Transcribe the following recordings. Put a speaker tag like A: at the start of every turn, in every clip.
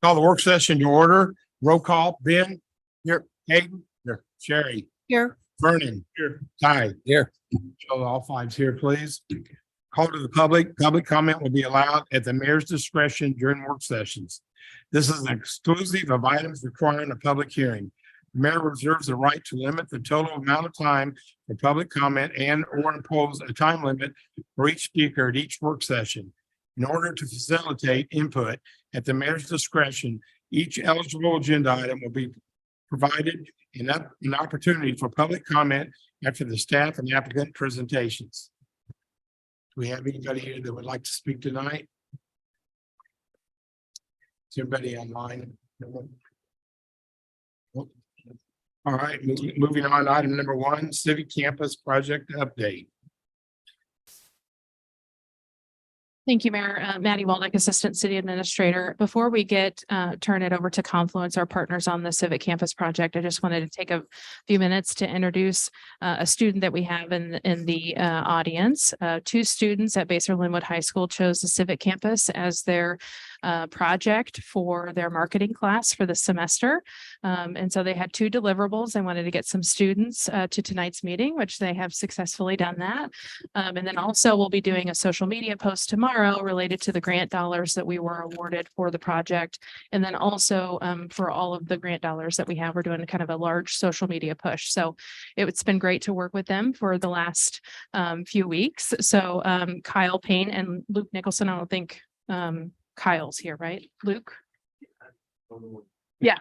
A: Call the work session to order. Roll call. Ben. Here. Hayden. Here. Sherry.
B: Here.
A: Vernon. Here. Ty. Here. Show all fives here, please. Call to the public. Public comment will be allowed at the mayor's discretion during work sessions. This is exclusive of items requiring a public hearing. The mayor reserves the right to limit the total amount of time for public comment and or impose a time limit for each speaker at each work session. In order to facilitate input at the mayor's discretion, each eligible agenda item will be provided an opportunity for public comment after the staff and applicant presentations. Do we have anybody here that would like to speak tonight? Is everybody online? All right, moving on, item number 1, Civic Campus Project Update.
B: Thank you, Mayor. Maddie Waldeck, Assistant City Administrator. Before we turn it over to Confluence, our partners on the Civic Campus Project, I just wanted to take a few minutes to introduce a student that we have in the audience. 2 students at Basehor Linwood High School chose the Civic Campus as their project for their marketing class for the semester. And so they had 2 deliverables. I wanted to get some students to tonight's meeting, which they have successfully done that. And then also we'll be doing a social media post tomorrow related to the grant dollars that we were awarded for the project. And then also for all of the grant dollars that we have, we're doing kind of a large social media push. So it's been great to work with them for the last few weeks. So Kyle Payne and Luke Nicholson, I don't think Kyle's here, right? Luke? Yeah.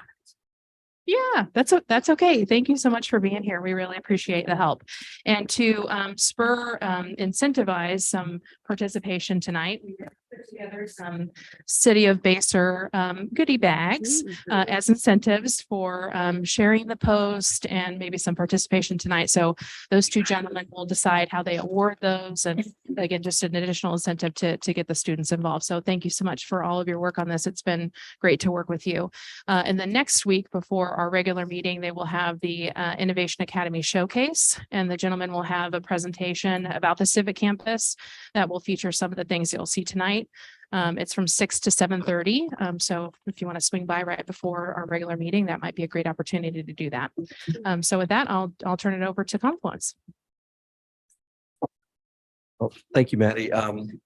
B: Yeah, that's okay. Thank you so much for being here. We really appreciate the help. And to incentivize some participation tonight, we put together some City of Basehor goodie bags as incentives for sharing the post and maybe some participation tonight. So those 2 gentlemen will decide how they award those. And again, just an additional incentive to get the students involved. So thank you so much for all of your work on this. It's been great to work with you. And then next week before our regular meeting, they will have the Innovation Academy Showcase, and the gentleman will have a presentation about the Civic Campus that will feature some of the things you'll see tonight. It's from 6 to 7:30. So if you want to swing by right before our regular meeting, that might be a great opportunity to do that. So with that, I'll turn it over to Confluence.
C: Well, thank you, Maddie. I'm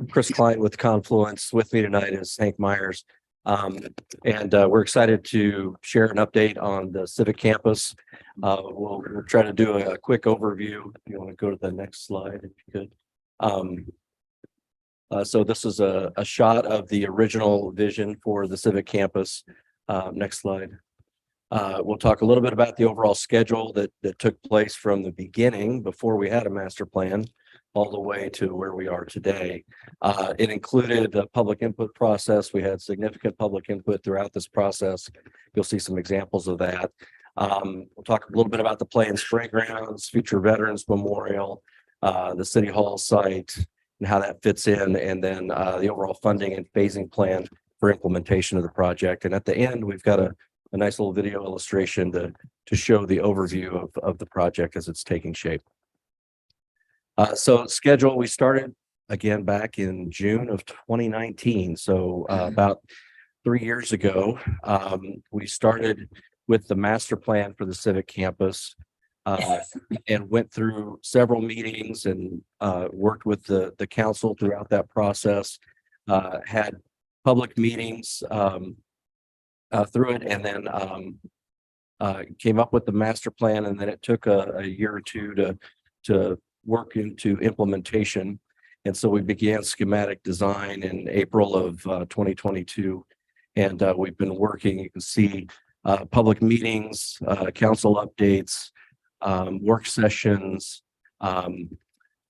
C: Chris Klein with Confluence. With me tonight is Hank Myers. And we're excited to share an update on the Civic Campus. We'll try to do a quick overview. If you want to go to the next slide, if you could. So this is a shot of the original vision for the Civic Campus. Next slide. We'll talk a little bit about the overall schedule that took place from the beginning before we had a master plan all the way to where we are today. It included a public input process. We had significant public input throughout this process. You'll see some examples of that. We'll talk a little bit about the play and spray grounds, future Veterans Memorial, the City Hall site, and how that fits in, and then the overall funding and phasing plan for implementation of the project. And at the end, we've got a nice little video illustration to show the overview of the project as it's taking shape. So schedule, we started again back in June of 2019. So about 3 years ago, we started with the master plan for the Civic Campus and went through several meetings and worked with the council throughout that process, had public meetings through it, and then came up with the master plan. And then it took a year or 2 to work into implementation. And so we began schematic design in April of 2022. And we've been working, you can see public meetings, council updates, work sessions.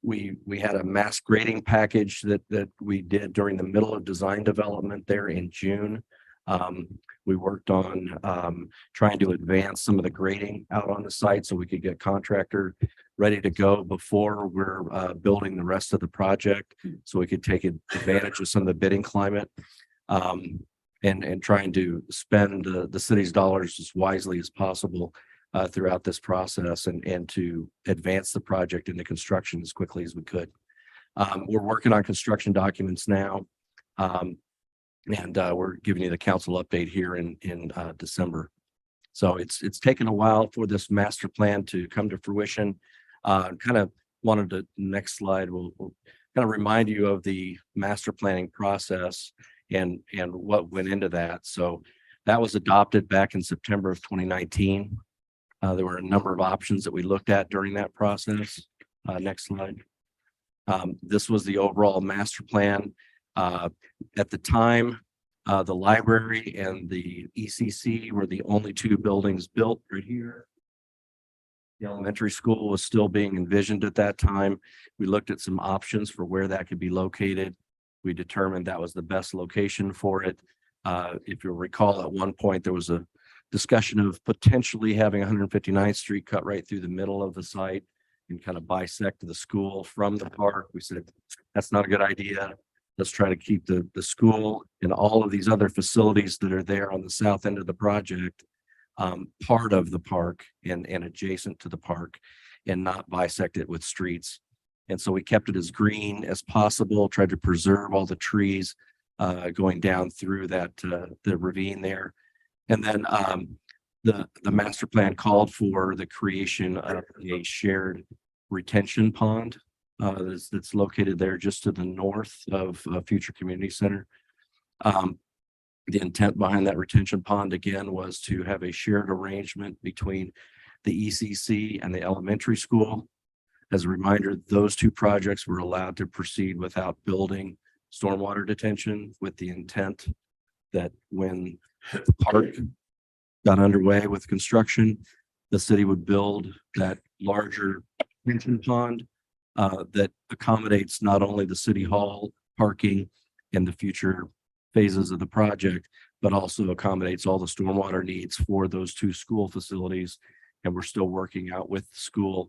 C: We had a mass grading package that we did during the middle of design development there in June. We worked on trying to advance some of the grading out on the site so we could get contractor ready to go before we're building the rest of the project, so we could take advantage of some of the bidding climate, and trying to spend the city's dollars as wisely as possible throughout this process, and to advance the project into construction as quickly as we could. We're working on construction documents now. We're giving you the council update here in December. So it's taken a while for this master plan to come to fruition. Kind of wanted to, next slide, we'll kind of remind you of the master planning process and what went into that. So that was adopted back in September of 2019. There were a number of options that we looked at during that process. Next slide. This was the overall master plan. At the time, the library and the ECC were the only two buildings built right here. The elementary school was still being envisioned at that time. We looked at some options for where that could be located. We determined that was the best location for it. If you'll recall, at one point, there was a discussion of potentially having 159th Street cut right through the middle of the site and kind of bisect the school from the park. We said, that's not a good idea. Let's try to keep the school and all of these other facilities that are there on the south end of the project part of the park and adjacent to the park, and not bisect it with streets. And so we kept it as green as possible, tried to preserve all the trees going down through that the ravine there. And then the master plan called for the creation of a shared retention pond that's located there just to the north of Future Community Center. The intent behind that retention pond, again, was to have a shared arrangement between the ECC and the elementary school. As a reminder, those two projects were allowed to proceed without building stormwater detention, with the intent that when the park got underway with construction, the city would build that larger retention pond that accommodates not only the city hall parking and the future phases of the project, but also accommodates all the stormwater needs for those two school facilities. And we're still working out with the school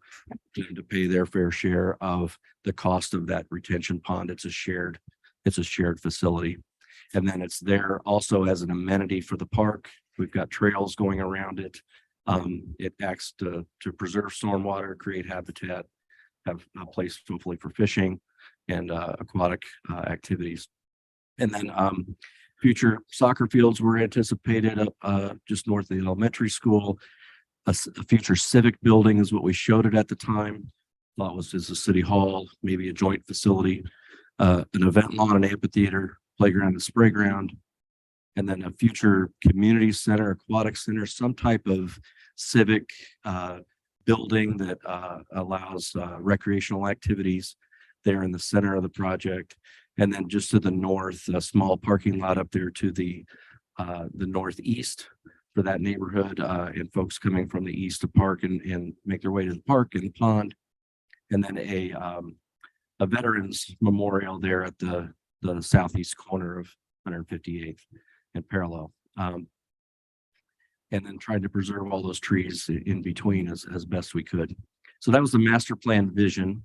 C: to pay their fair share of the cost of that retention pond. It's a shared facility. And then it's there also as an amenity for the park. We've got trails going around it. It acts to preserve stormwater, create habitat, have a place hopefully for fishing and aquatic activities. And then future soccer fields were anticipated up just north of the elementary school. A future civic building is what we showed it at the time. Thought was as a city hall, maybe a joint facility, an event lawn, an amphitheater, playground and spray ground, and then a future community center, aquatic center, some type of civic building that allows recreational activities there in the center of the project. And then just to the north, a small parking lot up there to the northeast for that neighborhood and folks coming from the east to park and make their way to the park and the pond. And then a veterans memorial there at the southeast corner of 158th and Parallel. And then trying to preserve all those trees in between as best we could. So that was the master plan vision.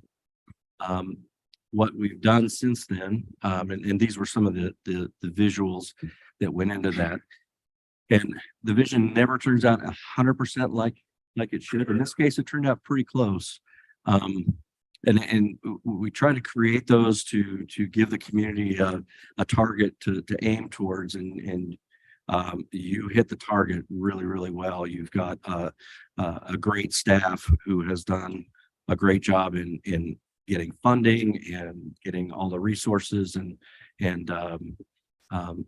C: What we've done since then, and these were some of the visuals that went into that. And the vision never turns out 100% like it should. In this case, it turned out pretty close. And we try to create those to give the community a target to aim towards, and you hit the target really, really well. You've got a great staff who has done a great job in getting funding and getting all the resources and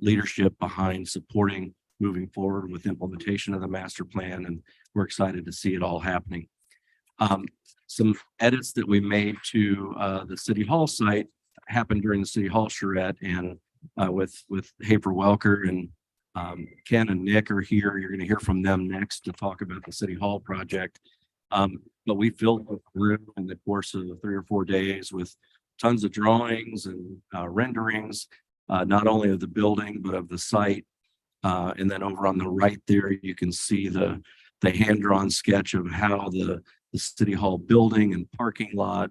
C: leadership behind supporting moving forward with implementation of the master plan. And we're excited to see it all happening. Some edits that we made to the City Hall site happened during the City Hall charrette, and with Hafer Welker and Ken and Nick are here. You're going to hear from them next to talk about the City Hall project. But we filled the room in the course of 3 or 4 days with tons of drawings and renderings, not only of the building, but of the site. And then over on the right there, you can see the hand-drawn sketch of how the City Hall building and parking lot,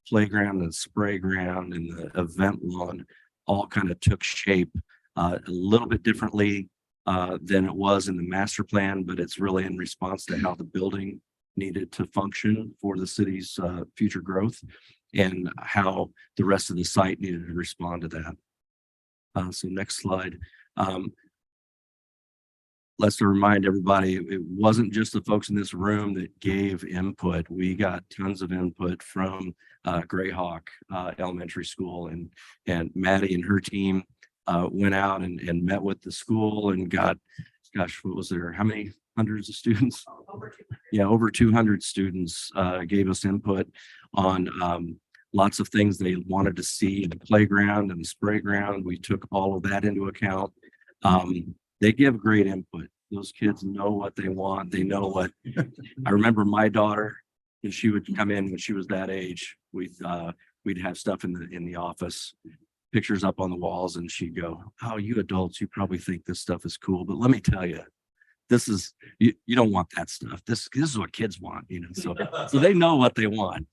C: playground and spray ground, and the event lawn all kind of took shape a little bit differently than it was in the master plan, but it's really in response to how the building needed to function for the city's future growth and how the rest of the site needed to respond to that. So next slide. Let's remind everybody, it wasn't just the folks in this room that gave input. We got tons of input from Greyhawk Elementary School, and Maddie and her team went out and met with the school and got, gosh, what was there? How many hundreds of students? Yeah, over 200 students gave us input on lots of things they wanted to see in the playground and the spray ground. We took all of that into account. They give great input. Those kids know what they want. They know what, I remember my daughter, and she would come in when she was that age. We'd have stuff in the office, pictures up on the walls, and she'd go, "Oh, you adults, you probably think this stuff is cool, but let me tell you, this is, you don't want that stuff. This is what kids want, you know." So they know what they want.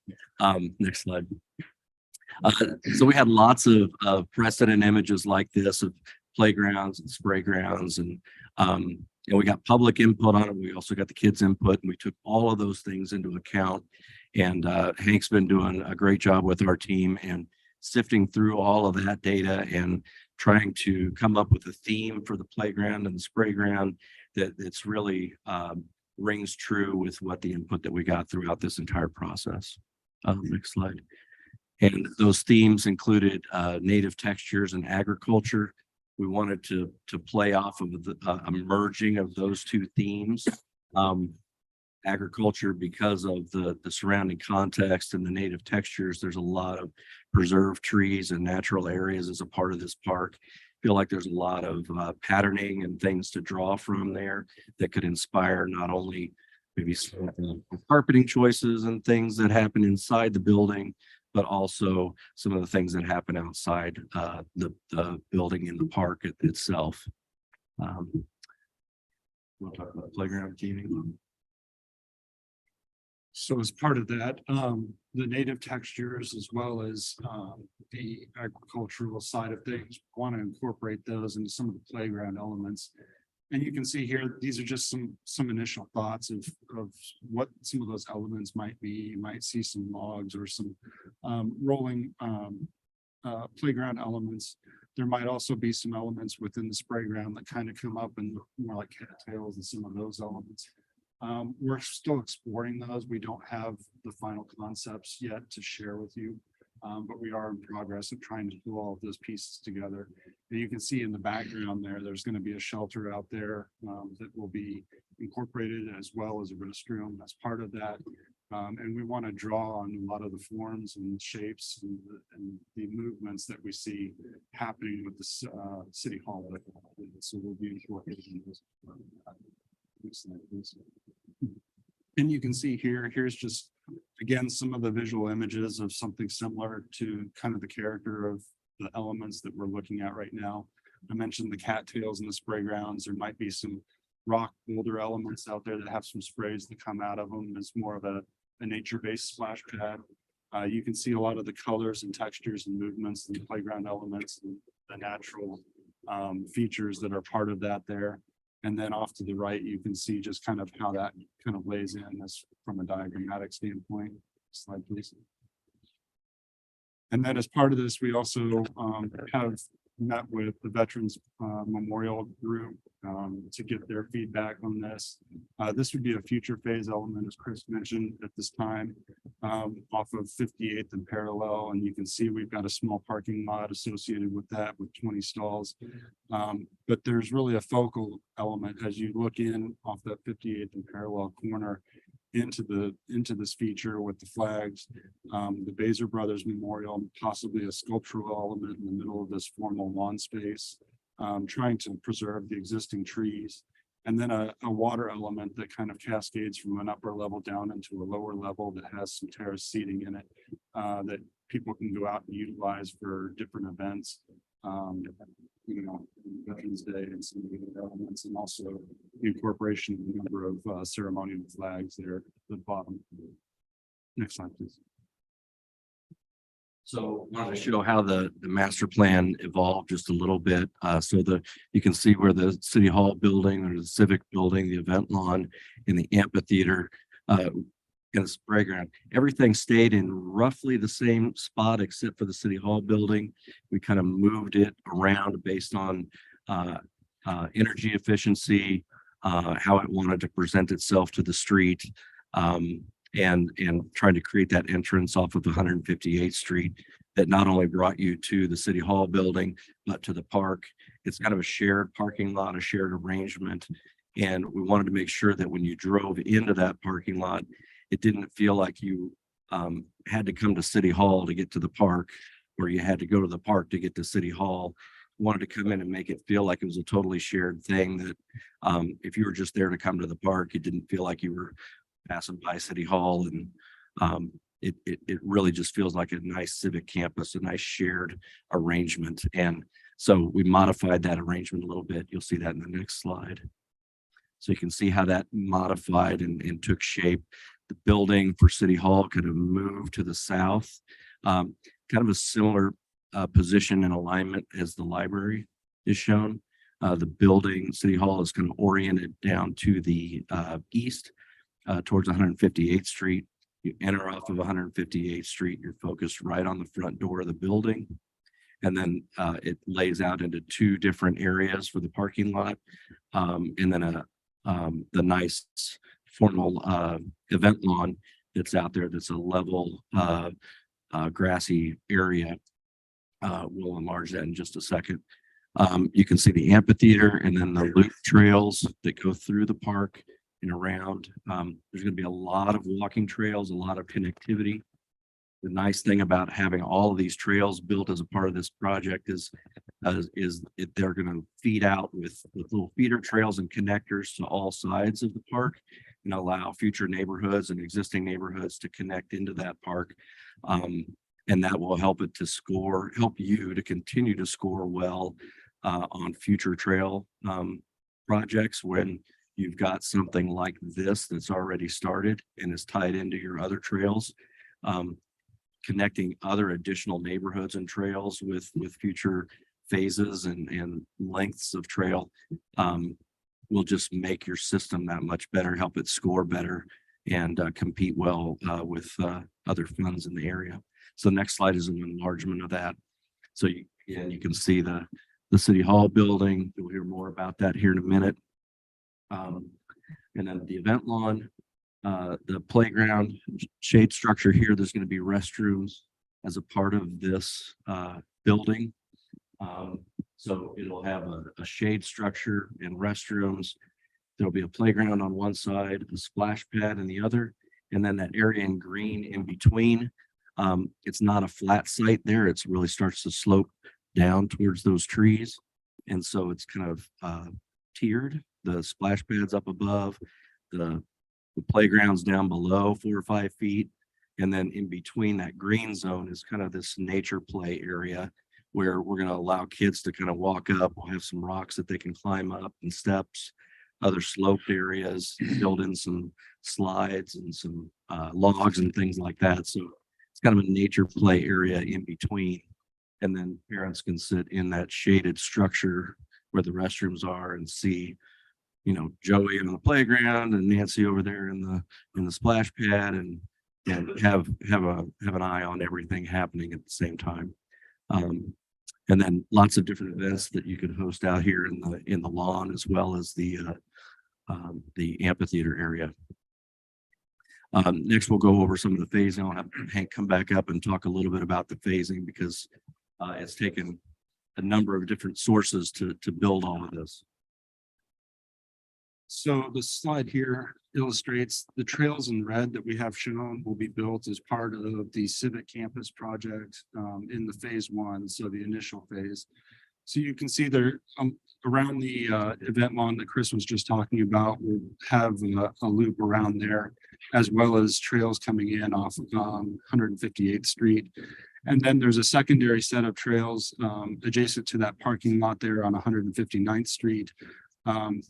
C: Next slide. So we had lots of precedent images like this of playgrounds and spray grounds, and we got public input on it. We also got the kids' input, and we took all of those things into account. And Hank's been doing a great job with our team and sifting through all of that data and trying to come up with a theme for the playground and the spray ground that's really rings true with what the input that we got throughout this entire process. Next slide. And those themes included native textures and agriculture. We wanted to play off of a merging of those two themes. Agriculture, because of the surrounding context and the native textures, there's a lot of preserved trees and natural areas as a part of this park. Feel like there's a lot of patterning and things to draw from there that could inspire not only maybe some carpeting choices and things that happen inside the building, but also some of the things that happen outside the building in the park itself. We'll talk about playground teaming.
D: So as part of that, the native textures as well as the agricultural side of things, want to incorporate those into some of the playground elements. And you can see here, these are just some initial thoughts of what some of those elements might be. You might see some logs or some rolling playground elements. There might also be some elements within the spray ground that kind of come up and look more like cattails and some of those elements. We're still exploring those. We don't have the final concepts yet to share with you, but we are in progress of trying to pull all of those pieces together. And you can see in the background there's going to be a shelter out there that will be incorporated, as well as a restroom as part of that. And we want to draw on a lot of the forms and shapes and the movements that we see happening with the city hall. So we'll be incorporating those. And you can see here's just, again, some of the visual images of something similar to kind of the character of the elements that we're looking at right now. I mentioned the cattails and the spray grounds. There might be some rock boulder elements out there that have some sprays that come out of them as more of a nature-based splash pad. You can see a lot of the colors and textures and movements and the playground elements and the natural features that are part of that there. And then off to the right, you can see just kind of how that kind of lays in as from a diagrammatic standpoint. Slide, please. And then as part of this, we also have met with the Veterans Memorial Group to get their feedback on this. This would be a future phase element, as Chris mentioned, at this time, off of 58th and Parallel. And you can see we've got a small parking lot associated with that with 20 stalls. But there's really a focal element as you look in off that 58th and Parallel corner into this feature with the flags, the Baser Brothers Memorial, possibly a sculptural element in the middle of this formal lawn space, trying to preserve the existing trees, and then a water element that kind of cascades from an upper level down into a lower level that has some terrace seating in it that people can go out and utilize for different events. Veterans Day and some of the other elements, and also the incorporation of a number of ceremonial flags there at the bottom. Next slide, please.
C: So I want to show how the master plan evolved just a little bit. So you can see where the city hall building or the civic building, the event lawn, and the amphitheater and the spray ground. Everything stayed in roughly the same spot except for the city hall building. We kind of moved it around based on energy efficiency, how it wanted to present itself to the street, and trying to create that entrance off of 158th Street that not only brought you to the city hall building, but to the park. It's kind of a shared parking lot, a shared arrangement. And we wanted to make sure that when you drove into that parking lot, it didn't feel like you had to come to City Hall to get to the park, or you had to go to the park to get to City Hall. Wanted to come in and make it feel like it was a totally shared thing, that if you were just there to come to the park, it didn't feel like you were passing by City Hall. And it really just feels like a nice civic campus, a nice shared arrangement. And so we modified that arrangement a little bit. You'll see that in the next slide. So you can see how that modified and took shape. The building for City Hall kind of moved to the south, kind of a similar position and alignment as the library is shown. The building, City Hall, is kind of oriented down to the east towards 158th Street. You enter off of 158th Street, you're focused right on the front door of the building. And then it lays out into two different areas for the parking lot. And then the nice formal event lawn that's out there, that's a level grassy area. We'll enlarge that in just a second. You can see the amphitheater and then the loop trails that go through the park and around. There's going to be a lot of walking trails, a lot of connectivity. The nice thing about having all of these trails built as a part of this project is they're going to feed out with little feeder trails and connectors to all sides of the park, and allow future neighborhoods and existing neighborhoods to connect into that park. And that will help you to continue to score well on future trail projects when you've got something like this that's already started and is tied into your other trails. Connecting other additional neighborhoods and trails with future phases and lengths of trail will just make your system that much better, help it score better, and compete well with other funds in the area. So the next slide is an enlargement of that. So you can see the City Hall building. You'll hear more about that here in a minute. And then the event lawn, the playground, shade structure here. There's going to be restrooms as a part of this building. So it'll have a shade structure and restrooms. There'll be a playground on one side, a splash pad in the other, and then that area in green in between. It's not a flat site there. It's really starts to slope down towards those trees. And so it's kind of tiered. The splash pad's up above, the playground's down below 4 or 5 feet. And then in between that green zone is kind of this nature play area where we're going to allow kids to kind of walk up. We'll have some rocks that they can climb up and steps, other sloped areas, build in some slides and some logs and things like that. So it's kind of a nature play area in between. And then parents can sit in that shaded structure where the restrooms are and see, you know, Joey on the playground and Nancy over there in the splash pad, and have an eye on everything happening at the same time. And then lots of different events that you could host out here in the lawn, as well as the amphitheater area. Next, we'll go over some of the phasing. I'll have Hank come back up and talk a little bit about the phasing, because it's taken a number of different sources to build all of this.
D: So the slide here illustrates the trails in red that we have shown will be built as part of the Civic Campus project in the phase 1, so the initial phase. So you can see there around the event lawn that Chris was just talking about, we'll have a loop around there, as well as trails coming in off of 158th Street. And then there's a secondary set of trails adjacent to that parking lot there on 159th Street.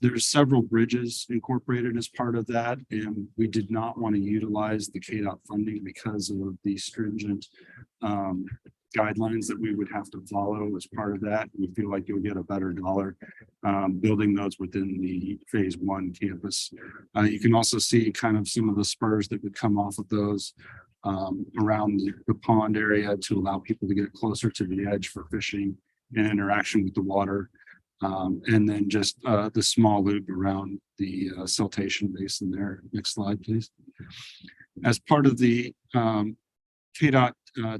D: There's several bridges incorporated as part of that, and we did not want to utilize the KDOT funding because of the stringent guidelines that we would have to follow as part of that. We feel like you'll get a better dollar building those within the phase one campus. You can also see kind of some of the spurs that would come off of those around the pond area to allow people to get closer to the edge for fishing and interaction with the water. And then just the small loop around the siltation basin there. Next slide, please. As part of the KDOT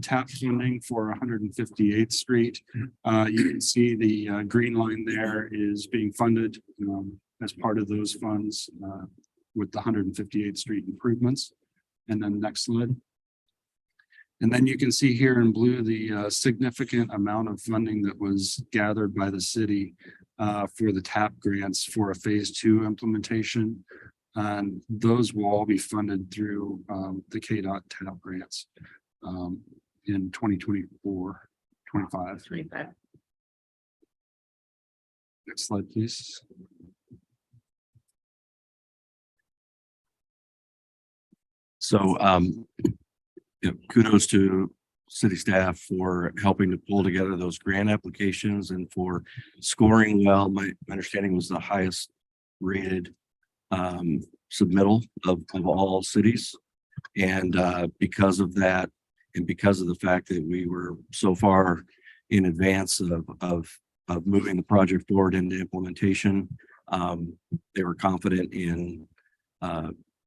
D: TAP funding for 158th Street, you can see the green line there is being funded as part of those funds with the 158th Street improvements. And then next slide. And then you can see here in blue the significant amount of funding that was gathered by the city for the TAP grants for a phase two implementation. And those will all be funded through the KDOT TAP grants in 2024, 25. Next slide, please.
C: So kudos to city staff for helping to pull together those grant applications and for scoring well. My understanding was the highest rated submittal of all cities. And because of that, and because of the fact that we were so far in advance of moving the project forward into implementation, they were confident in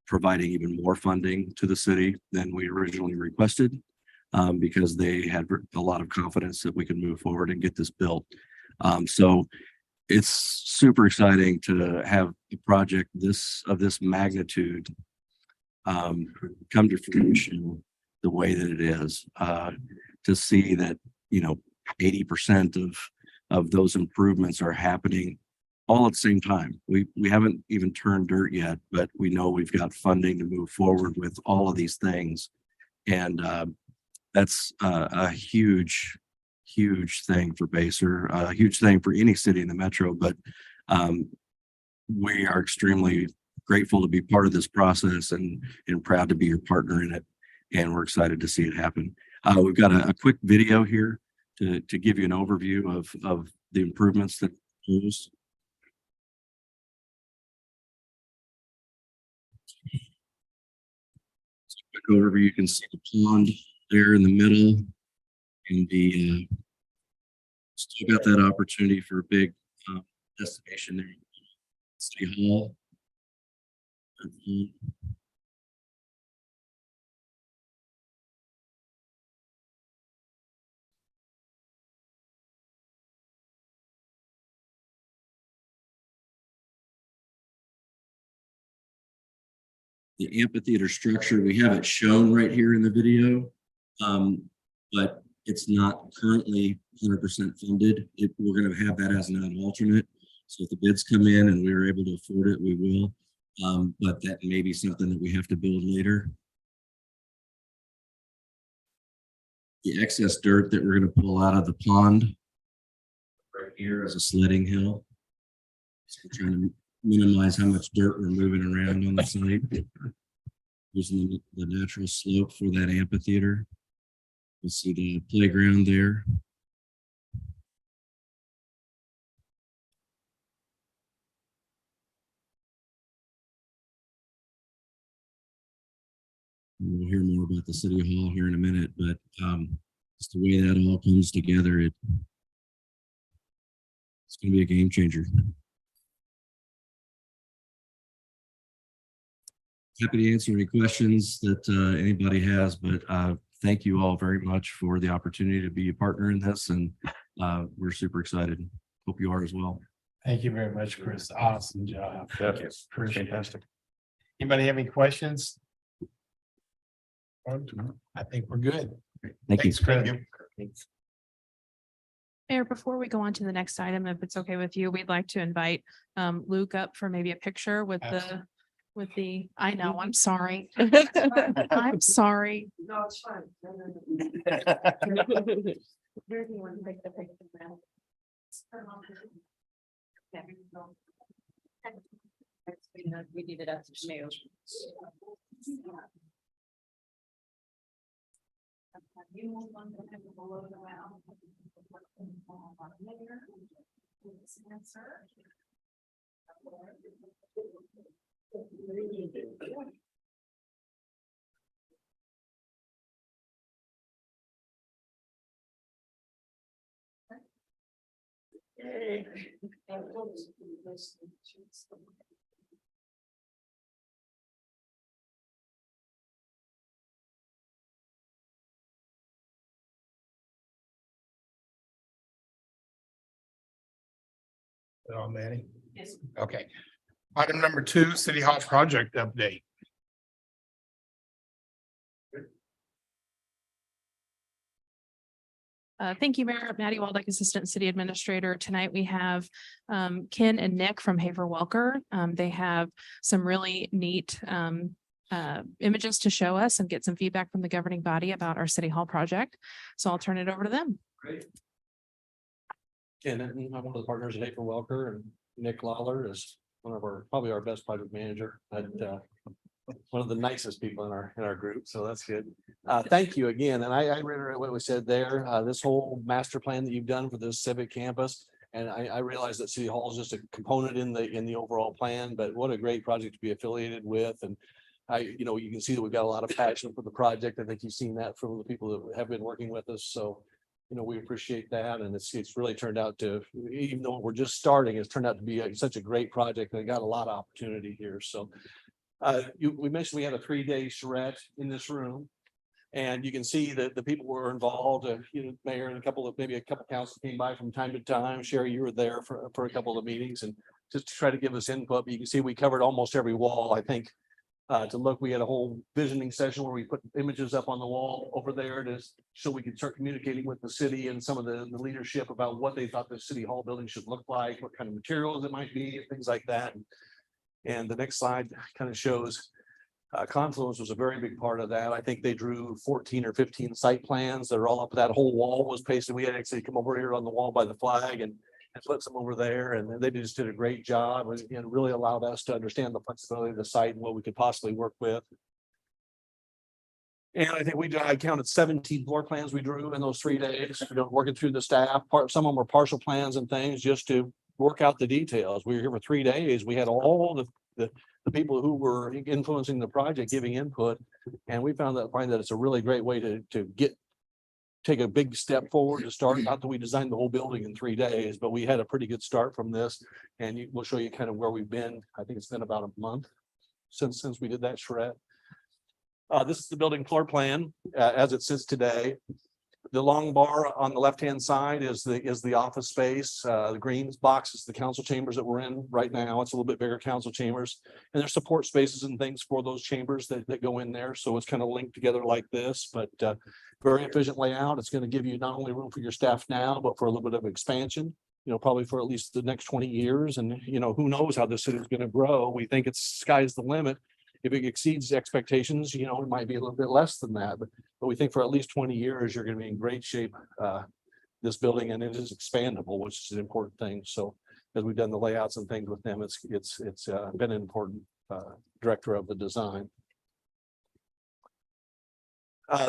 C: providing even more funding to the city than we originally requested, because they had a lot of confidence that we could move forward and get this built. So it's super exciting to have a project of this magnitude come to fruition the way that it is, to see that, 80% of those improvements are happening all at the same time. We haven't even turned dirt yet, but we know we've got funding to move forward with all of these things. And that's a huge thing for Basehor, a huge thing for any city in the metro. But we are extremely grateful to be part of this process and proud to be your partner in it. And we're excited to see it happen. We've got a quick video here to give you an overview of the improvements that proposed. Quick overview. You can see the pond there in the middle, and the still got that opportunity for a big destination there. City Hall. The amphitheater structure, we have it shown right here in the video, but it's not currently 100% funded. We're going to have that as an alternate. So if the bids come in and we're able to afford it, we will. But that may be something that we have to build later. The excess dirt that we're going to pull out of the pond right here is a sledding hill. So we're trying to minimize how much dirt we're moving around on the site, using the natural slope for that amphitheater. You'll see the playground there. We'll hear more about the city hall here in a minute, but just the way that all comes together, it's going to be a game changer. Happy to answer any questions that anybody has, but thank you all very much for the opportunity to be a partner in this, and we're super excited. Hope you are as well.
A: Thank you very much, Chris. Awesome job.
E: Thank you. Fantastic.
A: Anybody have any questions? I think we're good.
C: Thank you.
A: Thanks, Chris.
B: Mayor, before we go on to the next item, if it's okay with you, we'd like to invite Luke up for maybe a picture with I know, I'm sorry. I'm sorry.
E: No, it's fine.
B: Where do you want to take the picture now?
F: We did it at the mail. You will want to have below the well. Answer.
A: Oh, Manny.
F: Yes.
A: Okay. Item number 2, City Hall project update.
B: Thank you, Mayor. Maddie Waldeck, Assistant City Administrator. Tonight we have Ken and Nick from Haver Welker. They have some really neat images to show us and get some feedback from the governing body about our City Hall project. So I'll turn it over to them.
E: Great. And I'm one of the partners at Haver Welker, and Nick Lawler is one of our, probably our best project manager, and one of the nicest people in our group, so that's good. Thank you again, and I reiterate what we said there, this whole master plan that you've done for this civic campus. And I realize that City Hall is just a component in the overall plan, but what a great project to be affiliated with. And you can see that we've got a lot of passion for the project. I think you've seen that from the people that have been working with us, so we appreciate that, and it's really turned out to, even though we're just starting, it's turned out to be such a great project, and it got a lot of opportunity here, so. We mentioned we had a 3-day charrette in this room. And you can see that the people were involved, mayor and maybe a couple councils came by from time to time. Sherry, you were there for a couple of meetings and just to try to give us input. But you can see we covered almost every wall, I think. To look, we had a whole visioning session where we put images up on the wall over there so we could start communicating with the city and some of the leadership about what they thought the City Hall building should look like, what kind of materials it might be, things like that. And the next slide kind of shows Confluence was a very big part of that. I think they drew 14 or 15 site plans that are all up. That whole wall was pasted. We had actually come over here on the wall by the flag and put some over there. And they just did a great job and really allowed us to understand the flexibility of the site and what we could possibly work with. And I think I counted 17 floor plans we drew in those 3 days, working through the staff. Some of them were partial plans and things just to work out the details. We were here for 3 days. We had all the people who were influencing the project giving input. And we find that it's a really great way to take a big step forward to start. Not that we designed the whole building in 3 days, but we had a pretty good start from this. And we'll show you kind of where we've been. I think it's been about a month since we did that charrette. This is the building floor plan as it sits today. The long bar on the left-hand side is the office space. The green box is the council chambers that we're in right now. It's a little bit bigger council chambers. And there's support spaces and things for those chambers that go in there. So it's kind of linked together like this, but very efficient layout. It's going to give you not only room for your staff now, but for a little bit of expansion, probably for at least the next 20 years. And, who knows how the city is going to grow. We think it's sky's the limit. If it exceeds expectations, it might be a little bit less than that, but we think for at least 20 years, you're going to be in great shape, this building, and it is expandable, which is an important thing. So as we've done the layouts and things with them, it's been an important director of the design.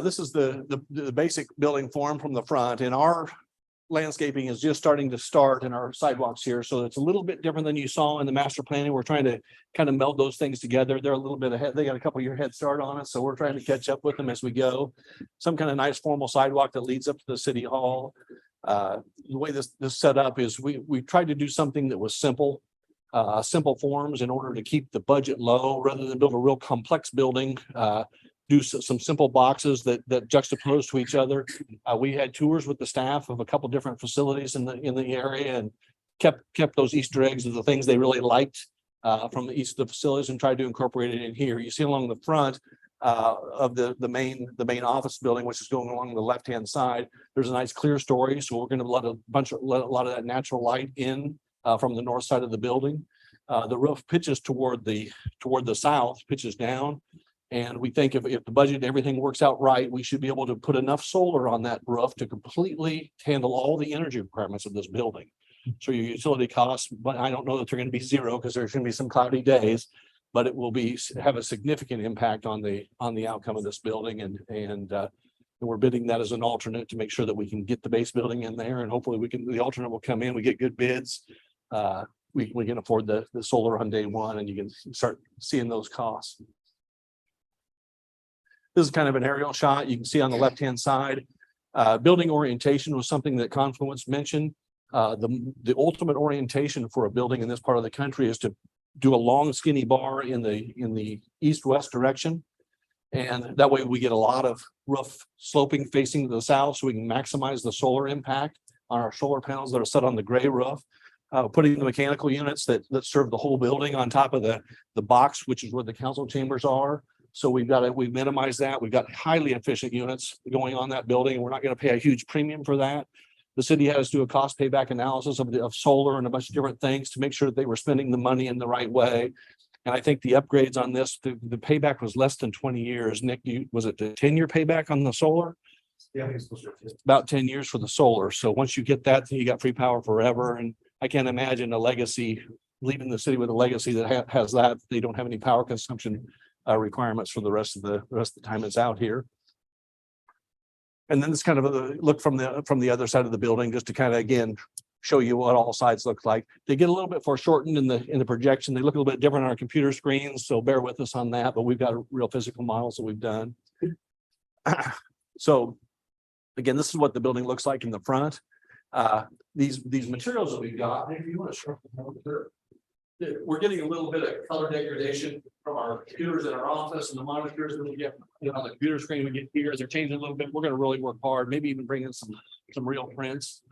E: This is the basic building form from the front, and our landscaping is just starting to start in our sidewalks here. So it's a little bit different than you saw in the master planning. We're trying to kind of meld those things together. They're a little bit ahead. They got a couple year head start on it. So we're trying to catch up with them as we go. Some kind of nice formal sidewalk that leads up to the city hall. The way this set up is we tried to do something that was simple forms in order to keep the budget low rather than build a real complex building. Do some simple boxes that juxtapose to each other. We had tours with the staff of a couple different facilities in the area and kept those Easter eggs of the things they really liked from each of the facilities and tried to incorporate it in here. You see along the front of the main office building, which is going along the left-hand side, there's a nice clear story. So we're going to let a lot of that natural light in from the north side of the building. The roof pitches toward the south, pitches down. And we think if the budget, everything works out right, we should be able to put enough solar on that roof to completely handle all the energy requirements of this building. So your utility costs, but I don't know that they're going to be zero because there's going to be some cloudy days, but it will have a significant impact on the outcome of this building. And And we're bidding that as an alternate to make sure that we can get the base building in there, and hopefully the alternate will come in, we get good bids. We can afford the solar on day one, and you can start seeing those costs. This is kind of an aerial shot. You can see on the left-hand side, building orientation was something that Confluence mentioned. The ultimate orientation for a building in this part of the country is to do a long skinny bar in the east-west direction. And that way we get a lot of roof sloping facing to the south, so we can maximize the solar impact on our solar panels that are set on the gray roof. Putting the mechanical units that serve the whole building on top of the box, which is where the council chambers are. So we minimize that. We've got highly efficient units going on that building, and we're not going to pay a huge premium for that. The city has to do a cost payback analysis of solar and a bunch of different things to make sure that they were spending the money in the right way. And I think the upgrades on this, the payback was less than 20 years. Nick, was it the 10-year payback on the solar?
D: Yeah.
E: About 10 years for the solar. So once you get that, you got free power forever. And I can't imagine a legacy, leaving the city with a legacy that has that. They don't have any power consumption requirements for the rest of the time it's out here. And then it's kind of a look from the other side of the building, just to kind of, again, show you what all sides look like. They get a little bit foreshortened in the projection. They look a little bit different on our computer screens, so bear with us on that, but we've got real physical models that we've done. So again, this is what the building looks like in the front. These materials that we've got, if you want to show them, we're getting a little bit of color degradation from our computers in our office and the monitors that we get on the computer screen. We get here, they're changing a little bit. We're going to really work hard, maybe even bring in some real prints.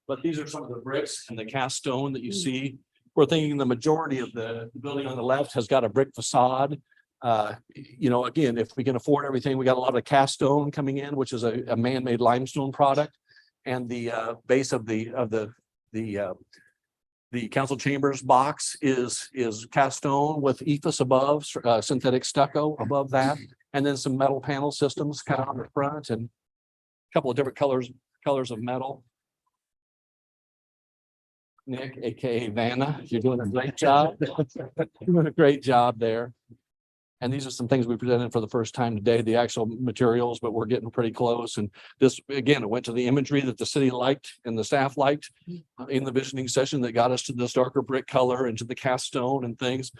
E: But these are some of the bricks and the cast stone that you see. We're thinking the majority of the building on the left has got a brick facade. Again, if we can afford everything, we got a lot of cast stone coming in, which is a man-made limestone product. And the base of the council chambers box is cast stone with ephes above, synthetic stucco above that, and then some metal panel systems kind of on the front, and a couple of different colors of metal. Nick, aka Vanna, you're doing a great job. Doing a great job there. And these are some things we presented for the first time today, the actual materials, but we're getting pretty close. And this, again, it went to the imagery that the city liked and the staff liked in the visioning session that got us to this darker brick color and to the cast stone and things.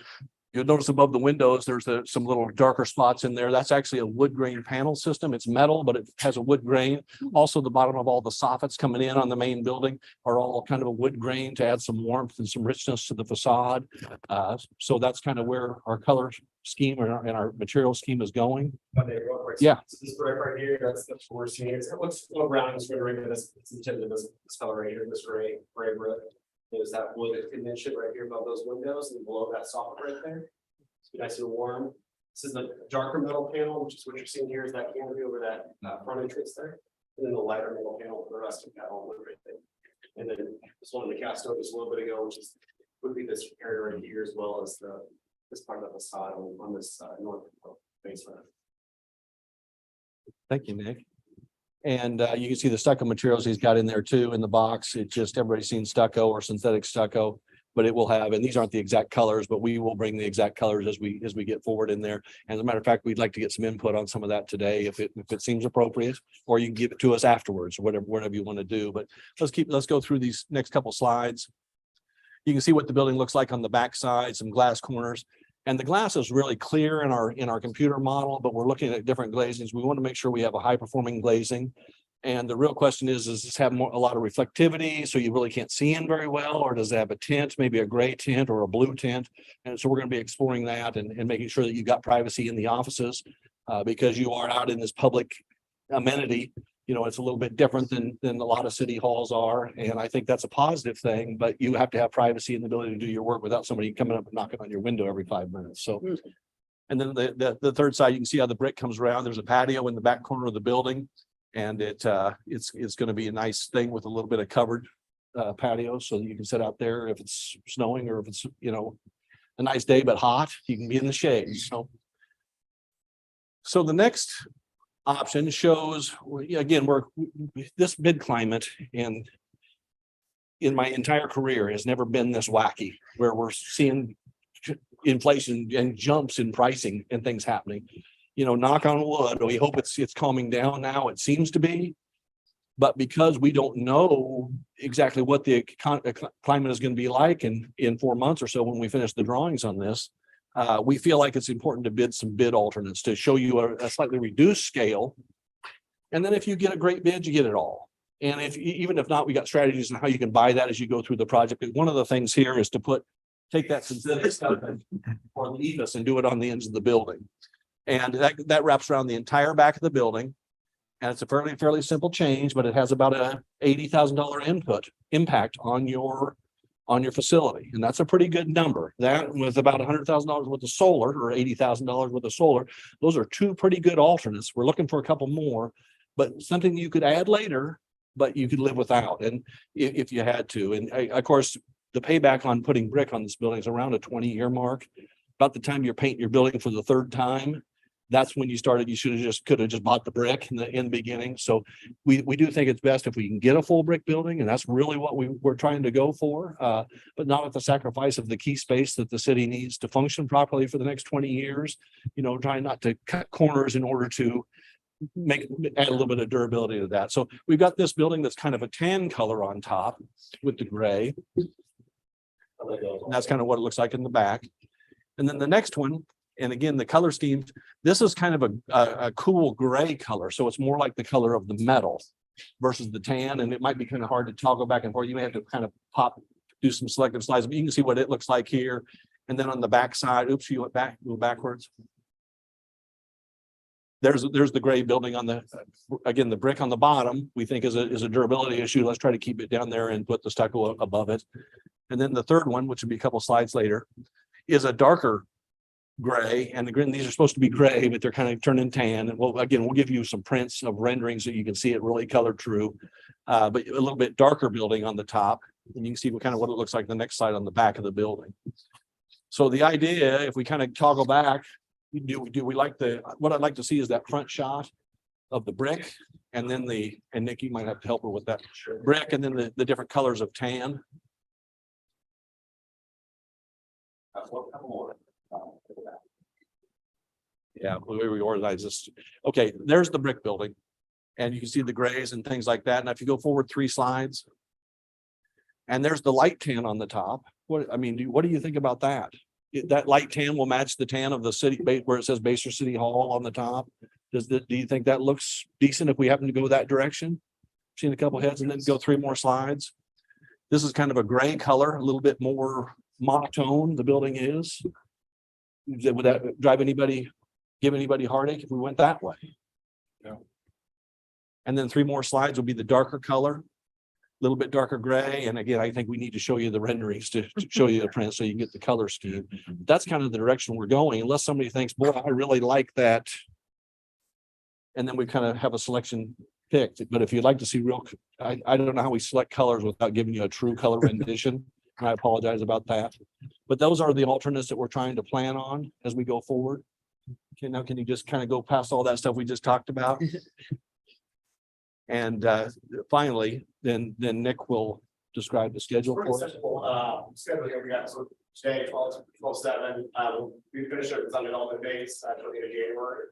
E: You'll notice above the windows, there's some little darker spots in there. That's actually a wood grain panel system. It's metal, but it has a wood grain. Also, the bottom of all the soffits coming in on the main building are all kind of a wood grain to add some warmth and some richness to the facade. So that's kind of where our color scheme and our material scheme is going.
G: Okay, real quick.
E: Yeah.
G: So this brick right here, that's what we're seeing. It looks a little brown, it's rendering this, it's intended this color right here, this gray brick. There's that wood condition right here above those windows and below that soffit right there. It's nice and warm. This is the darker metal panel, which is what you're seeing here is that canopy over that front entrance there. And then the lighter metal panel for the rest of that all wood right there. And then this one in the cast stone just a little bit ago, which is would be this area right here as well as this part of the facade on this north basement.
E: Thank you, Nick. And you can see the stucco materials he's got in there too in the box. It's just everybody's seen stucco or synthetic stucco, but it will have, and these aren't the exact colors, but we will bring the exact colors as we get forward in there. And as a matter of fact, we'd like to get some input on some of that today if it seems appropriate, or you can give it to us afterwards, whatever you want to do. But let's go through these next couple slides. You can see what the building looks like on the back side, some glass corners. And the glass is really clear in our computer model, but we're looking at different glazings. We want to make sure we have a high performing glazing. And the real question is, does this have a lot of reflectivity so you really can't see in very well? Or does it have a tint, maybe a gray tint or a blue tint? And so we're going to be exploring that and making sure that you've got privacy in the offices because you are out in this public amenity. You know, it's a little bit different than a lot of city halls are. And I think that's a positive thing, but you have to have privacy and the ability to do your work without somebody coming up and knocking on your window every 5 minutes. So, and then the third side, you can see how the brick comes around. There's a patio in the back corner of the building. And it's going to be a nice thing with a little bit of covered patio so that you can sit out there if it's snowing or if it's, a nice day, but hot, you can be in the shade. So the next option shows, again, this mid climate and in my entire career has never been this wacky where we're seeing inflation and jumps in pricing and things happening. you know, knock on wood, we hope it's calming down now. It seems to be. But because we don't know exactly what the climate is going to be like in 4 months or so when we finish the drawings on this, we feel like it's important to bid some bid alternates to show you a slightly reduced scale. And then if you get a great bid, you get it all. And even if not, we got strategies on how you can buy that as you go through the project. But one of the things here is to take that synthetic stuff or the EVIS and do it on the ends of the building. And that wraps around the entire back of the building. And it's a fairly simple change, but it has about a $80,000 impact on your facility. And that's a pretty good number. That with about $100,000 worth of solar or $80,000 worth of solar, those are two pretty good alternates. We're looking for a couple more, but something you could add later, but you could live without. And if you had to, and of course, the payback on putting brick on this building is around a 20-year mark. About the time you're painting your building for the third time, that's when you started. You could have just bought the brick in the beginning. So we do think it's best if we can get a full brick building, and that's really what we're trying to go for, but not at the sacrifice of the key space that the city needs to function properly for the next 20 years. You know, trying not to cut corners in order to add a little bit of durability to that. So we've got this building that's kind of a tan color on top with the gray. And that's kind of what it looks like in the back. And then the next one, and again, the color schemes, this is kind of a cool gray color. So it's more like the color of the metal versus the tan. And it might be kind of hard to toggle back and forth. You may have to kind of do some selective slides, but you can see what it looks like here. And then on the back side, oops, you went back, move backwards. There's the gray building on the, again, the brick on the bottom, we think is a durability issue. Let's try to keep it down there and put the stucco above it. And then the third one, which would be a couple slides later, is a darker gray, and the green, these are supposed to be gray, but they're kind of turning tan. And we'll give you some prints of renderings so you can see it really colored true, but a little bit darker building on the top, and you can see what it looks like the next slide on the back of the building. So the idea, if we kind of toggle back, we like what I'd like to see is that front shot of the brick, and then and Nick, you might have to help her with that brick, and then the different colors of tan. Yeah, the way we organize this. Okay, there's the brick building. And you can see the grays and things like that. And if you go forward 3 slides, and there's the light tan on the top. What do you think about that? That light tan will match the tan of the city where it says Basehor City Hall on the top. Do you think that looks decent if we happen to go that direction? Seen a couple heads, and then go 3 more slides. This is kind of a gray color, a little bit more monotone the building is. Would that give anybody heartache if we went that way? No. And then 3 more slides will be the darker color, a little bit darker gray. And again, I think we need to show you the renderings to show you the print so you can get the color scheme. That's kind of the direction we're going, unless somebody thinks, boy, I really like that. And then we kind of have a selection picked. But if you'd like to see I don't know how we select colors without giving you a true color rendition. I apologize about that. But those are the alternates that we're trying to plan on as we go forward. Okay, now can you just kind of go past all that stuff we just talked about? And finally, then Nick will describe the schedule
G: Pretty
E: for us.
G: simple, schedule here. We got so today, 12/7, we finished our design development phase at the end of January.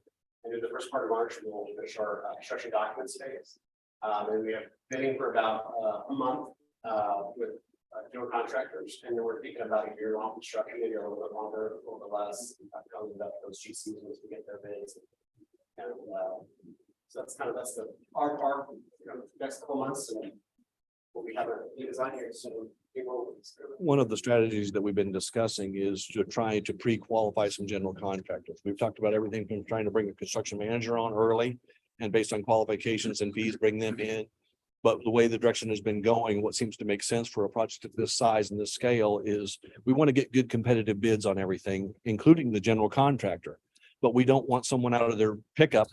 G: And in the first part of March, we'll finish our construction documents phase. And we have bidding for about a month with general contractors, and then we're thinking about a year-long construction, maybe a little bit longer, a little bit less, coming up those GCs as we get their bids. And so that's our next couple months, and we'll be having a design here soon.
E: One of the strategies that we've been discussing is to try to pre-qualify some general contractors. We've talked about everything from trying to bring a construction manager on early and based on qualifications and fees, bring them in. But the way the direction has been going, what seems to make sense for a project of this size and this scale is we want to get good competitive bids on everything, including the general contractor. But we don't want someone out of their pickup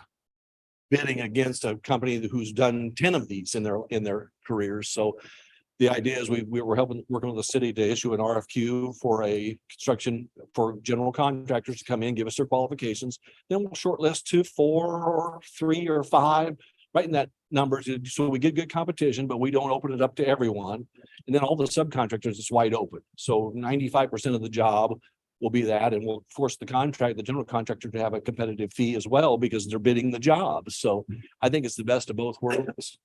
E: bidding against a company who's done 10 of these in their careers. So the idea is we're working with the city to issue an RFQ for a construction for general contractors to come in, give us their qualifications. Then we'll shortlist 2, 4, or 3, or 5. Right in that numbers, so we get good competition, but we don't open it up to everyone. And then all the subcontractors, it's wide open. So 95% of the job will be that, and we'll force the general contractor to have a competitive fee as well because they're bidding the job. So I think it's the best of both worlds.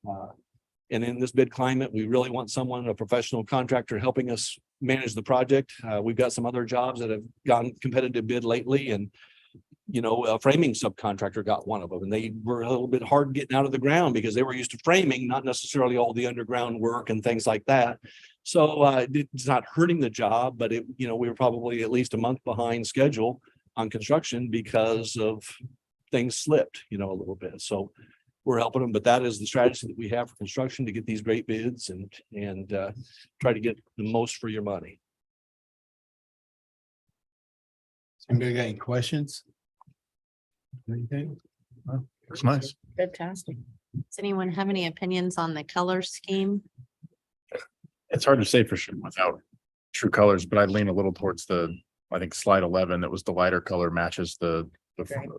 E: And in this bid climate, we really want someone, a professional contractor, helping us manage the project. We've got some other jobs that have gotten competitive bid lately, and a framing subcontractor got one of them, and they were a little bit hard getting out of the ground because they were used to framing, not necessarily all the underground work and things like that. So it's not hurting the job, but we were probably at least a month behind schedule on construction because of things slipped, a little bit. So we're helping them, but that is the strategy that we have for construction, to get these great bids and try to get the most for your money.
A: Anybody got any questions? Anything?
H: It's nice.
I: Fantastic. Does anyone have any opinions on the color scheme?
H: It's hard to say for sure without true colors, but I'd lean a little towards I think slide 11, that was the lighter color matches the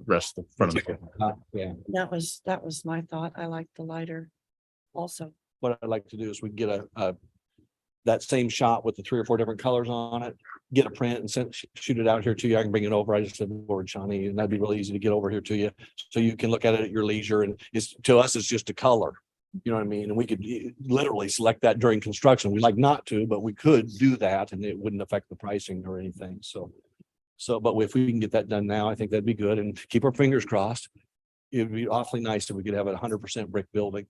H: rest of the front of the.
E: Yeah.
I: That was my thought. I like the lighter also.
E: What I'd like to do is we get that same shot with the 3 or 4 different colors on it, get a print and shoot it out here to you. I can bring it over. I just said, Lord, Shawnee, and that'd be really easy to get over here to you. So you can look at it at your leisure, and to us, it's just a color. You know what I mean? And we could literally select that during construction. We like not to, but we could do that and it wouldn't affect the pricing or anything. But if we can get that done now, I think that'd be good, and keep our fingers crossed. It'd be awfully nice if we could have a 100% brick building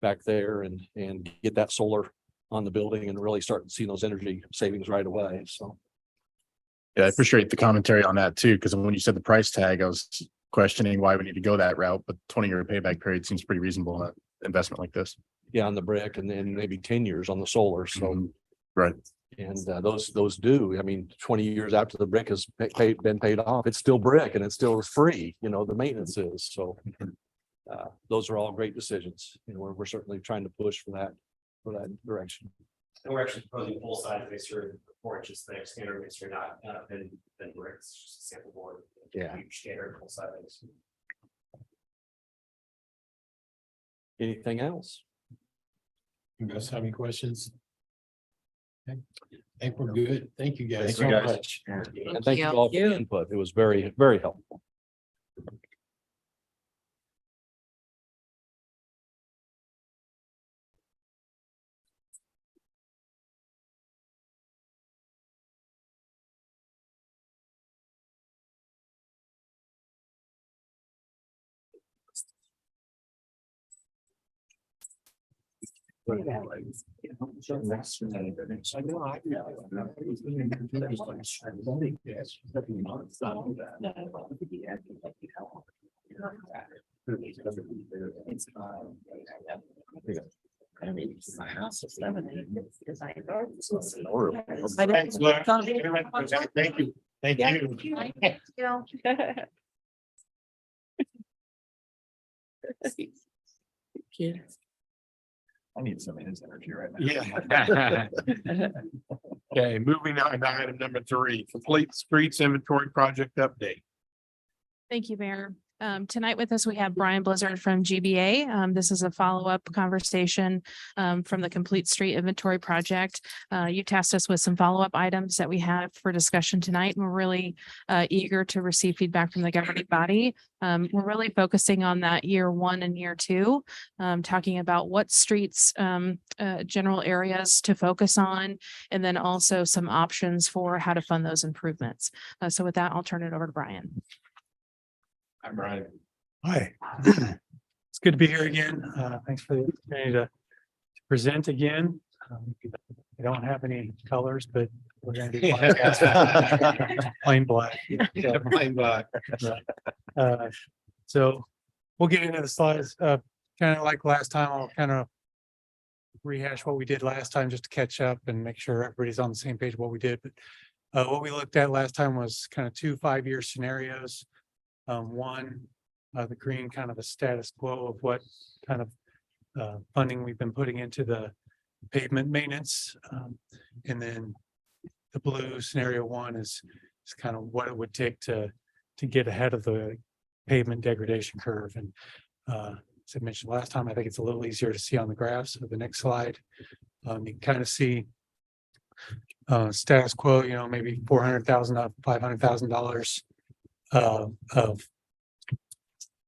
E: back there and get that solar on the building and really start seeing those energy savings right away. So.
H: Yeah, I appreciate the commentary on that too, because when you said the price tag, I was questioning why we need to go that route, but 20-year payback period seems pretty reasonable on an investment like this.
E: Yeah, on the brick, and then maybe 10 years on the solar. So.
H: Right.
E: And those do, 20 years after the brick has been paid off, it's still brick and it still is free, the maintenance is. So those are all great decisions. We're certainly trying to push for that direction.
G: And we're actually proposing full size masonry, 4 inches thick, standard masonry, not thin bricks, just a sample board.
E: Yeah.
G: Standard full size.
E: Anything else?
A: You guys have any questions? Okay. I think we're good. Thank you guys
H: Thank
A: so
H: you, guys.
A: much.
E: And thank you all for the input. It was very, very helpful.
I: I mean, my house is 70 because I.
A: Thanks, Laura. Thank you. Thank you.
H: I need some of his energy right now.
A: Yeah. Okay, moving on to item number 3, complete streets inventory project update.
B: Thank you, Mayor. Tonight with us, we have Brian Blizzard from GBA. This is a follow-up conversation from the Complete Street Inventory Project. You tasked us with some follow-up items that we have for discussion tonight. And we're really eager to receive feedback from the governing body. We're really focusing on that year 1 and year 2, talking about what streets, general areas to focus on, and then also some options for how to fund those improvements. So with that, I'll turn it over to Brian.
A: Hi, Brian.
J: Hi, it's good to be here again. Thanks for the opportunity to present again. I don't have any colors, but we're going to do plain black.
A: Yeah, plain black.
J: So we'll get into the slides, kind of like last time. I'll kind of rehash what we did last time just to catch up and make sure everybody's on the same page of what we did. But what we looked at last time was kind of 2 5-year scenarios. One, the green, kind of the status quo of what kind of funding we've been putting into the pavement maintenance. And then the blue scenario 1 is kind of what it would take to get ahead of the pavement degradation curve. And as I mentioned last time, I think it's a little easier to see on the graphs of the next slide. You can kind of see status quo, you know, maybe $400,000 up, $500,000 of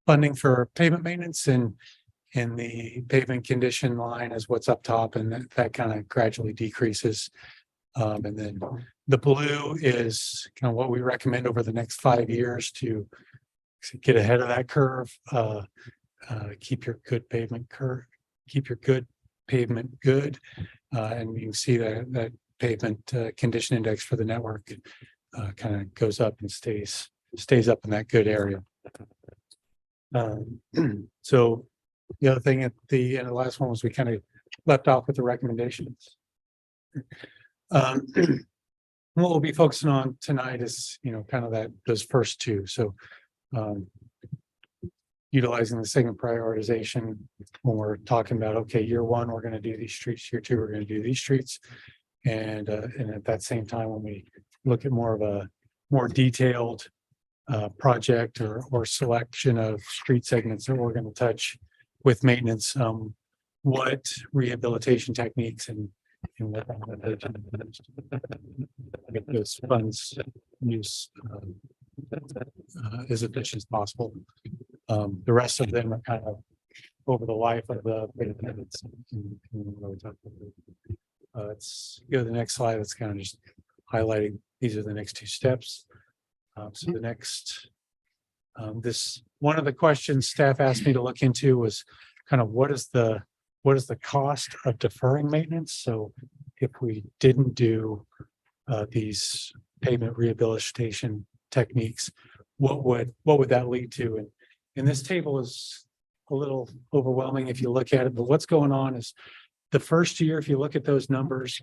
J: funding for pavement maintenance, and the pavement condition line is what's up top, and that kind of gradually decreases. And then the blue is kind of what we recommend over the next 5 years to get ahead of that curve. Keep your good pavement good. And you can see that pavement condition index for the network kind of goes up and stays up in that good area. So the other thing at the end of the last one was we kind of left off with the recommendations. What we'll be focusing on tonight is, you know, kind of those first two. So utilizing the segment prioritization when we're talking about, okay, year one, we're going to do these streets, year two, we're going to do these streets. And at that same time, when we look at more of a more detailed project or selection of street segments that we're going to touch with maintenance, what rehabilitation techniques and what get those funds use as efficient as possible. The rest of them are kind of over the life of the. Let's go to the next slide. That's kind of just highlighting, these are the next two steps. So the next, one of the questions staff asked me to look into was kind of what is the cost of deferring maintenance? So if we didn't do these pavement rehabilitation techniques, what would that lead to? And this table is a little overwhelming if you look at it, but what's going on is the first year, if you look at those numbers,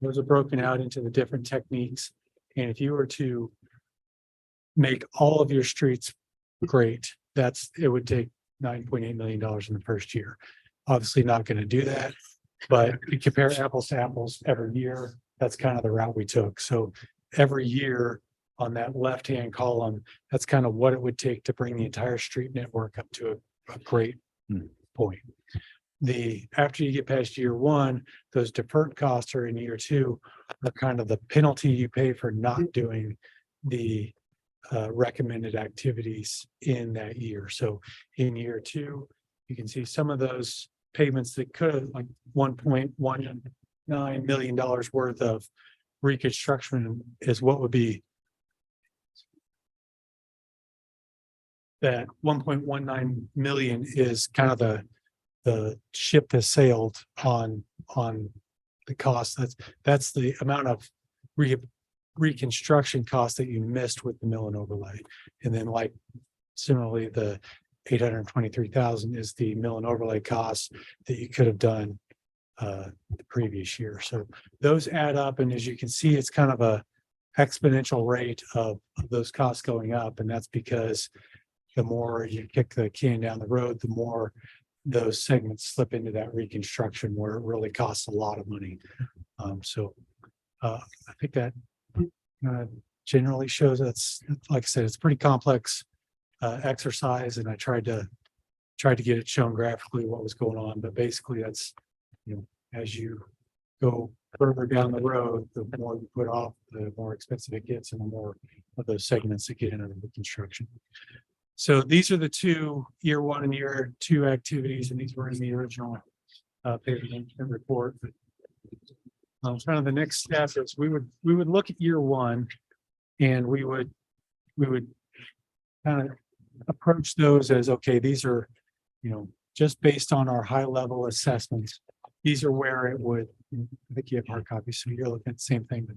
J: those are broken out into the different techniques. And if you were to make all of your streets great, it would take $9.8 million in the first year. Obviously not going to do that, but you compare apples to apples every year. That's kind of the route we took. So every year on that left-hand column, that's kind of what it would take to bring the entire street network up to a great point. After you get past year one, those deferred costs are in year two, are kind of the penalty you pay for not doing the recommended activities in that year. So in year two, you can see some of those payments that could have like $1.19 million worth of reconstruction is what would be that 1.19 million is kind of the ship has sailed on the cost. That's the amount of reconstruction cost that you missed with the mill and overlay. And then like similarly, the 823,000 is the mill and overlay costs that you could have done the previous year. So those add up, and as you can see, it's kind of a exponential rate of those costs going up, and that's because the more you kick the can down the road, the more those segments slip into that reconstruction where it really costs a lot of money. So I think that generally shows that's, like I said, it's pretty complex exercise, and I tried to get it shown graphically what was going on, but basically that's, you know, as you go further down the road, the more you put off, the more expensive it gets, and the more of those segments that get into the construction. So these are the two year one and year two activities, and these were in the original pavement report. But kind of the next step is we would look at year one, and we would kind of approach those as, okay, these are, you know, just based on our high level assessments, these are where it would, I think you have hard copies, so you're looking at the same thing, but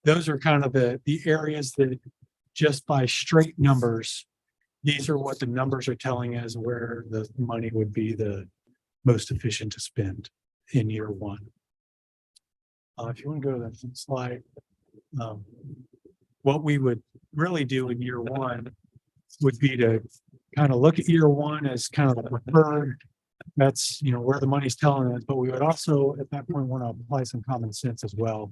J: those are kind of the areas that just by straight numbers, these are what the numbers are telling us where the money would be the most efficient to spend in year one. If you want to go to that slide, what we would really do in year one would be to kind of look at year one as kind of the preferred. That's, you know, where the money's telling us, but we would also at that point want to apply some common sense as well.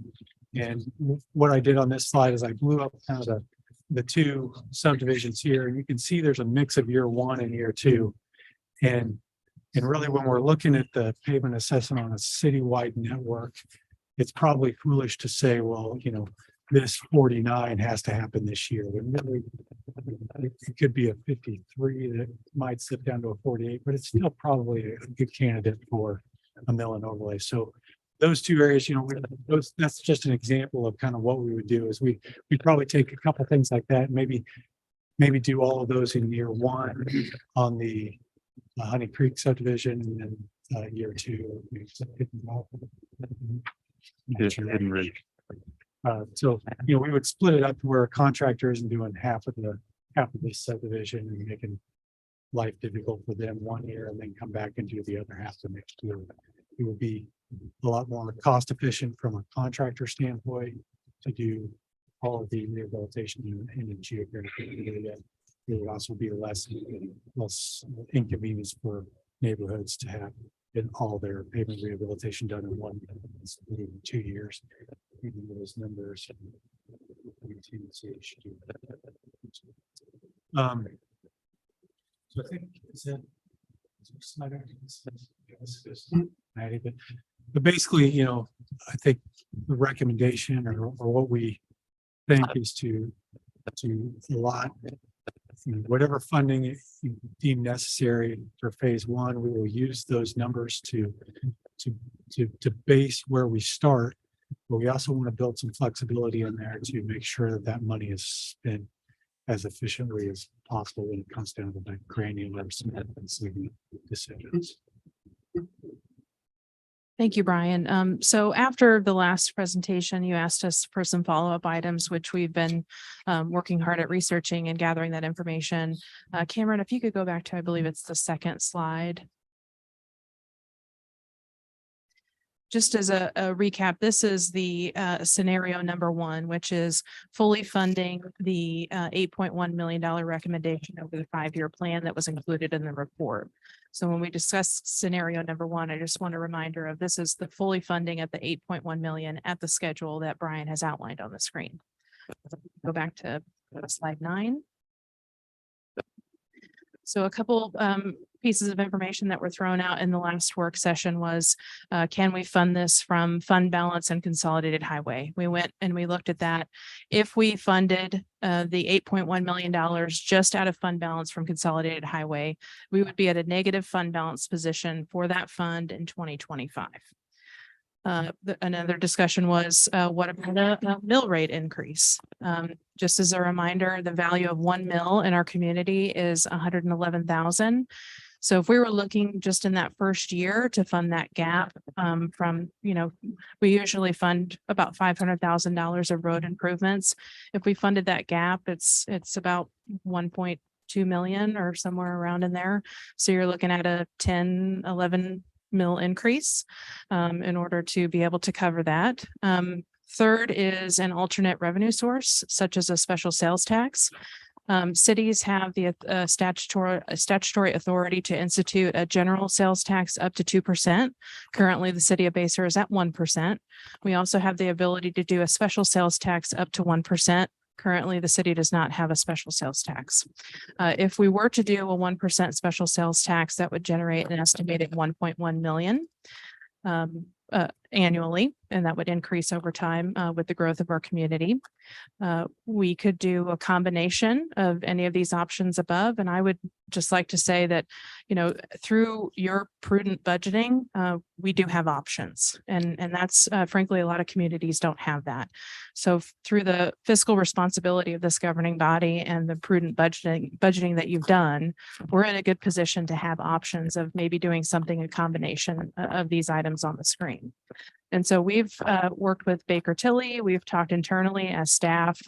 J: And what I did on this slide is I blew up kind of the two subdivisions here, and you can see there's a mix of year one and year two. And really when we're looking at the pavement assessment on a citywide network, it's probably foolish to say, well, this 49 has to happen this year. When really, it could be a 53 that might slip down to a 48, but it's still probably a good candidate for a mill and overlay. So those two areas, that's just an example of kind of what we would do is we'd probably take a couple things like that, maybe do all of those in year one on the Honey Creek subdivision, and then year two.
H: Hidden Ridge.
J: So, we would split it up to where a contractor isn't doing half of this subdivision and making life difficult for them one year and then come back and do the other half the next year. It would be a lot more cost efficient from a contractor standpoint to do all of the rehabilitation in a geographic area. It would also be less inconvenience for neighborhoods to have all their pavement rehabilitation done in 1 year, instead of 2 years. Even those numbers. So I think is that. But basically, I think the recommendation or what we think is to allot whatever funding you deem necessary for phase one. We will use those numbers to base where we start, but we also want to build some flexibility in there to make sure that money is spent as efficiently as possible when it comes down to the granular decisions.
B: Thank you, Brian. So after the last presentation, you asked us for some follow-up items, which we've been working hard at researching and gathering that information. Cameron, if you could go back to, I believe it's the second slide. Just as a recap, this is the scenario number one, which is fully funding the $8.1 million recommendation over the 5-year plan that was included in the report. So when we discuss scenario number one, I just want a reminder of this is the fully funding at the 8.1 million at the schedule that Brian has outlined on the screen. Go back to slide 9. So a couple pieces of information that were thrown out in the last work session was, can we fund this from fund balance and consolidated highway? We went and we looked at that. If we funded the $8.1 million just out of fund balance from consolidated highway, we would be at a negative fund balance position for that fund in 2025. Another discussion was what about a mill rate increase? Just as a reminder, the value of 1 mill in our community is 111,000. So if we were looking just in that first year to fund that gap from, we usually fund about $500,000 of road improvements. If we funded that gap, it's about 1.2 million or somewhere around in there. So you're looking at a 10-11 mil increase in order to be able to cover that. Third is an alternate revenue source, such as a special sales tax. Cities have the statutory authority to institute a general sales tax up to 2%. Currently, the city of Basehor is at 1%. We also have the ability to do a special sales tax up to 1%. Currently, the city does not have a special sales tax. If we were to do a 1% special sales tax, that would generate an estimated 1.1 million annually, and that would increase over time with the growth of our community. We could do a combination of any of these options above, and I would just like to say that, through your prudent budgeting, we do have options, and that's frankly, a lot of communities don't have that. So through the fiscal responsibility of this governing body and the prudent budgeting that you've done, we're in a good position to have options of maybe doing something in combination of these items on the screen. And so we've worked with Baker Tilly. We've talked internally as staff.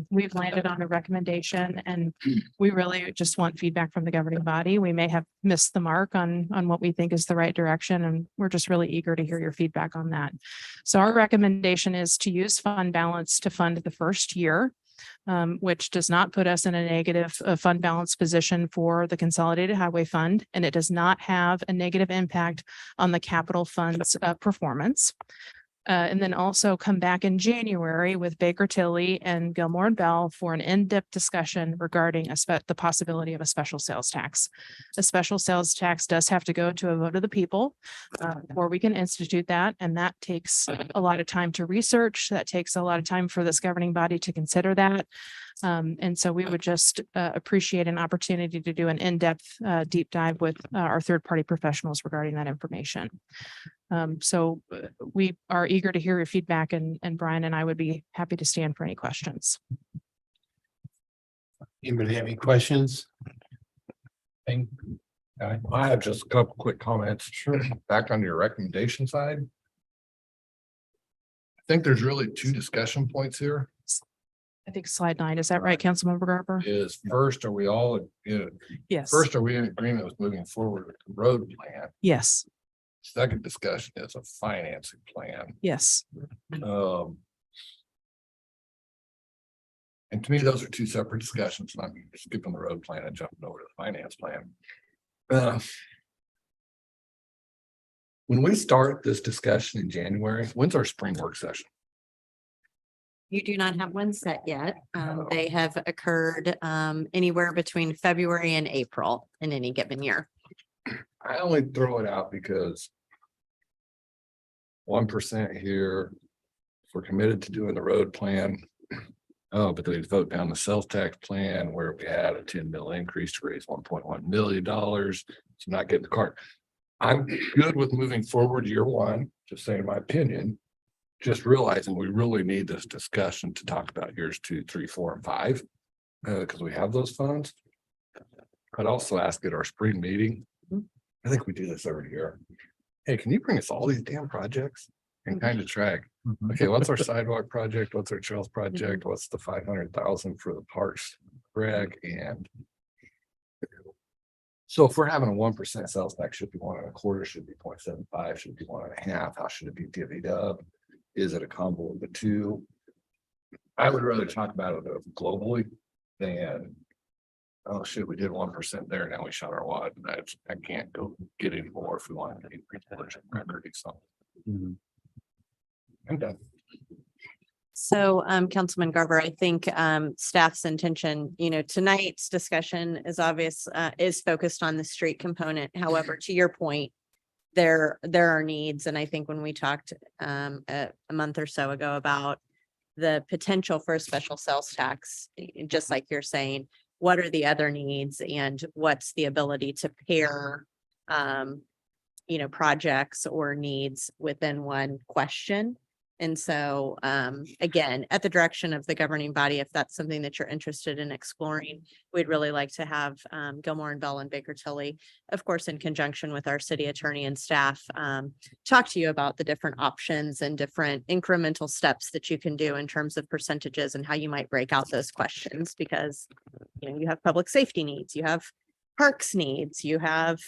B: We've landed on a recommendation, and we really just want feedback from the governing body. We may have missed the mark on what we think is the right direction, and we're just really eager to hear your feedback on that. So our recommendation is to use fund balance to fund the first year, which does not put us in a negative fund balance position for the Consolidated Highway Fund, and it does not have a negative impact on the capital fund's performance. And then also come back in January with Baker Tilly and Gilmore and Bell for an in-depth discussion regarding the possibility of a special sales tax. A special sales tax does have to go to a vote of the people before we can institute that, and that takes a lot of time to research. That takes a lot of time for this governing body to consider that. And so we would just appreciate an opportunity to do an in-depth deep dive with our third-party professionals regarding that information. So we are eager to hear your feedback, and Brian and I would be happy to stand for any questions.
A: Anybody have any questions?
K: I have just a couple quick comments. Sure. Back on your recommendation side. I think there's really two discussion points here.
B: I think slide 9, is that right, Councilmember Garber?
K: Is first, are we all,
B: Yes.
K: first, are we in agreement with moving forward with the road plan?
B: Yes,
K: Second discussion is a financing plan.
B: yes.
K: Um. And to me, those are two separate discussions, and I'm skipping the road plan and jumping over to the finance plan. When we start this discussion in January, when's our spring work session?
I: You do not have one set yet. They have occurred anywhere between February and April in any given year.
K: I only throw it out because 1% here, if we're committed to doing the road plan. Oh, but they vote down the sales tax plan where we had a 10 mil increase to raise $1.1 million. So not getting the cart. I'm good with moving forward year one, just saying my opinion. Just realizing we really need this discussion to talk about years 2, 3, 4, and 5. Because we have those funds. I'd also ask at our spring meeting. I think we do this every year. Hey, can you bring us all these damn projects and kind of track? Okay, what's our sidewalk project? What's our trails project? What's the 500,000 for the parks, Greg? And so if we're having a 1% sales tax, should be 1.25, should be 0.75, should be 1.5. How should it be divvied up? Is it a combo of the two? I would rather talk about it globally than, oh shit, we did 1% there. Now we shot our wad. I can't go get any more if we want to increase record. So I'm done.
I: So, Councilman Garber, I think staff's intention, tonight's discussion is obvious, is focused on the street component. However, to your point, there are needs, and I think when we talked a month or so ago about the potential for a special sales tax, just like you're saying, what are the other needs and what's the ability to pair projects or needs within one question. And so, again, at the direction of the governing body, if that's something that you're interested in exploring, we'd really like to have Gilmore and Bell and Baker Tilly, of course, in conjunction with our city attorney and staff, talk to you about the different options and different incremental steps that you can do in terms of percentages and how you might break out those questions, because you have public safety needs, you have parks needs, you have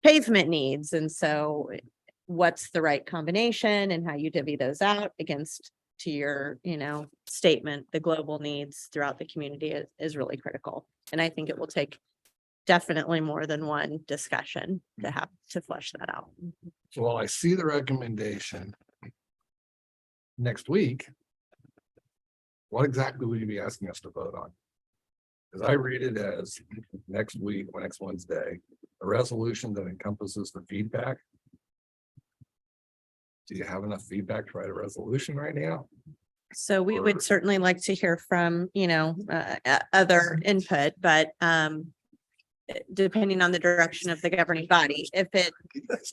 I: pavement needs, and so what's the right combination and how you divvy those out against, to your, statement, the global needs throughout the community is really critical. And I think it will take definitely more than one discussion to have to flesh that out.
K: So while I see the recommendation next week, what exactly will you be asking us to vote on? Because I read it as next week, next Wednesday, a resolution that encompasses the feedback. Do you have enough feedback to write a resolution right now?
I: So we would certainly like to hear from, other input, but depending on the direction of the governing body, if it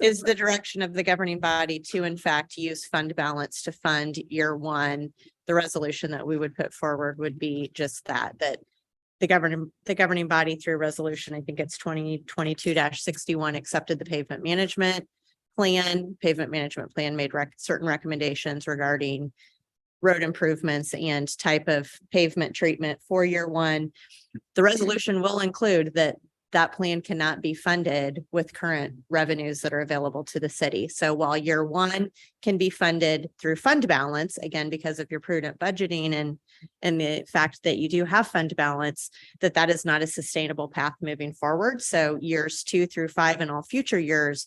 I: is the direction of the governing body to in fact use fund balance to fund year one, the resolution that we would put forward would be just that the governing body through resolution, I think it's 2022-61, accepted the pavement management plan made certain recommendations regarding road improvements and type of pavement treatment for year one. The resolution will include that plan cannot be funded with current revenues that are available to the city. So while year one can be funded through fund balance, again, because of your prudent budgeting and the fact that you do have fund balance, that is not a sustainable path moving forward. So years 2 through 5 and all future years,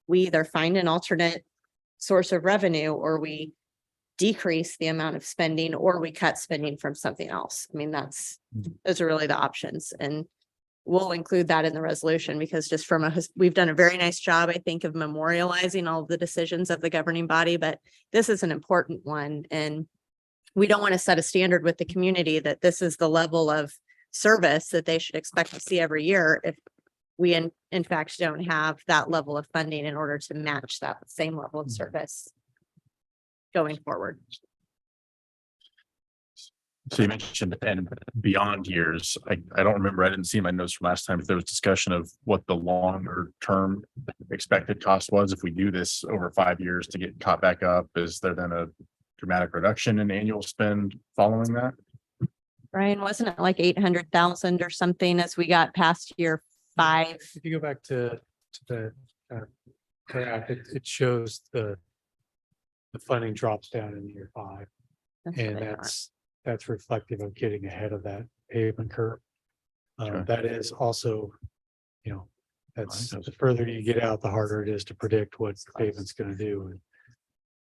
I: we either find an alternate source of revenue, or we decrease the amount of spending, or we cut spending from something else. I mean, those are really the options, and we'll include that in the resolution, because just we've done a very nice job, I think, of memorializing all of the decisions of the governing body, but this is an important one. And we don't want to set a standard with the community that this is the level of service that they should expect to see every year if we in fact don't have that level of funding in order to match that same level of service going forward.
H: So you mentioned and beyond years. I don't remember, I didn't see my notes from last time, if there was discussion of what the longer term expected cost was. If we do this over 5 years to get caught back up, is there then a dramatic reduction in annual spend following that?
I: Brian, wasn't it like 800,000 or something as we got past year 5?
J: If you go back to the graph, it shows the funding drops down in year 5. And that's reflective of getting ahead of that pavement curve.
H: Sure.
J: That is also, that's the further you get out, the harder it is to predict what the pavement's gonna do. And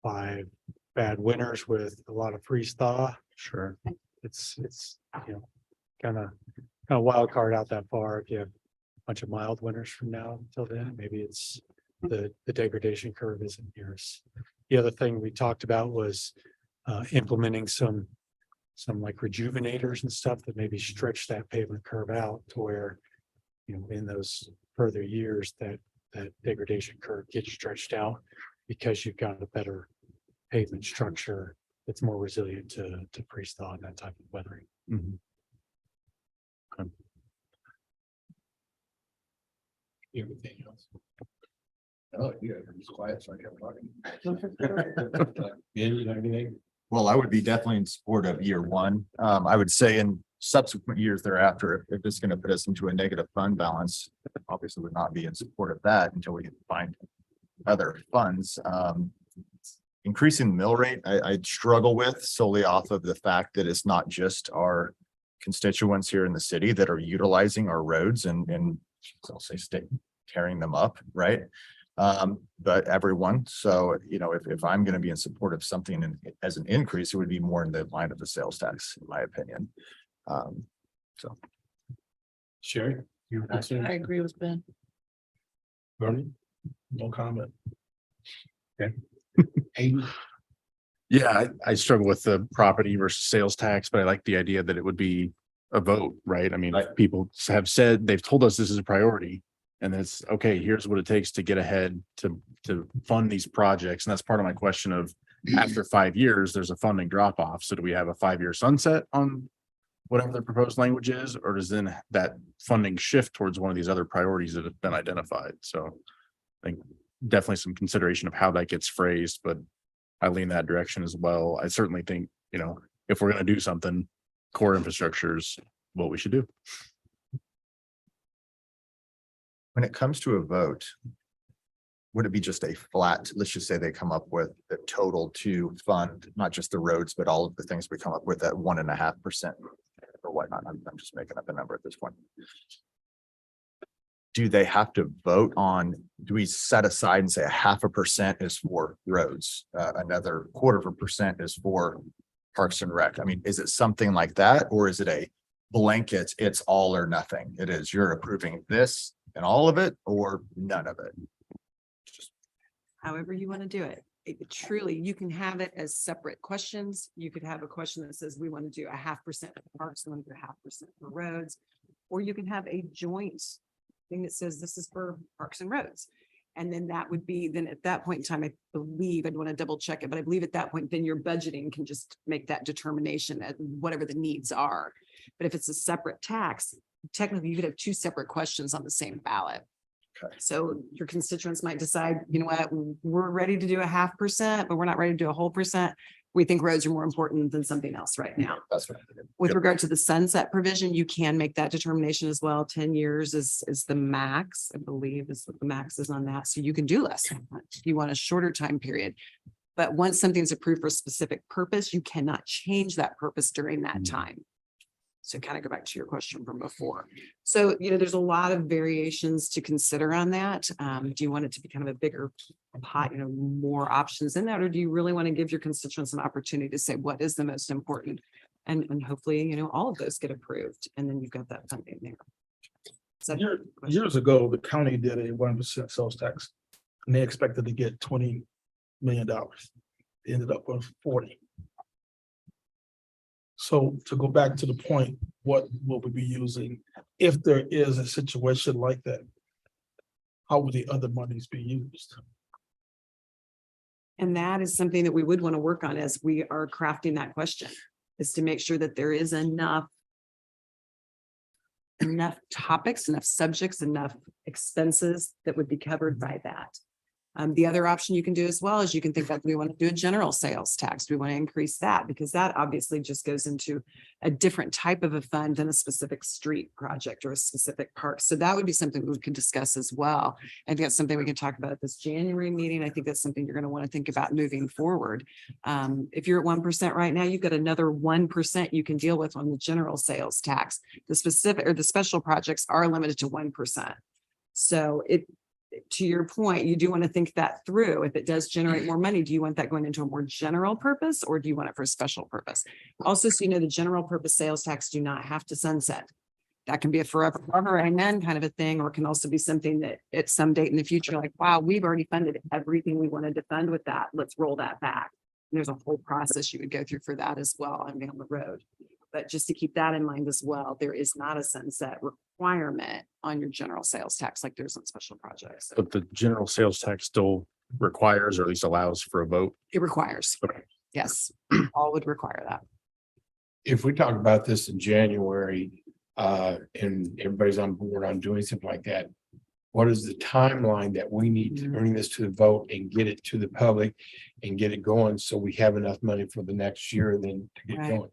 J: 5 bad winters with a lot of freeze thaw,
H: Sure.
J: it's kind of wild card out that far. If you have a bunch of mild winters from now until then, maybe it's the degradation curve isn't yours. The other thing we talked about was implementing some like rejuvenators and stuff that maybe stretch that pavement curve out to where, in those further years that degradation curve gets stretched out, because you've got a better pavement structure that's more resilient to freeze thaw and that type of weathering.
H: Mhm. Okay.
A: Everything else.
K: Oh, yeah, it's quiet, so I kept talking.
A: Yeah, you know anything?
L: Well, I would be definitely in support of year 1. I would say in subsequent years thereafter, if it's going to put us into a negative fund balance, obviously would not be in support of that until we can find other funds. Increasing the mill rate, I'd struggle with solely off of the fact that it's not just our constituents here in the city that are utilizing our roads and I'll say tearing them up, right? But everyone. So, if I'm going to be in support of something as an increase, it would be more in the line of the sales tax, in my opinion. So.
A: Sherry? You were concerned?
F: I agree with Ben.
A: Bernie? No comment. Okay. Hayden?
H: Yeah, I struggle with the property versus sales tax, but I like the idea that it would be a vote, right? I mean,
L: Right.
H: people have said, they've told us this is a priority. And it's, okay, here's what it takes to get ahead to fund these projects. And that's part of my question of, after 5 years, there's a funding drop off. So do we have a 5-year sunset on whatever the proposed language is? Or does then that funding shift towards one of these other priorities that have been identified? So I think definitely some consideration of how that gets phrased, but I lean that direction as well. I certainly think, if we're going to do something, core infrastructure is what we should do.
L: When it comes to a vote, would it be just a flat, let's just say they come up with the total to fund, not just the roads, but all of the things we come up with at 1.5% or whatnot? I'm just making up a number at this point. Do they have to vote on, do we set aside and say 0.5% is for roads? Another 0.25% is for Parks and Rec? I mean, is it something like that? Or is it a blanket, it's all or nothing? It is, you're approving this and all of it or none of it?
F: However you want to do it. Truly, you can have it as separate questions. You could have a question that says, we want to do 0.5% for parks, we want to do 0.5% for roads. Or you can have a joint thing that says this is for parks and roads. And then that would be, then at that point in time, I believe, I'd want to double check it, but I believe at that point, then your budgeting can just make that determination at whatever the needs are. But if it's a separate tax, technically you could have 2 separate questions on the same ballot.
L: Okay.
F: So your constituents might decide, you know what, we're ready to do 0.5%, but we're not ready to do a whole percent. We think roads are more important than something else right now.
L: That's right.
F: With
L: Yep.
F: regard to the sunset provision, you can make that determination as well. 10 years is the max, I believe is what the max is on that. So you can do less if you want a shorter time period. But once something's approved for a specific purpose, you cannot change that purpose during that time. So kind of go back to your question from before. So, there's a lot of variations to consider on that. Do you want it to be kind of a bigger pot, more options in that? Or do you really want to give your constituents an opportunity to say what is the most important? And hopefully, all of those get approved and then you've got that funding there. So
M: Years ago, the county did a 1% sales tax and they expected to get $20 million. They ended up with 40. So to go back to the point, what will we be using if there is a situation like that? How would the other monies be used?
F: And that is something that we would want to work on as we are crafting that question, is to make sure that there is enough topics, enough subjects, enough expenses that would be covered by that. The other option you can do as well is you can think about, do we want to do a general sales tax? Do we want to increase that? Because that obviously just goes into a different type of a fund than a specific street project or a specific park. So that would be something we could discuss as well. I think that's something we can talk about at this January meeting. I think that's something you're going to want to think about moving forward. If you're at 1% right now, you've got another 1% you can deal with on the general sales tax. The specific or the special projects are limited to 1%. So to your point, you do want to think that through. If it does generate more money, do you want that going into a more general purpose or do you want it for a special purpose? Also, so the general purpose sales tax do not have to sunset. That can be a forever amen kind of a thing, or it can also be something that at some date in the future, like, wow, we've already funded everything we wanted to fund with that. Let's roll that back. And there's a whole process you would go through for that as well and down the road. But just to keep that in mind as well, there is not a sunset requirement on your general sales tax like there's on special projects. So
H: But the general sales tax still requires, or at least allows for a vote.
F: it requires.
H: Okay.
F: Yes, all would require that.
A: If we talk about this in January, and everybody's on board on doing something like that, what is the timeline that we need to bring this to the vote and get it to the public and get it going so we have enough money for the next year then to get
F: Right.
A: going?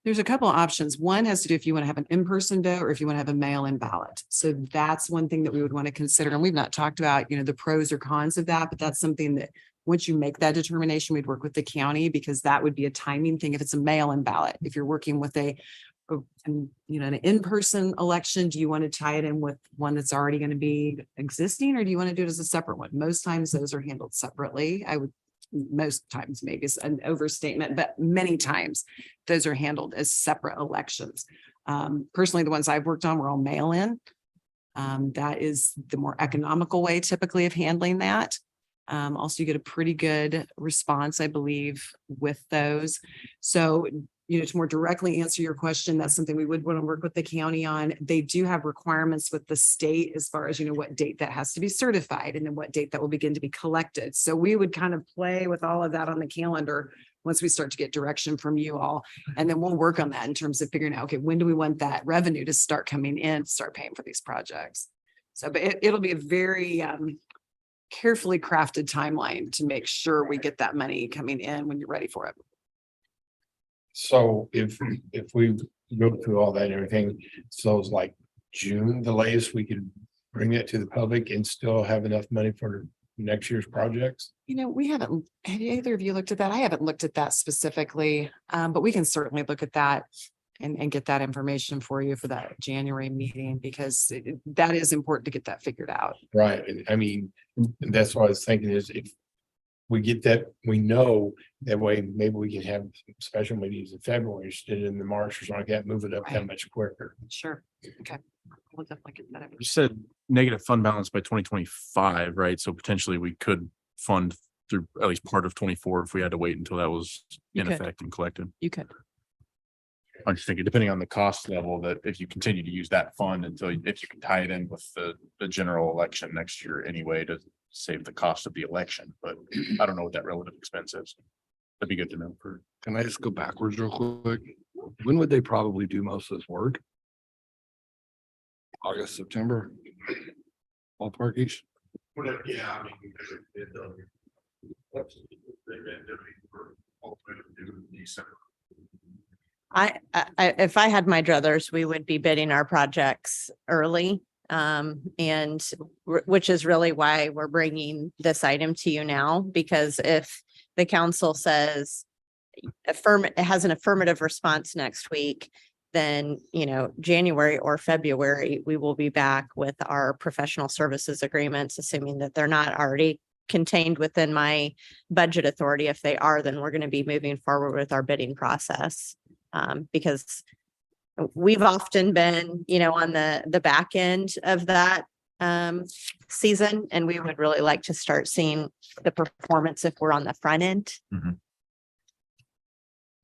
F: There's a couple of options. One has to do if you want to have an in-person vote or if you want to have a mail-in ballot. So that's one thing that we would want to consider. And we've not talked about, the pros or cons of that, but that's something that once you make that determination, we'd work with the county because that would be a timing thing. If it's a mail-in ballot, if you're working with an in-person election, do you want to tie it in with one that's already going to be existing or do you want to do it as a separate one? Most times those are handled separately. Most times maybe it's an overstatement, but many times those are handled as separate elections. Personally, the ones I've worked on were all mail-in. That is the more economical way typically of handling that. Also, you get a pretty good response, I believe, with those. So, to more directly answer your question, that's something we would want to work with the county on. They do have requirements with the state as far as, what date that has to be certified and then what date that will begin to be collected. So we would kind of play with all of that on the calendar once we start to get direction from you all. And then we'll work on that in terms of figuring out, okay, when do we want that revenue to start coming in, start paying for these projects? So, but it'll be a very carefully crafted timeline to make sure we get that money coming in when you're ready for it.
A: So if we go through all that and everything, so it's like June, the latest we could bring it to the public and still have enough money for next year's projects?
F: We haven't, have either of you looked at that? I haven't looked at that specifically, but we can certainly look at that and get that information for you for that January meeting, because that is important to get that figured out.
A: Right, and I mean, that's what I was thinking is if we get that, we know that way, maybe we can have special meetings in February instead of in the March or something like that, move it up that much quicker.
F: Sure. Okay. We'll definitely get that.
H: You said negative fund balance by 2025, right? So potentially we could fund through at least part of 24 if we had to wait until that was
B: You
H: in
B: could.
H: effect and collected.
B: You could.
H: I'm just thinking, depending on the cost level, that if you continue to use that fund until, if you can tie it in with the general election next year anyway to save the cost of the election, but I don't know what that relative expense is. That'd be good to know for.
K: Can I just go backwards real quick? When would they probably do most of this work? August, September? Ballparkish?
A: Yeah, I mean.
I: If I had my druthers, we would be bidding our projects early. Which is really why we're bringing this item to you now, because if the council says it has an affirmative response next week, then, January or February, we will be back with our professional services agreements, assuming that they're not already contained within my budget authority. If they are, then we're going to be moving forward with our bidding process. Because we've often been, on the back end of that season, and we would really like to start seeing the performance if we're on the front end.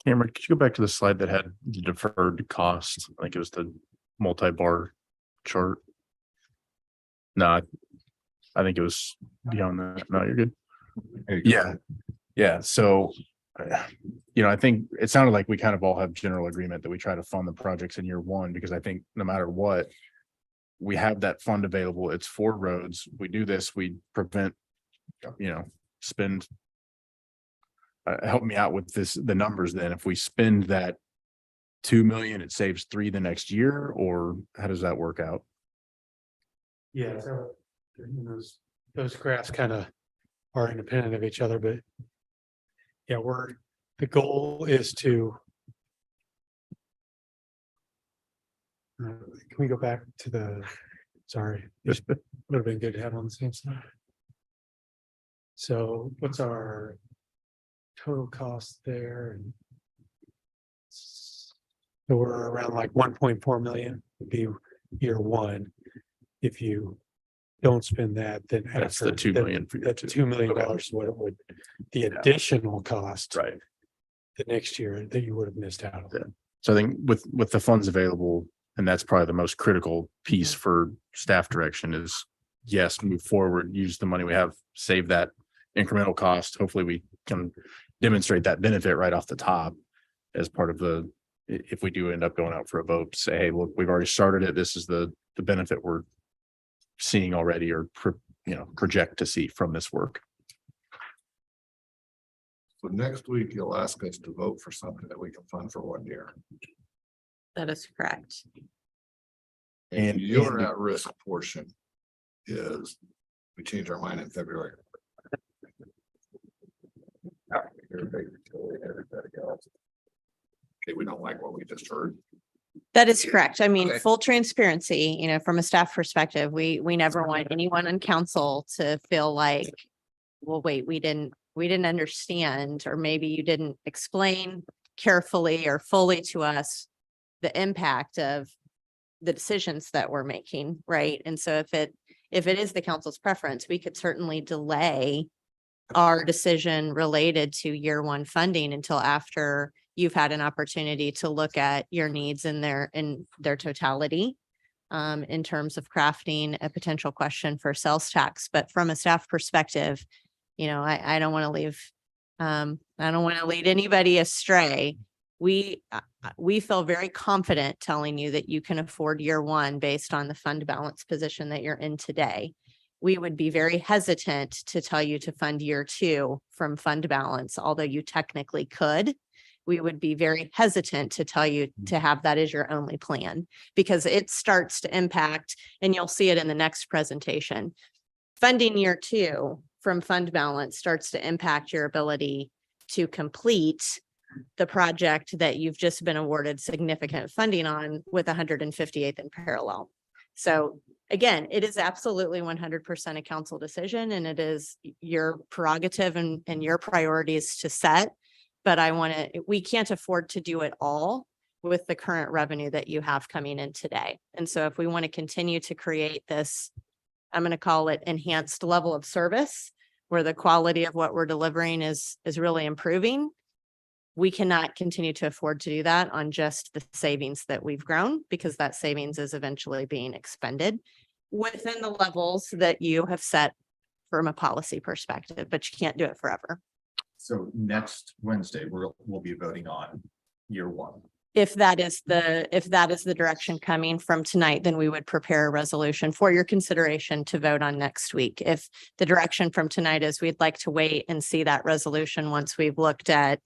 H: Cameron, could you go back to the slide that had the deferred cost? I think it was the multi-bar chart. No, I think it was beyond that. No, you're good. Yeah, yeah. So, I think it sounded like we kind of all have general agreement that we try to fund the projects in year one, because I think no matter what, we have that fund available. It's for roads. We do this, we prevent, spend. Help me out with the numbers then. If we spend that 2 million, it saves 3 the next year, or how does that work out?
J: Yeah, so those graphs kind of are independent of each other, but yeah, the goal is to can we go back to sorry, it would have been good to have on the same slide. So what's our total cost there? And so we're around like 1.4 million would be year one. If you don't spend that, then
H: That's
J: after
H: the 2 million for year
J: that's
H: two.
J: $2 million what it would, the additional cost
H: Right.
J: the next year that you would have missed out on.
H: Yeah. So I think with the funds available, and that's probably the most critical piece for staff direction is, yes, move forward, use the money we have, save that incremental cost. Hopefully we can demonstrate that benefit right off the top as part of if we do end up going out for a vote, say, hey, look, we've already started it. This is the benefit we're seeing already, or project to see from this work.
K: So next week, you'll ask us to vote for something that we can fund for 1 year.
I: That is correct.
K: And your at-risk portion is, we change our mind in February. Everybody else. Okay, we don't like what we just heard.
I: That is correct. I mean,
K: Okay.
I: full transparency, from a staff perspective, we never want anyone on council to feel like, well, wait, we didn't understand, or maybe you didn't explain carefully or fully to us the impact of the decisions that we're making, right? And so if it is the council's preference, we could certainly delay our decision related to year one funding until after you've had an opportunity to look at your needs in their totality, in terms of crafting a potential question for sales tax. But from a staff perspective, I don't want to leave, I don't want to lead anybody astray. We feel very confident telling you that you can afford year one based on the fund balance position that you're in today. We would be very hesitant to tell you to fund year two from fund balance, although you technically could. We would be very hesitant to tell you to have that as your only plan, because it starts to impact, and you'll see it in the next presentation. Funding year two from fund balance starts to impact your ability to complete the project that you've just been awarded significant funding on with 158th in parallel. So again, it is absolutely 100% a council decision, and it is your prerogative and your priorities to set. But we can't afford to do it all with the current revenue that you have coming in today. And so if we want to continue to create this, I'm going to call it enhanced level of service, where the quality of what we're delivering is really improving, we cannot continue to afford to do that on just the savings that we've grown, because that savings is eventually being expended within the levels that you have set from a policy perspective, but you can't do it forever.
L: So next Wednesday, we'll be voting on year one.
I: If that is the direction coming from tonight, then we would prepare a resolution for your consideration to vote on next week. If the direction from tonight is we'd like to wait and see that resolution once we've looked at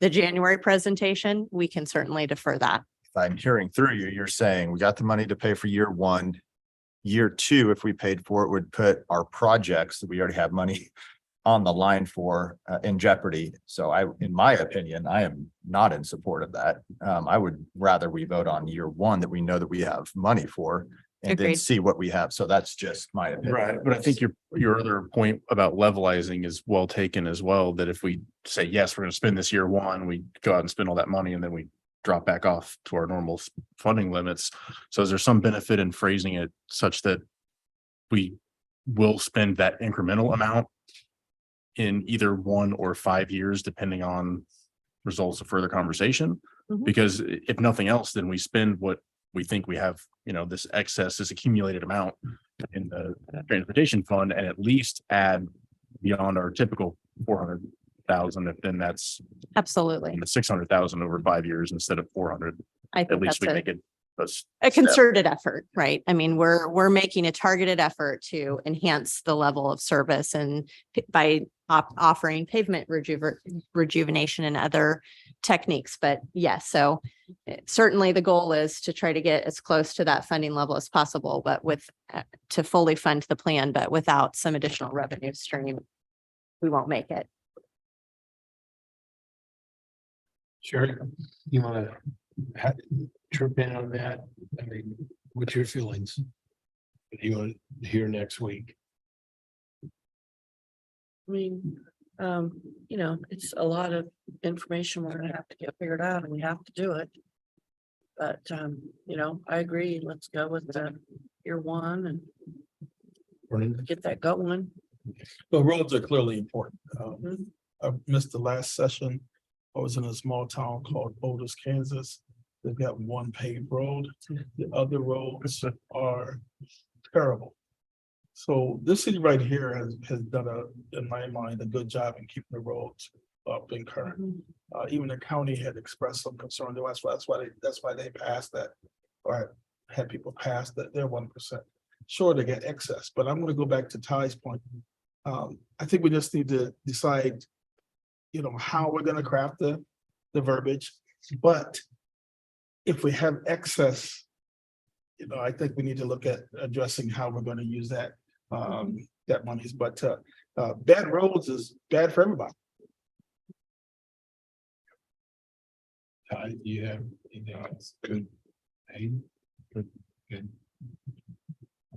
I: the January presentation, we can certainly defer that.
L: If I'm hearing through you, you're saying we got the money to pay for year one. Year two, if we paid for it, would put our projects that we already have money on the line for in jeopardy. So in my opinion, I am not in support of that. I would rather we vote on year one that we know that we have money for and then
I: Agreed.
L: see what we have. So that's just my opinion.
H: Right, but I think your other point about levelizing is well taken as well, that if we say, yes, we're gonna spend this year one, we go out and spend all that money and then we drop back off to our normal funding limits. So is there some benefit in phrasing it such that we will spend that incremental amount in either 1 or 5 years, depending on results of further conversation?
I: Mhm.
H: Because if nothing else, then we spend what we think we have, this excess, this accumulated amount in the transportation fund, and at least add beyond our typical 400,000, if then that's
I: Absolutely.
H: 600,000 over 5 years instead of 400.
I: I
H: At
I: think
H: least
I: that's
H: we make it
I: a
H: step.
I: concerted effort, right? I mean, we're making a targeted effort to enhance the level of service and by offering pavement rejuvenation and other techniques. But yes, so certainly the goal is to try to get as close to that funding level as possible, but to fully fund the plan, but without some additional revenue stream, we won't make it.
A: Sherry, you wanna trip in on that? I mean, what's your feelings? You want to hear next week?
N: I mean, it's a lot of information we're gonna have to get figured out and we have to do it. But, I agree. Let's go with the year one and get that going.
M: The roads are clearly important.
N: Mhm.
M: I missed the last session. I was in a small town called Otis, Kansas. They've got one paved road. The other roads are terrible. So this city right here has done in my mind, a good job in keeping the roads up and current. Even the county had expressed some concern. That's why they passed that, or had people pass that they're 1%. Sure, they get excess, but I'm gonna go back to Ty's point. I think we just need to decide, how we're gonna craft the verbiage, but if we have excess, I think we need to look at addressing how we're gonna use that monies, but bad roads is bad for everybody.
A: Ty, do you have anything else? Good. Hey, good.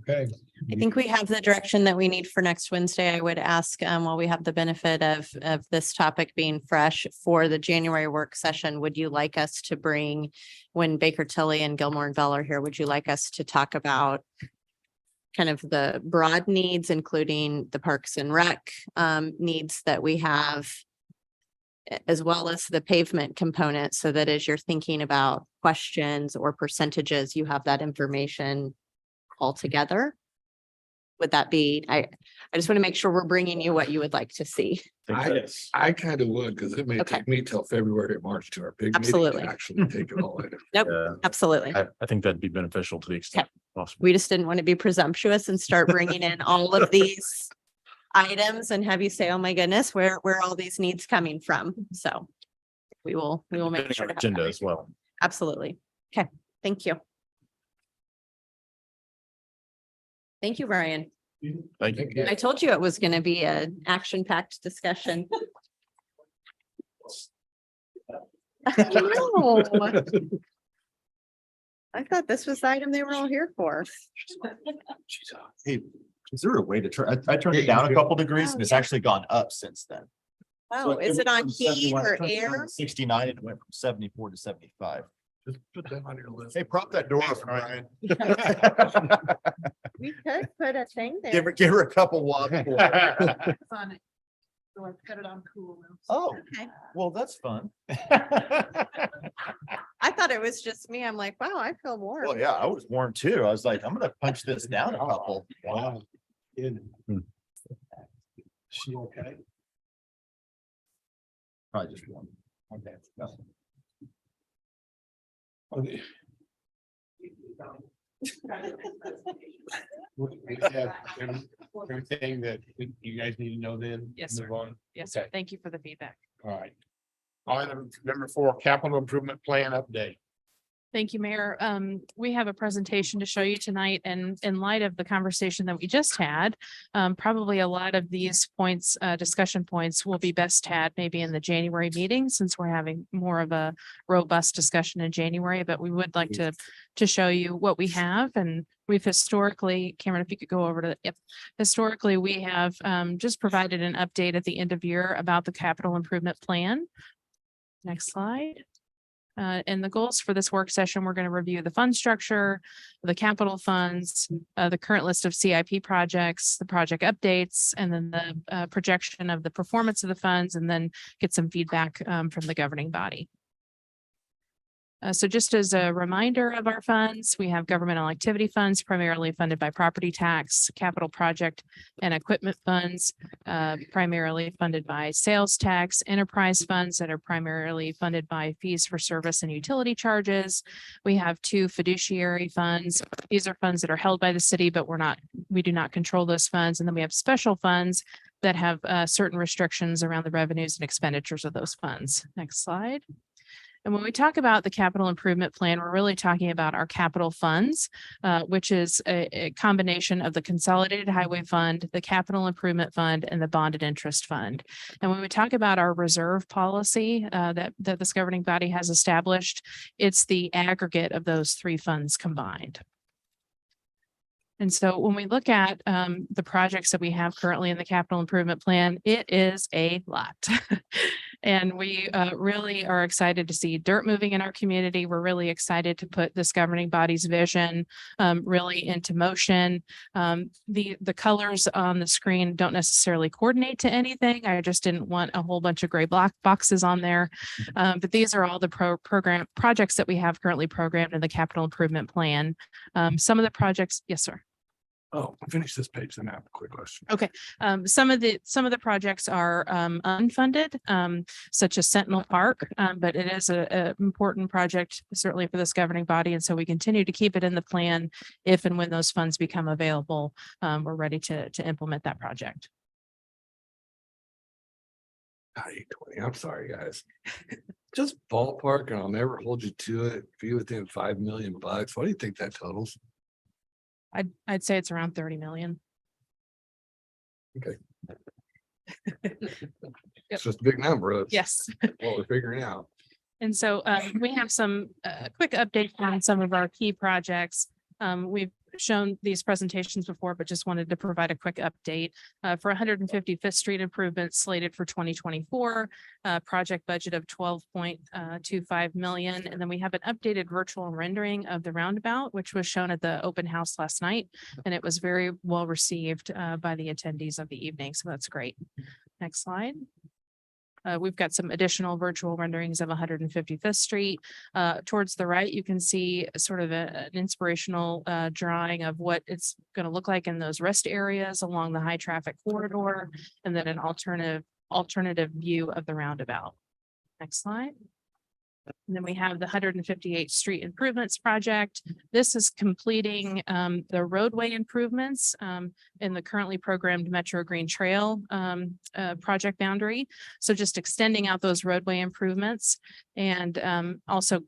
A: Okay.
I: I think we have the direction that we need for next Wednesday. I would ask, while we have the benefit of this topic being fresh for the January work session, would you like us to bring, when Baker Tilly and Gilmore and Bell are here, would you like us to talk about kind of the broad needs, including the Parks and Rec needs that we have, as well as the pavement component, so that as you're thinking about questions or percentages, you have that information all together? Would that be, I just want to make sure we're bringing you what you would like to see.
K: I kind of would, because it may
I: Okay.
K: take me till February or March to our big meeting
I: Absolutely.
K: to actually take it all in.
I: Nope, absolutely.
H: I think that'd be beneficial to the extent possible.
I: We just didn't want to be presumptuous and start bringing in all of these items and have you say, oh my goodness, where are all these needs coming from? So we will make
H: Depending
I: sure
H: on
I: to have
H: agenda
I: that.
H: as well.
I: Absolutely. Okay, thank you. Thank you, Brian.
H: Thank you.
I: I told you it was going to be an action-packed discussion. No. I thought this was the item they were all here for.
L: Hey, is there a way to turn, I turned it down a couple degrees and it's actually gone up since then.
I: Oh, is it on heat or air?
L: 69 and it went from 74 to 75.
A: Just put that on your list.
L: Hey, prop that door off, Brian.
I: We could put a thing
L: Give
I: there.
L: her a couple walk.
N: On it. So I cut it on cool now.
L: Oh,
I: Okay.
L: well, that's fun.
I: I thought it was just me. I'm like, wow, I feel warm.
L: Well, yeah, I was warm too. I was like, I'm gonna punch this down a couple.
A: Wow. Good.
H: Hmm.
A: She okay?
L: Probably just one. Okay. no.
A: Okay. We have everything that you guys need to know then?
B: Yes, sir.
A: Move on.
B: Yes, sir.
A: Okay.
B: Thank you for the feedback.
A: All right. Item number 4, capital improvement plan update.
B: Thank you, Mayor. We have a presentation to show you tonight, and in light of the conversation that we just had, probably a lot of these points, discussion points will be best had maybe in the January meeting, since we're having more of a robust discussion in January, but we would like to show you what we have, and we've historically, Cameron, if you could go over to, yep. Historically, we have just provided an update at the end of year about the capital improvement plan. Next slide. And the goals for this work session, we're going to review the fund structure, the capital funds, the current list of CIP projects, the project updates, and then the projection of the performance of the funds, and then get some feedback from the governing body. So just as a reminder of our funds, we have governmental activity funds primarily funded by property tax, capital project and equipment funds, primarily funded by sales tax, enterprise funds that are primarily funded by fees for service and utility charges. We have 2 fiduciary funds. These are funds that are held by the city, but we do not control those funds. And then we have special funds that have certain restrictions around the revenues and expenditures of those funds. Next slide. And when we talk about the capital improvement plan, we're really talking about our capital funds, which is a combination of the Consolidated Highway Fund, the Capital Improvement Fund, and the Bonded Interest Fund. And when we talk about our reserve policy that this governing body has established, it's the aggregate of those 3 funds combined. And so when we look at the projects that we have currently in the capital improvement plan, it is a lot. And we really are excited to see dirt moving in our community. We're really excited to put this governing body's vision really into motion. The colors on the screen don't necessarily coordinate to anything. I just didn't want a whole bunch of gray block boxes on there. But these are all the program projects that we have currently programmed in the capital improvement plan. Some of the projects, yes, sir.
K: Oh, finish this page, then I have a quick question.
B: Okay, some of the projects are unfunded, such as Sentinel Park, but it is a important project certainly for this governing body, and so we continue to keep it in the plan. If and when those funds become available, we're ready to implement that project.
K: I'm sorry, guys. Just ballpark, and I'll never hold you to it. Be within $5 million. What do you think that totals?
B: I'd say it's around 30 million.
K: Okay. It's just a big number. That's
B: Yes.
K: what we're figuring out.
B: And so we have some quick updates on some of our key projects. We've shown these presentations before, but just wanted to provide a quick update for 155th Street improvements slated for 2024, project budget of 12.25 million. And then we have an updated virtual rendering of the roundabout, which was shown at the open house last night, and it was very well received by the attendees of the evening. So that's great. Next slide. We've got some additional virtual renderings of 155th Street. Towards the right, you can see sort of an inspirational drawing of what it's going to look like in those rest areas along the high traffic corridor, and then an alternative view of the roundabout. Next slide. And then we have the 158th Street Improvements Project. This is completing the roadway improvements in the currently programmed Metro Green Trail project boundary. So just extending out those roadway improvements and also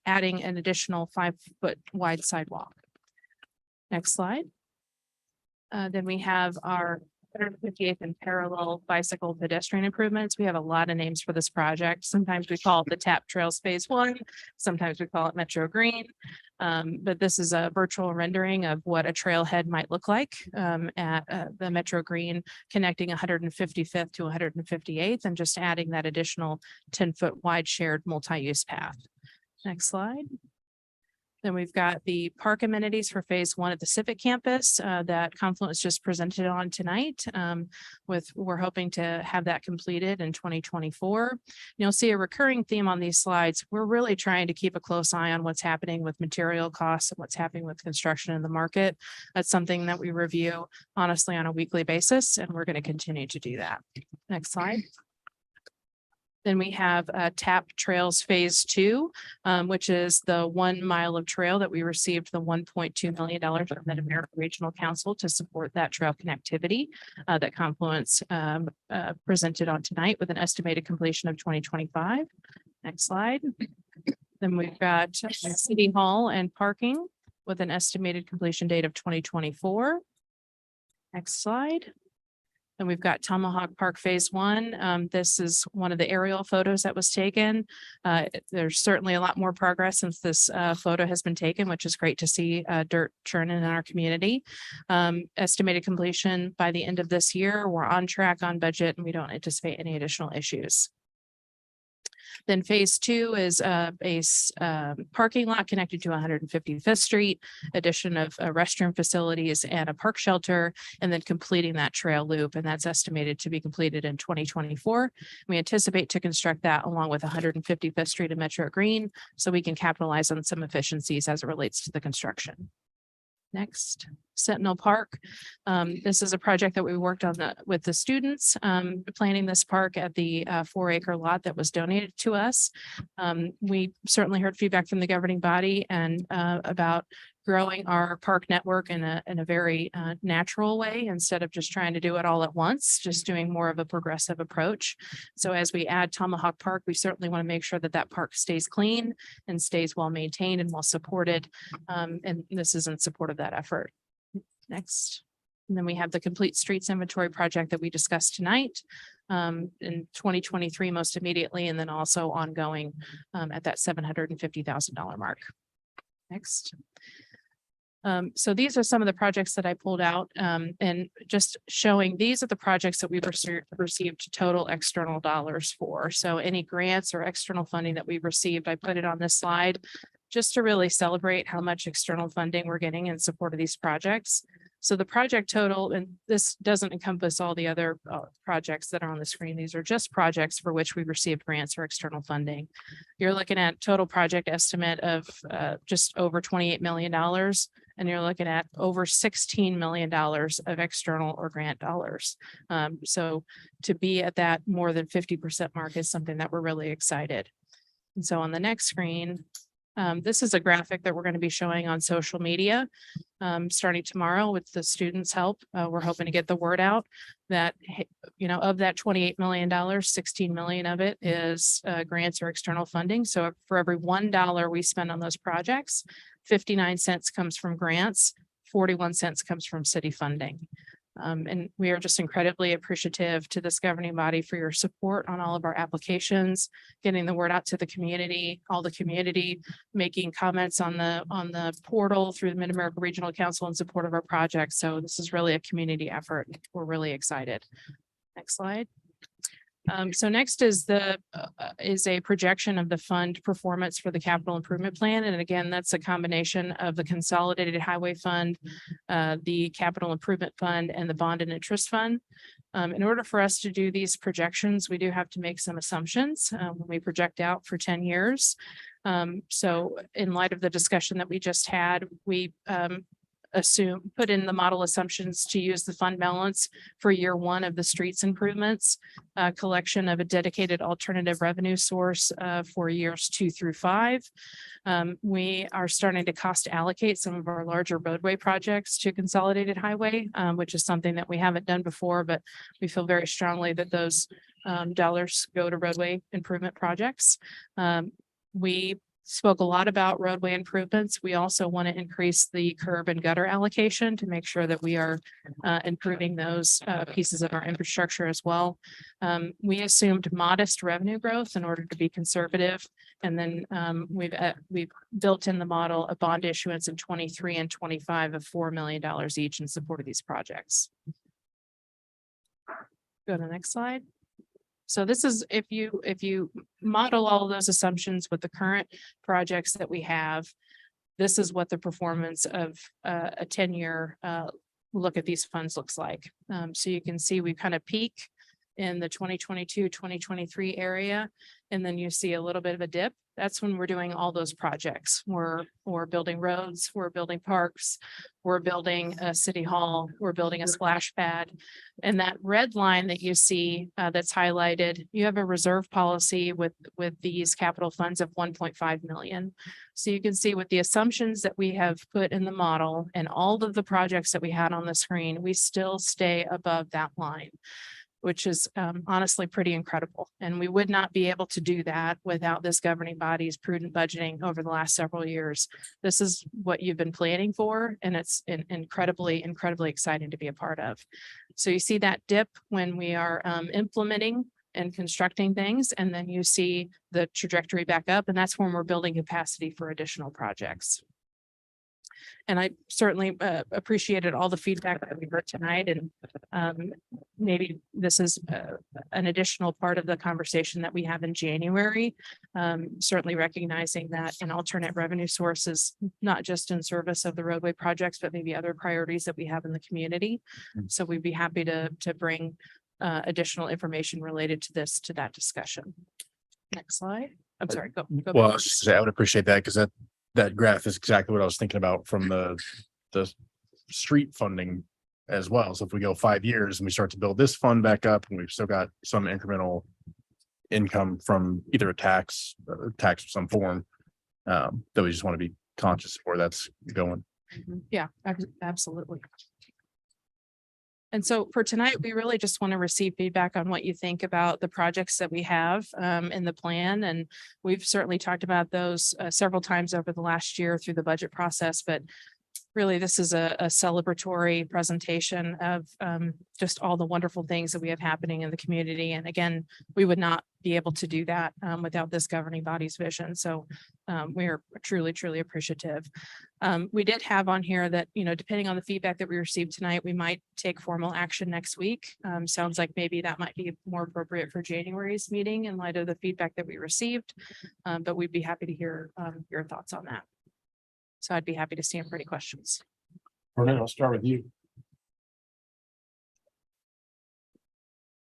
B: adding an additional 5-foot wide sidewalk. Next slide. Then we have our 158th and parallel bicycle pedestrian improvements. We have a lot of names for this project. Sometimes we call it the TAP Trails Phase 1. Sometimes we call it Metro Green. But this is a virtual rendering of what a trailhead might look like at the Metro Green, connecting 155th to 158th and just adding that additional 10-foot wide shared multi-use path. Next slide. Then we've got the park amenities for Phase 1 at the Civic Campus that Confluence just presented on tonight. We're hoping to have that completed in 2024. You'll see a recurring theme on these slides. We're really trying to keep a close eye on what's happening with material costs and what's happening with construction in the market. That's something that we review honestly on a weekly basis, and we're going to continue to do that. Next slide. Then we have TAP Trails Phase 2, which is the 1 mile of trail that we received the $1.2 million from the Mid-America Regional Council to support that trail connectivity that Confluence presented on tonight with an estimated completion of 2025. Next slide. Then we've got City Hall and parking with an estimated completion date of 2024. Next slide. And we've got Tomahawk Park Phase 1. This is one of the aerial photos that was taken. There's certainly a lot more progress since this photo has been taken, which is great to see dirt churning in our community. Estimated completion by the end of this year. We're on track, on budget, and we don't anticipate any additional issues. Then phase 2 is a parking lot connected to 155th Street, addition of restroom facilities and a park shelter, and then completing that trail loop. And that's estimated to be completed in 2024. We anticipate to construct that along with 155th Street and Metro Green, so we can capitalize on some efficiencies as it relates to the construction. Next, Sentinel Park. This is a project that we worked on with the students, planning this park at the 4-acre lot that was donated to us. We certainly heard feedback from the governing body and about growing our park network in a very natural way, instead of just trying to do it all at once, just doing more of a progressive approach. So as we add Tomahawk Park, we certainly want to make sure that that park stays clean and stays well maintained and well supported. And this is in support of that effort. Next. And then we have the Complete Streets Inventory project that we discussed tonight in 2023, most immediately, and then also ongoing at that $750,000 mark. Next. So these are some of the projects that I pulled out and just showing these are the projects that we've received total external dollars for. So any grants or external funding that we've received, I put it on this slide just to really celebrate how much external funding we're getting in support of these projects. So the project total, and this doesn't encompass all the other projects that are on the screen. These are just projects for which we received grants or external funding. You're looking at total project estimate of just over $28 million. And you're looking at over $16 million of external or grant dollars. So to be at that more than 50% mark is something that we're really excited. And so on the next screen, this is a graphic that we're going to be showing on social media starting tomorrow with the students' help. We're hoping to get the word out that, you know, of that $28 million, 16 million of it is grants or external funding. So for every $1 we spend on those projects, 59 cents comes from grants, 41 cents comes from city funding. And we are just incredibly appreciative to this governing body for your support on all of our applications, getting the word out to the community, all the community making comments on the portal through the Mid-America Regional Council in support of our project. So this is really a community effort. We're really excited. Next slide. So next is a projection of the fund performance for the capital improvement plan. And again, that's a combination of the consolidated highway fund, the capital improvement fund, and the bond and interest fund. In order for us to do these projections, we do have to make some assumptions when we project out for 10 years. In light of the discussion that we just had, we put in the model assumptions to use the fund balance for year 1 of the streets improvements, collection of a dedicated alternative revenue source for years 2 through 5. We are starting to cost allocate some of our larger roadway projects to consolidated highway, which is something that we haven't done before, but we feel very strongly that those dollars go to roadway improvement projects. We spoke a lot about roadway improvements. We also want to increase the curb and gutter allocation to make sure that we are improving those pieces of our infrastructure as well. We assumed modest revenue growth in order to be conservative. And then we've built in the model a bond issuance in 23 and 25 of $4 million each in support of these projects. Go to the next slide. So this is if you model all of those assumptions with the current projects that we have, this is what the performance of a 10-year look at these funds looks like. So you can see we kind of peak in the 2022, 2023 area, and then you see a little bit of a dip. That's when we're doing all those projects. We're building roads, we're building parks, we're building a city hall, we're building a splash pad. And that red line that you see that's highlighted, you have a reserve policy with these capital funds of 1.5 million. So you can see with the assumptions that we have put in the model and all of the projects that we had on the screen, we still stay above that line. which is honestly pretty incredible. And we would not be able to do that without this governing body's prudent budgeting over the last several years. This is what you've been planning for, and it's incredibly exciting to be a part of. So you see that dip when we are implementing and constructing things, and then you see the trajectory back up, and that's when we're building capacity for additional projects. And I certainly appreciated all the feedback that we heard tonight, and maybe this is an additional part of the conversation that we have in January. Certainly recognizing that an alternate revenue source is not just in service of the roadway projects, but maybe other priorities that we have in the community. So we'd be happy to bring additional information related to this, to that discussion. Next slide. I'm sorry, go.
H: Well, I was just saying, I would appreciate that because that graph is exactly what I was thinking about from the street funding as well. So if we go 5 years and we start to build this fund back up and we've still got some incremental income from either a tax of some form, that we just want to be conscious of where that's going.
B: Yeah, absolutely. And so for tonight, we really just want to receive feedback on what you think about the projects that we have in the plan. And we've certainly talked about those several times over the last year through the budget process, but really this is a celebratory presentation of just all the wonderful things that we have happening in the community. And again, we would not be able to do that without this governing body's vision. So we are truly appreciative. We did have on here that, you know, depending on the feedback that we received tonight, we might take formal action next week. Sounds like maybe that might be more appropriate for January's meeting in light of the feedback that we received. But we'd be happy to hear your thoughts on that. So I'd be happy to stand for any questions.
A: Renee, I'll start with you.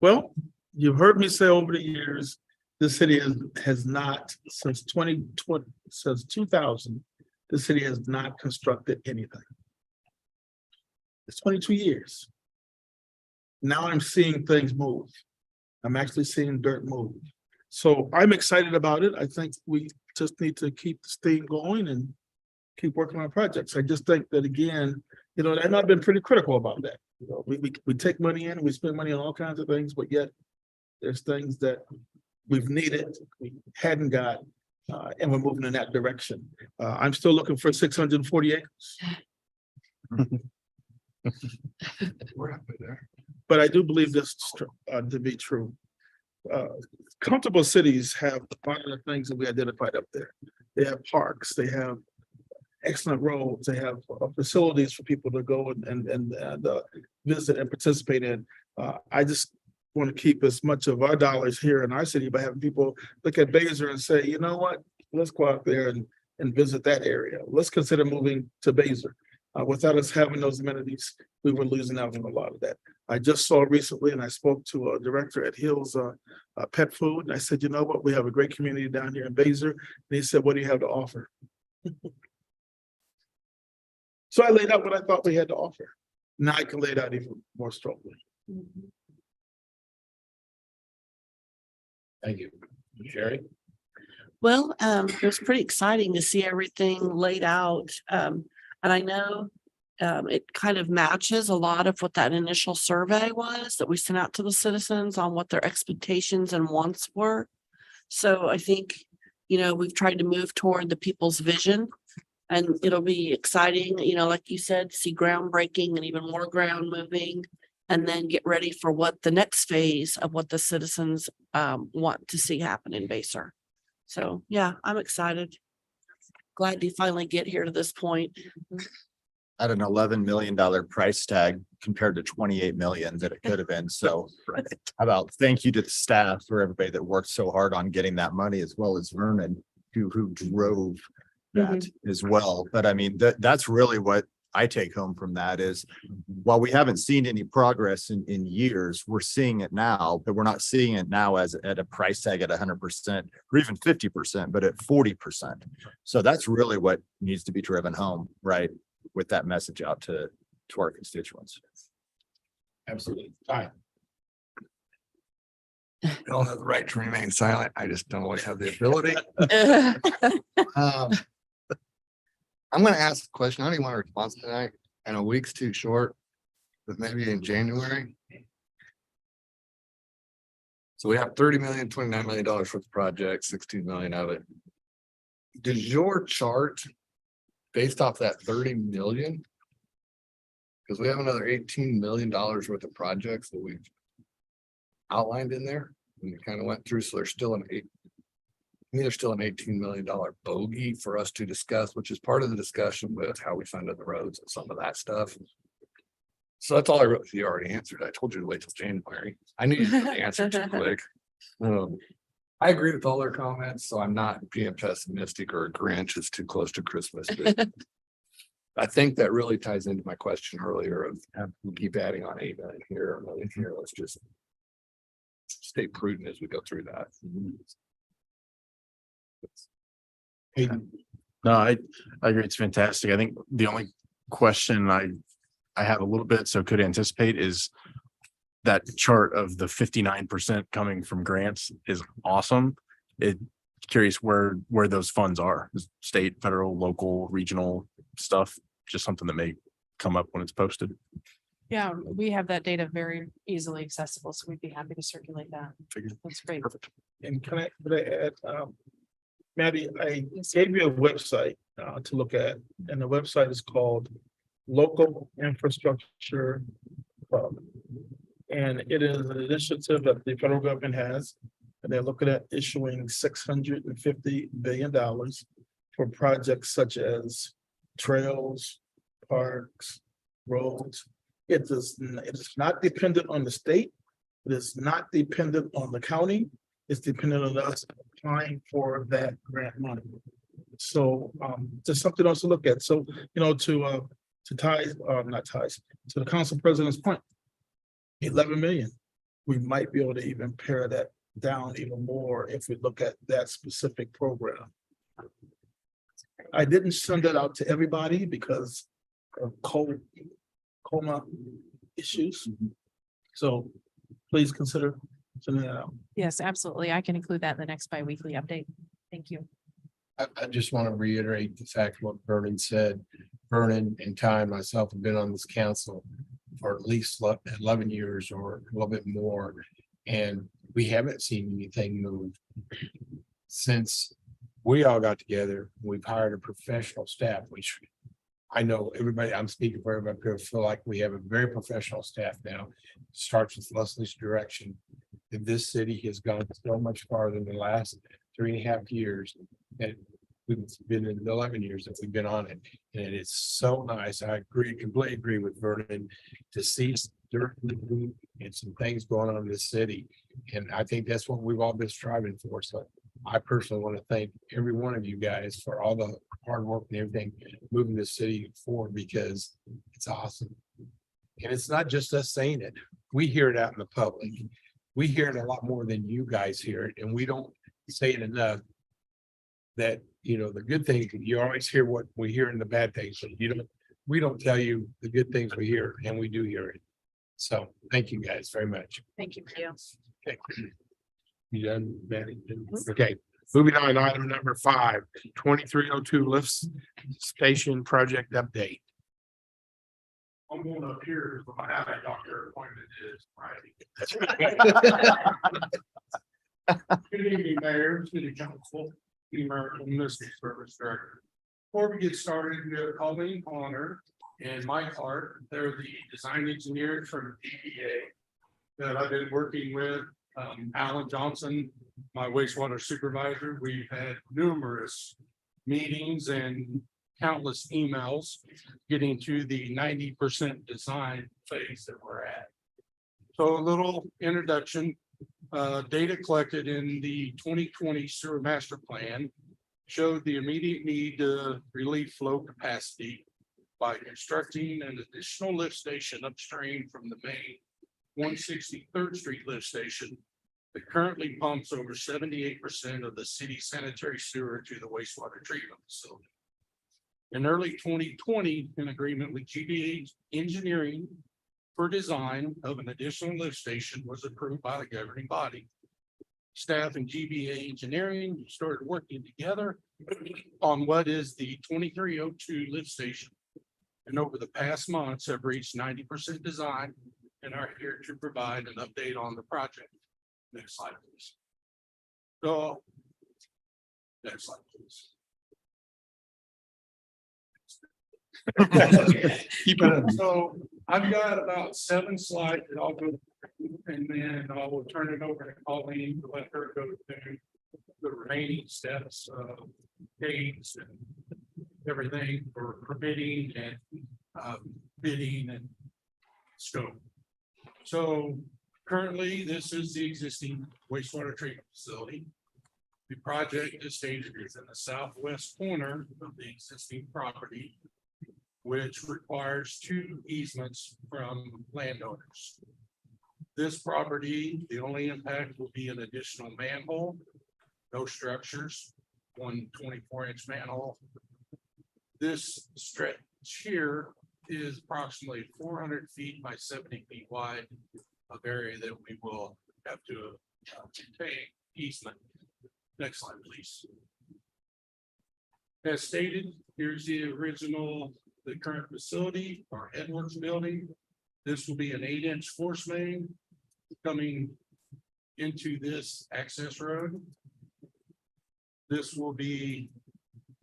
A: Well, you've heard me say over the years, the city has not, since 2020, since 2000, the city has not constructed anything. It's 22 years. Now I'm seeing things move. I'm actually seeing dirt move. So I'm excited about it. I think we just need to keep the steam going and keep working on projects. I just think that, again, you know, and I've been pretty critical about that. You know, we take money in, we spend money on all kinds of things, but yet there's things that we've needed, we hadn't got, and we're moving in that direction. I'm still looking for 640 acres. We're happy there. But I do believe this to be true. Comfortable cities have a lot of the things that we identified up there. They have parks, they have excellent roads, they have facilities for people to go and visit and participate in. I just want to keep as much of our dollars here in our city by having people look at Basel and say, you know what, let's go out there and visit that area. Let's consider moving to Basel. Without us having those amenities, we were losing out on a lot of that. I just saw recently, and I spoke to a director at Hills Pet Food, and I said, you know what, we have a great community down here in Basel. And he said, what do you have to offer? So I laid out what I thought we had to offer. Now I can lay it out even more strongly. Thank you. Sherry?
N: Well, it was pretty exciting to see everything laid out. And I know it kind of matches a lot of what that initial survey was that we sent out to the citizens on what their expectations and wants were. So I think, you know, we've tried to move toward the people's vision. And it'll be exciting, you know, like you said, see groundbreaking and even more ground moving, and then get ready for what the next phase of what the citizens want to see happen in Basel. So, yeah, I'm excited. Glad to finally get here to this point.
L: At an $11 million price tag compared to 28 million that it could have been. So how about thank you to the staff for everybody that worked so hard on getting that money, as well as Vernon, who drove that as well. But I mean, that's really what I take home from that is, while we haven't seen any progress in years, we're seeing it now, but we're not seeing it now as at a price tag at 100% or even 50%, but at 40%. So that's really what needs to be driven home, right? With that message out to our constituents.
A: Absolutely. Hi.
K: I don't have the right to remain silent. I just don't always have the ability. I'm gonna ask a question. I don't even want a response tonight, and a week's too short, but maybe in January. So we have 30 million, $29 million worth of project, 16 million of it. Does your chart based off that 30 million? Because we have another $18 million worth of projects that we've outlined in there. And we kind of went through, so there's still there's still an $18 million bogey for us to discuss, which is part of the discussion with how we funded the roads and some of that stuff. So that's all I wrote. You already answered. I told you to wait till January. I knew you would answer too quick. I agree with all their comments, so I'm not being pessimistic or a Grinch. It's too close to Christmas. But I think that really ties into my question earlier of we keep adding on 8 million here, 1 million here. Let's just stay prudent as we go through that.
H: No, I agree. It's fantastic. I think the only question I have a little bit, so could anticipate, is that chart of the 59% coming from grants is awesome. Curious where those funds are, state, federal, local, regional stuff, just something that may come up when it's posted.
B: Yeah, we have that data very easily accessible, so we'd be happy to circulate that. That's great.
H: Perfect.
M: And can I add, Maddie, I gave you a website to look at, and the website is called Local Infrastructure Hub. And it is an initiative that the federal government has, and they're looking at issuing $650 billion for projects such as trails, parks, roads. It is not dependent on the state. It is not dependent on the county. It's dependent on us applying for that grant money. So just something else to look at. So, to the council president's point, 11 million. We might be able to even pare that down even more if we look at that specific program. I didn't send it out to everybody because of coma issues. So please consider sending that out.
B: Yes, absolutely. I can include that in the next biweekly update. Thank you.
A: I just want to reiterate the fact what Vernon said. Vernon and Ty and myself have been on this council for at least 11 years or a little bit more. And we haven't seen anything move since we all got together. We've hired a professional staff, which I know everybody, I'm speaking for everybody, here, feel like we have a very professional staff now. Starts with Leslie's direction. And this city has gone so much farther in the last 3.5 years that we've been in the 11 years that we've been on it. And it is so nice. I completely agree with Vernon to see and some things going on in this city. And I think that's what we've all been striving for. So I personally want to thank every one of you guys for all the hard work and everything moving the city forward, because it's awesome. And it's not just us saying it. We hear it out in the public. We hear it a lot more than you guys hear it, and we don't say it enough. That, the good things, you always hear what we hear in the bad things, but we don't tell you the good things we hear, and we do hear it. So thank you guys very much.
B: Thank you. Leo.
A: Okay. You done, Maddie? Okay, moving on, item number 5, 2302 lift station project update. I'm going up here, but my eye doctor appointment is Friday. Good evening, Mayor, City Council, the American Missile Service Director. Before we get started, we have Colleen Connor and Mike Hart. They're the design engineers from DBA that I've been working with. Alan Johnson, my wastewater supervisor. We've had numerous meetings and countless emails getting to the 90% design phase that we're at. So a little introduction. Data collected in the 2020 sewer master plan showed the immediate need to relieve flow capacity by constructing an additional lift station upstream from the main 163rd Street lift station that currently pumps over 78% of the city's sanitary sewer to the wastewater treatment facility. In early 2020, an agreement with GBA Engineering for design of an additional lift station was approved by the governing body. Staff and GBA Engineering started working together on what is the 2302 lift station. And over the past months have reached 90% design and are here to provide an update on the project. Next slide, please. So. Next slide, please. Keep it up. So I've got about 7 slides that I'll go through, and then I will turn it over to Colleen to let her go through the remaining steps of dates and everything for permitting and bidding and scope. So currently, this is the existing wastewater treatment facility. The project is stated is in the southwest corner of the existing property, which requires 2 easements from landowners. This property, the only impact will be an additional manhole, no structures, 1 24-inch manhole. This stretch here is approximately 400 feet by 70 feet wide of area that we will have to take easement. Next slide, please. As stated, here's the original, the current facility, our Edwards building. This will be an 8-inch force main coming into this access road. This will be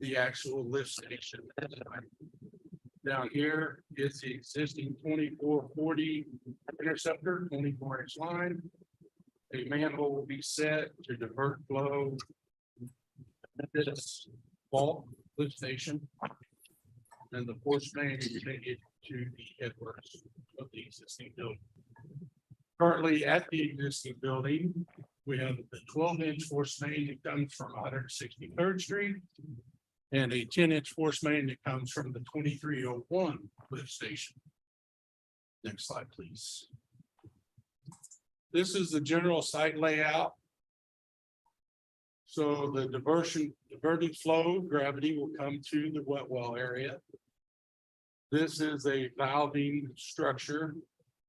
A: the actual lift station. Down here is the existing 2440 interceptor, 24-inch line. A manhole will be set to divert flow. This bulk lift station. And the force main is connected to the Edwards of the existing building. Currently at the existing building, we have the 12-inch force main that comes from 163rd Street. And a 10-inch force main that comes from the 2301 lift station. Next slide, please. This is the general site layout. So the diverted flow gravity will come to the wet well area. This is a valving structure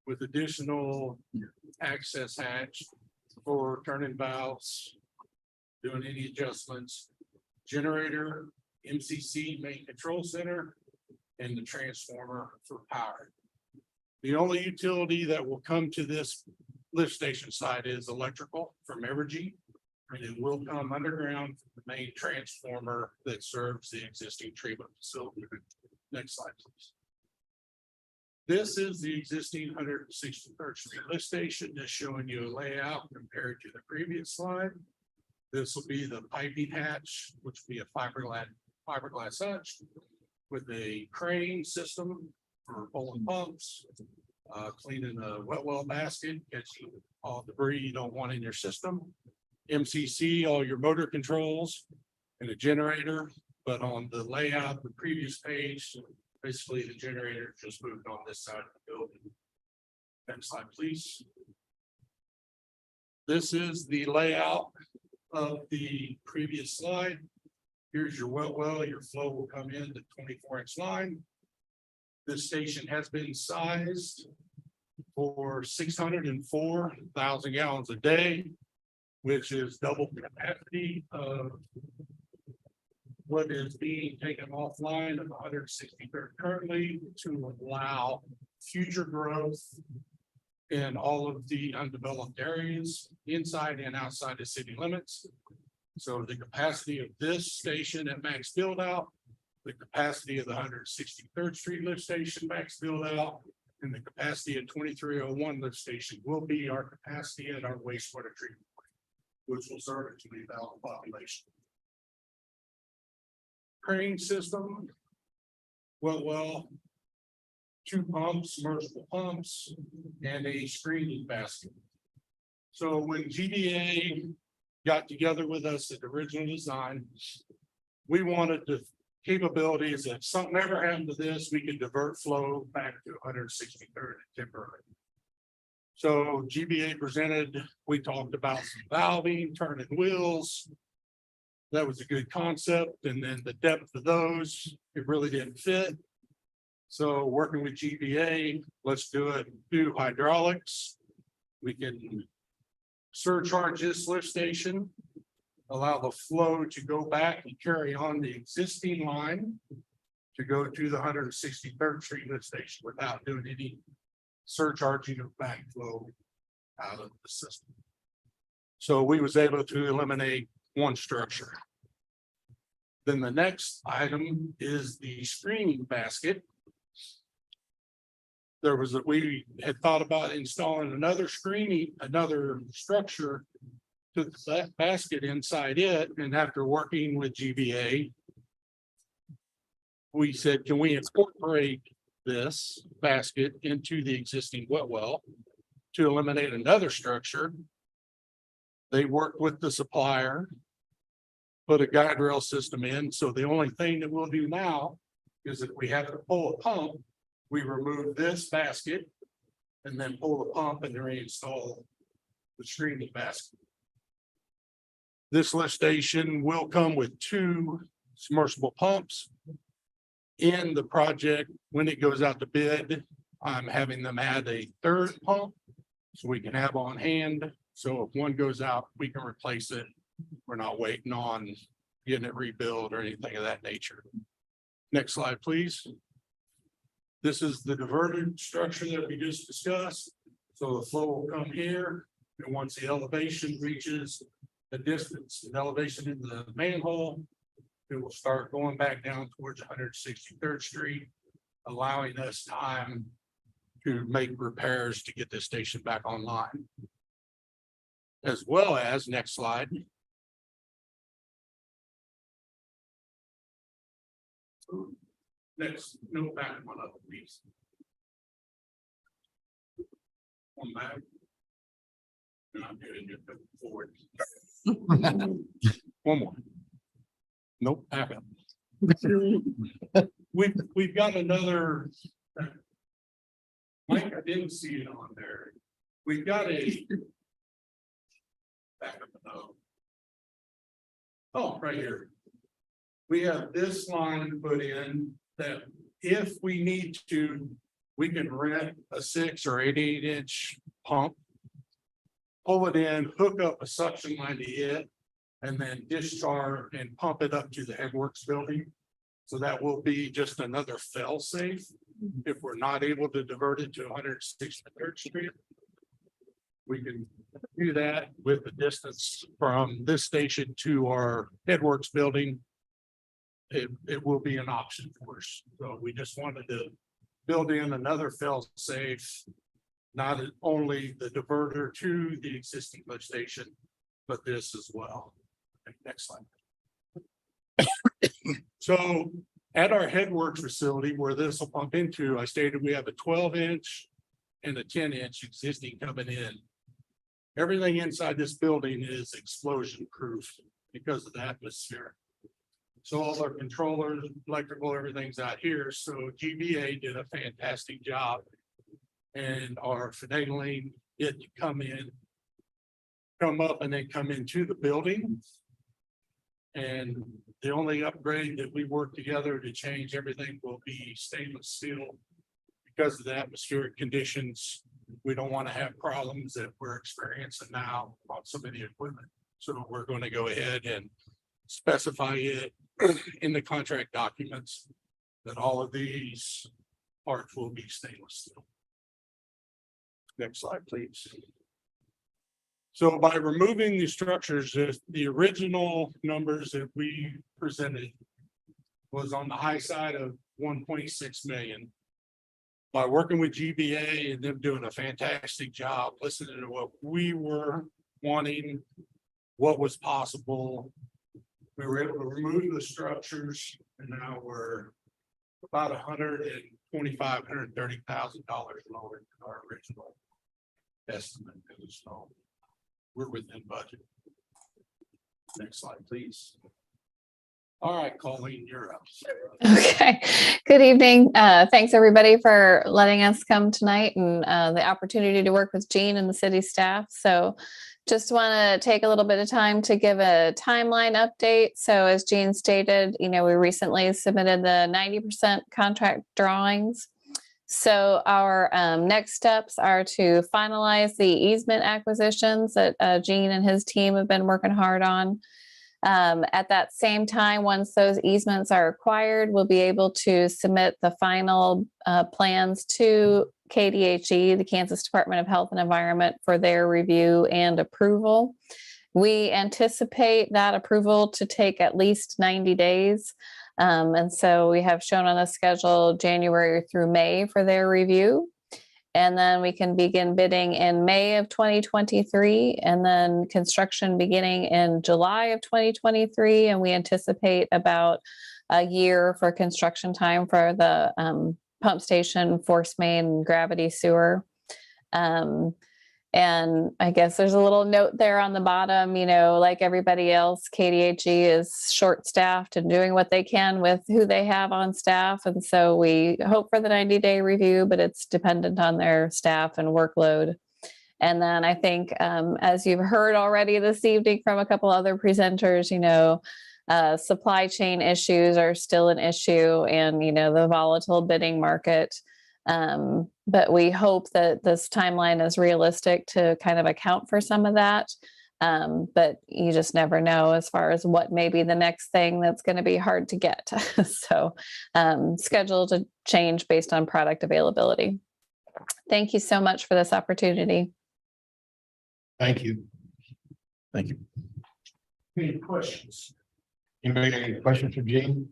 A: with additional access hatch for turning valves, doing any adjustments, generator, MCC main control center, and the transformer for power. The only utility that will come to this lift station site is electrical from Evergy, and it will come underground from the main transformer that serves the existing treatment facility. Next slide, please. This is the existing 163rd Street lift station, just showing you a layout compared to the previous slide. This will be the piping hatch, which will be a fiberglass hatch with a crane system for pulling pumps, cleaning the wet well basket, catching all debris you don't want in your system. MCC, all your motor controls, and a generator. But on the layout, the previous page, basically the generator just moved on this side of the building. Next slide, please. This is the layout of the previous slide. Here's your wet well, your flow will come in the 24-inch line. This station has been sized for 604,000 gallons a day, which is double capacity of what is being taken offline of 163rd currently to allow future growth in all of the undeveloped areas inside and outside the city limits. So the capacity of this station at max build out, the capacity of the 163rd Street lift station max build out, and the capacity of 2301 lift station will be our capacity at our wastewater treatment plant, which will serve a 20,000 population. Crane system, well, 2 pumps, submersible pumps, and a screening basket. So when GDA got together with us at the original design, we wanted the capabilities, if something ever happened to this, we could divert flow back to 163rd temporarily. So GBA presented, we talked about some valving, turning wheels. That was a good concept, and then the depth of those, it really didn't fit. So working with GBA, let's do it through hydraulics. We can surcharge this lift station, allow the flow to go back and carry on the existing line to go to the 163rd Street lift station without doing any surcharging of backflow out of the system.
D: So we was able to eliminate one structure. Then the next item is the screening basket. We had thought about installing another structure to that basket inside it, and after working with GBA, we said, can we incorporate this basket into the existing wet well to eliminate another structure? They worked with the supplier, put a guide rail system in. So the only thing that we'll do now is if we have to pull a pump, we remove this basket and then pull the pump and reinstall the screening basket. This lift station will come with 2 submersible pumps. In the project, when it goes out to bid, I'm having them add a 3rd pump so we can have on hand. So if one goes out, we can replace it. We're not waiting on getting it rebuilt or anything of that nature. Next slide, please. This is the diverted structure that we just discussed. So the flow will come here, and once the elevation reaches the distance and elevation in the manhole, it will start going back down towards 163rd Street, allowing us time to make repairs to get this station back online. As well as, next slide. Next, no, back one up, please. One back. And I'm doing it forward. One more. Nope, back up. We've got another. Mike, I didn't see it on there. We've got a. Back up. Oh, right here. We have this line put in that if we need to, we can rent a 6 or 8 inch pump. Pull it in, hook up a suction line to it, and then discharge and pump it up to the Headworks building. So that will be just another fail safe if we're not able to divert it to 163rd Street. We can do that with the distance from this station to our Headworks building. It will be an option for us. So we just wanted to build in another fail safe. Not only the diverter to the existing lift station, but this as well. Okay, next slide. So at our Headworks facility where this will pump into, I stated we have a 12-inch and a 10-inch existing coming in. Everything inside this building is explosion proof because of the atmosphere. So all our controllers, electrical, everything's out here. So GBA did a fantastic job. And are finagling it to come up and then come into the building. And the only upgrade that we work together to change everything will be stainless steel. Because of the atmospheric conditions, we don't want to have problems that we're experiencing now on some of the equipment. So we're going to go ahead and specify it in the contract documents that all of these parts will be stainless steel. Next slide, please. So by removing these structures, the original numbers that we presented was on the high side of 1.6 million. By working with GBA and them doing a fantastic job, listening to what we were wanting, what was possible, we were able to remove the structures, and now we're about $125,000–130,000 lower than our original estimate. So we're within budget. Next slide, please. All right, Colleen, you're up.
O: Okay, good evening. Thanks everybody for letting us come tonight and the opportunity to work with Gene and the city staff. So just want to take a little bit of time to give a timeline update. So as Gene stated, we recently submitted the 90% contract drawings. So our next steps are to finalize the easement acquisitions that Gene and his team have been working hard on. At that same time, once those easements are acquired, we'll be able to submit the final plans to KDHE, the Kansas Department of Health and Environment, for their review and approval. We anticipate that approval to take at least 90 days. And so we have shown on the schedule January through May for their review. And then we can begin bidding in May of 2023, and then construction beginning in July of 2023. And we anticipate about a year for construction time for the pump station, force main, gravity sewer. And I guess there's a little note there on the bottom, like everybody else, KDHE is short-staffed and doing what they can with who they have on staff. And so we hope for the 90-day review, but it's dependent on their staff and workload. And then I think, as you've heard already this evening from a couple other presenters, supply chain issues are still an issue, and, the volatile bidding market. But we hope that this timeline is realistic to kind of account for some of that. But you just never know as far as what may be the next thing that's going to be hard to get. So schedule to change based on product availability. Thank you so much for this opportunity.
A: Thank you.
H: Thank you.
A: Any questions? Anybody got any questions for Gene?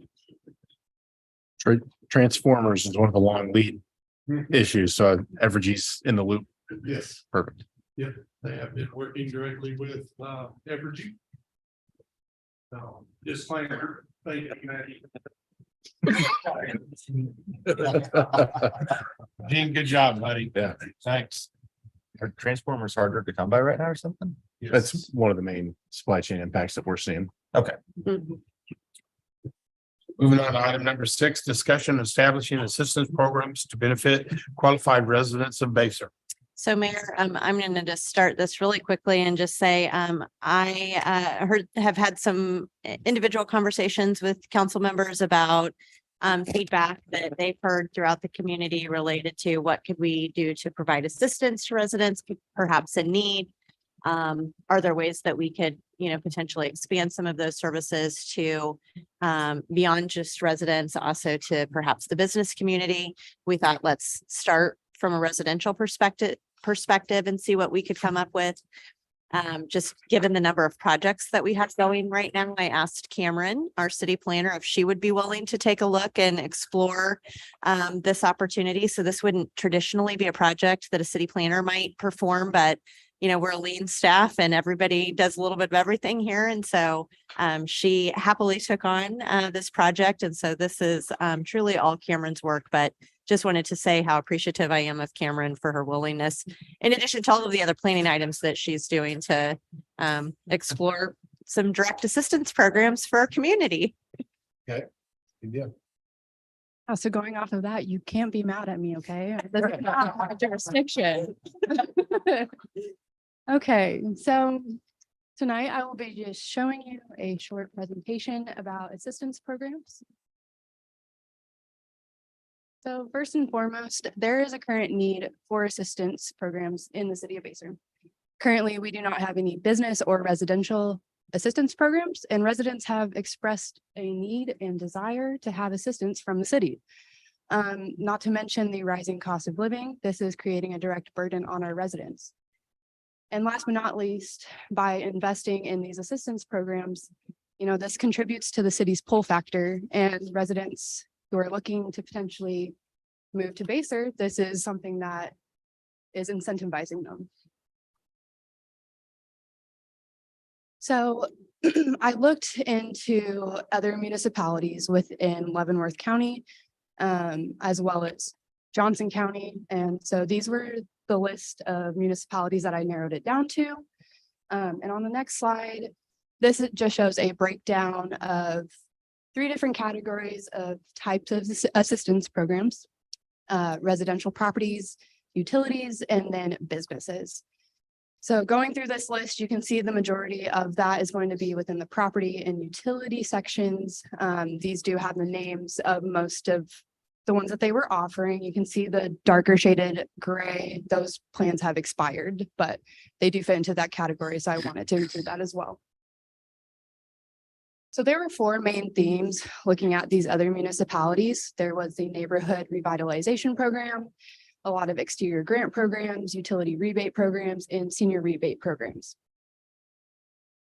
H: Transformers is one of the long lead issues, so Evergy's in the loop.
M: Yes,
H: Perfect.
M: they have been working directly with Evergy. Disclaimer, thank you, Maddie.
A: Gene, good job, buddy.
H: Yeah.
A: Thanks.
L: Are transformers harder to come by right now or something?
H: That's one of the main supply chain impacts that we're seeing.
A: Moving on to item number 6, discussion establishing assistance programs to benefit qualified residents of Basel.
I: So Mayor, I'm going to just start this really quickly and just say, I have had some individual conversations with council members about feedback that they've heard throughout the community related to what could we do to provide assistance to residents, perhaps in need. Are there ways that we could, potentially expand some of those services to beyond just residents, also to perhaps the business community? We thought, let's start from a residential perspective and see what we could come up with. Just given the number of projects that we have going right now, I asked Cameron, our city planner, if she would be willing to take a look and explore this opportunity. So this wouldn't traditionally be a project that a city planner might perform, but we're a lean staff and everybody does a little bit of everything here. And so she happily took on this project. And so this is truly all Cameron's work, but just wanted to say how appreciative I am of Cameron for her willingness, in addition to all of the other planning items that she's doing, to explore some direct assistance programs for our community.
A: Good deal.
B: So going off of that, you can't be mad at me, okay? This is not my jurisdiction. Okay, so tonight I will be just showing you a short presentation about assistance programs. So first and foremost, there is a current need for assistance programs in the city of Basel. Currently, we do not have any business or residential assistance programs, and residents have expressed a need and desire to have assistance from the city. Not to mention the rising cost of living. This is creating a direct burden on our residents. And last but not least, by investing in these assistance programs, this contributes to the city's pull factor, and residents who are looking to potentially move to Basel, this is something that is incentivizing them. So I looked into other municipalities within Leavenworth County, as well as Johnson County. And so these were the list of municipalities that I narrowed it down to. And on the next slide, this just shows a breakdown of 3 different categories of types of assistance programs: residential properties, utilities, and then businesses. So going through this list, you can see the majority of that is going to be within the property and utility sections. These do have the names of most of the ones that they were offering. You can see the darker shaded gray, those plans have expired, but they do fit into that category. So I wanted to include that as well.
P: So there were four main themes looking at these other municipalities. There was the neighborhood revitalization program, a lot of exterior grant programs, utility rebate programs, and senior rebate programs.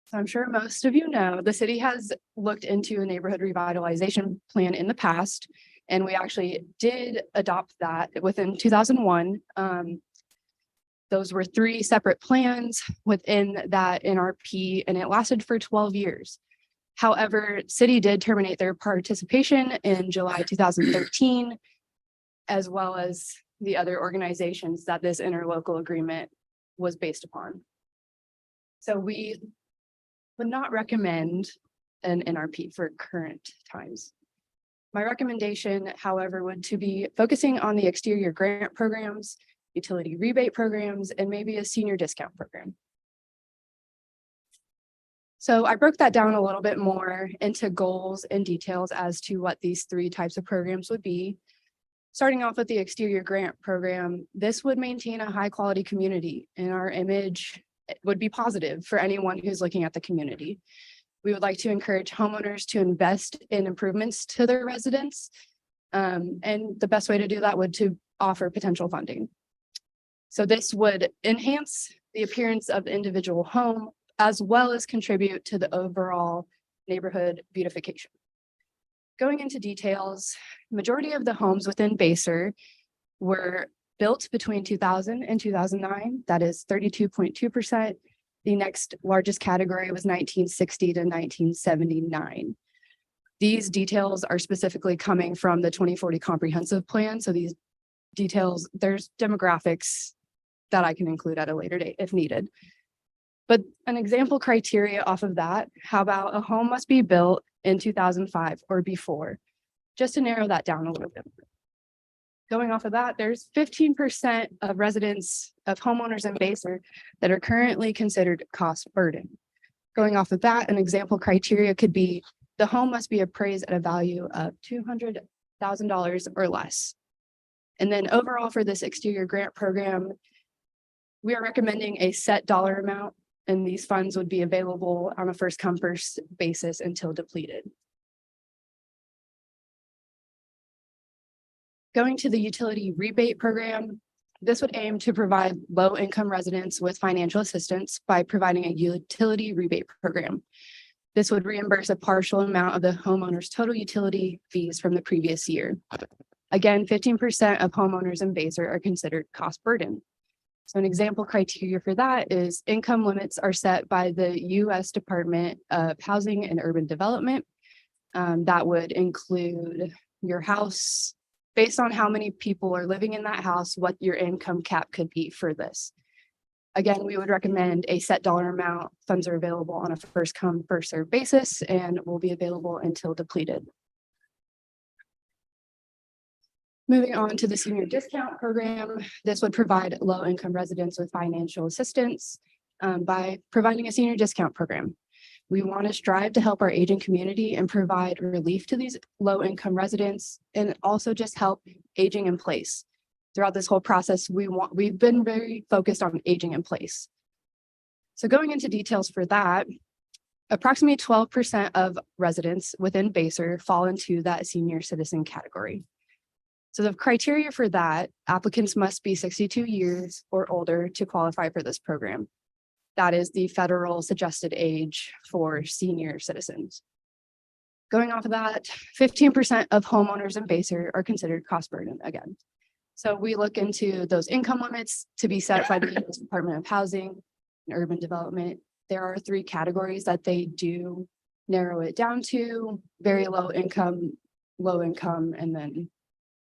P: So I'm sure most of you know, the city has looked into a neighborhood revitalization plan in the past, and we actually did adopt that within 2001. Those were 3 separate plans within that NRP, and it lasted for 12 years. However, city did terminate their participation in July 2013, as well as the other organizations that this interlocal agreement was based upon. So we would not recommend an NRP for current times. My recommendation, however, would to be focusing on the exterior grant programs, utility rebate programs, and maybe a senior discount program. So I broke that down a little bit more into goals and details as to what these 3 types of programs would be. Starting off with the exterior grant program, this would maintain a high quality community, and our image would be positive for anyone who's looking at the community. We would like to encourage homeowners to invest in improvements to their residents. And the best way to do that would to offer potential funding. So this would enhance the appearance of the individual home, as well as contribute to the overall neighborhood beautification. Going into details, majority of the homes within Basur were built between 2000 and 2009. That is 32.2%. The next largest category was 1960 to 1979. These details are specifically coming from the 2040 comprehensive plan. So these details, there's demographics that I can include at a later date if needed. But an example criteria off of that, how about a home must be built in 2005 or before, just to narrow that down a little bit. Going off of that, there's 15% of residents of homeowners in Basur that are currently considered cost burden. Going off of that, an example criteria could be the home must be appraised at a value of $200,000 or less. And then overall for this exterior grant program, we are recommending a set dollar amount, and these funds would be available on a first come first basis until depleted. Going to the utility rebate program, this would aim to provide low income residents with financial assistance by providing a utility rebate program. This would reimburse a partial amount of the homeowner's total utility fees from the previous year. Again, 15% of homeowners in Basur are considered cost burden. So an example criteria for that is income limits are set by the U.S. Department of Housing and Urban Development. That would include your house, based on how many people are living in that house, what your income cap could be for this. Again, we would recommend a set dollar amount. Funds are available on a first come, first served basis and will be available until depleted. Moving on to the senior discount program, this would provide low income residents with financial assistance by providing a senior discount program. We want to strive to help our aging community and provide relief to these low income residents, and also just help aging in place. Throughout this whole process, we've been very focused on aging in place. So going into details for that, approximately 12% of residents within Basur fall into that senior citizen category. So the criteria for that, applicants must be 62 years or older to qualify for this program. That is the federal suggested age for senior citizens. Going off of that, 15% of homeowners in Basur are considered cost burden again. So we look into those income limits to be set by the U.S. Department of Housing and Urban Development. There are 3 categories that they do narrow it down to: very low income, and then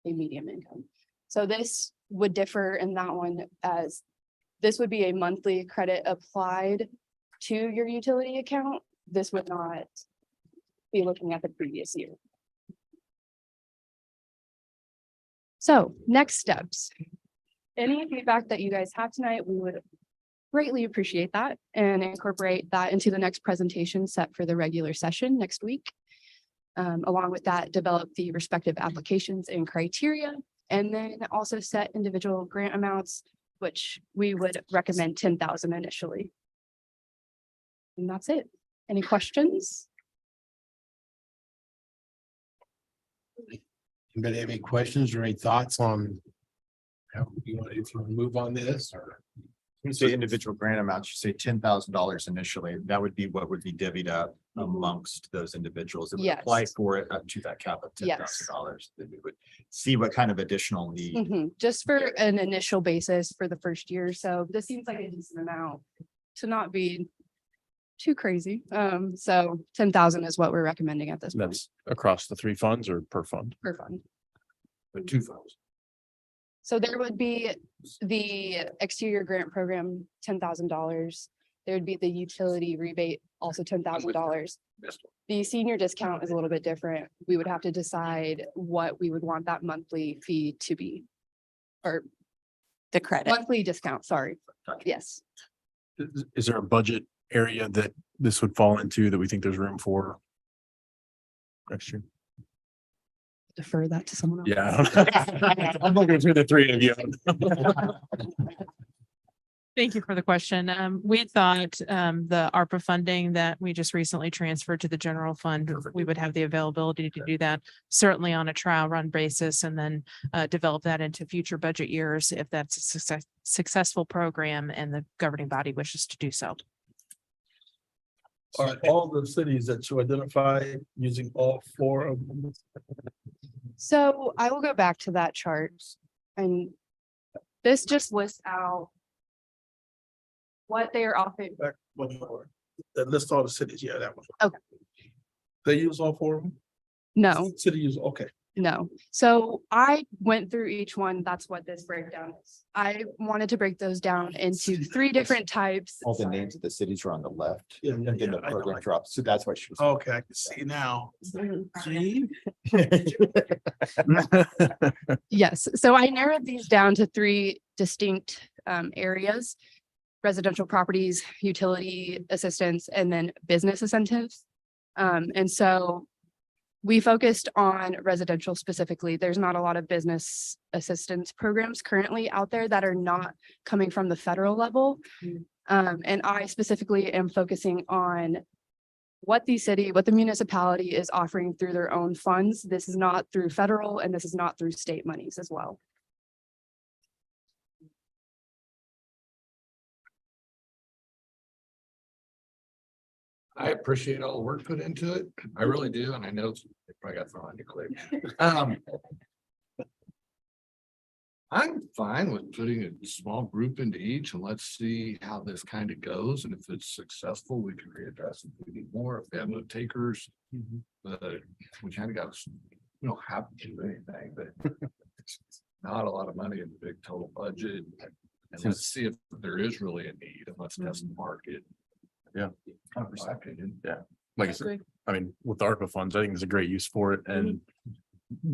P: a medium income. So this would differ in that one, as this would be a monthly credit applied to your utility account. This would not be looking at the previous year. So next steps. Any feedback that you guys have tonight, we would greatly appreciate that and incorporate that into the next presentation set for the regular session next week. Along with that, develop the respective applications and criteria, and then also set individual grant amounts, which we would recommend 10,000 initially. And that's it. Any questions?
A: Anybody have any questions or any thoughts on how you want, if you want to move on this or?
L: When you say individual grant amounts, you say $10,000 initially, that would be what would be divvied up amongst those individuals that would apply
P: Yes.
L: for it up to that cap of
P: Yes.
L: $10,000. Then we would see what kind of additional need.
P: Just for an initial basis for the first year. So this seems like a decent amount to not be too crazy. So 10,000 is what we're recommending at this point
H: That's across the three funds or per fund?
P: per fund.
K: But two funds.
P: So there would be the exterior grant program, $10,000. There would be the utility rebate, also $10,000. The senior discount is a little bit different. We would have to decide what we would want that monthly fee to be. Or
I: The credit.
P: monthly discount, sorry. Yes.
H: Is there a budget area that this would fall into that we think there's room for next year?
P: Defer that to someone else.
H: Yeah. I'm looking through the three of you.
B: Thank you for the question. We thought the ARPA funding that we just recently transferred to the general fund, we would have the availability to do that certainly on a trial run basis and then develop that into future budget years if that's a successful program and the governing body wishes to do so.
M: Are all the cities that you identified using all four of them?
P: So I will go back to that chart and this just lists out what they are offering.
M: Back one more. That lists all the cities, yeah, that one.
P: Okay.
M: They use all four of them?
P: No,
M: City use, okay.
P: no. So I went through each one. That's what this breakdown is. I wanted to break those down into three different types.
L: All the names of the cities are on the left.
M: Yeah,
L: And
M: yeah,
L: then
M: yeah,
L: the
M: I know,
L: program
M: I know.
L: drops. So that's what she was.
M: Okay, I can see now. Gene?
P: Yes, so I narrowed these down to three distinct areas. Residential properties, utility assistance, and then business incentives. And so we focused on residential specifically. There's not a lot of business assistance programs currently out there that are not coming from the federal level. And I specifically am focusing on what the municipality is offering through their own funds. This is not through federal and this is not through state monies as well.
K: I appreciate all the work put into it. I really do, and I know they probably got thrown on your clip. I'm fine with putting a small group into each and let's see how this kind of goes. And if it's successful, we can readdress if we need more. If we have no takers. But we kind of got, we don't have to do anything, but it's not a lot of money in the big total budget. And let's see if there is really a need and let's test the market.
H: Yeah.
K: In my opinion.
H: Yeah. Like I said, I mean, with the ARPA funds, I think it's a great use for it and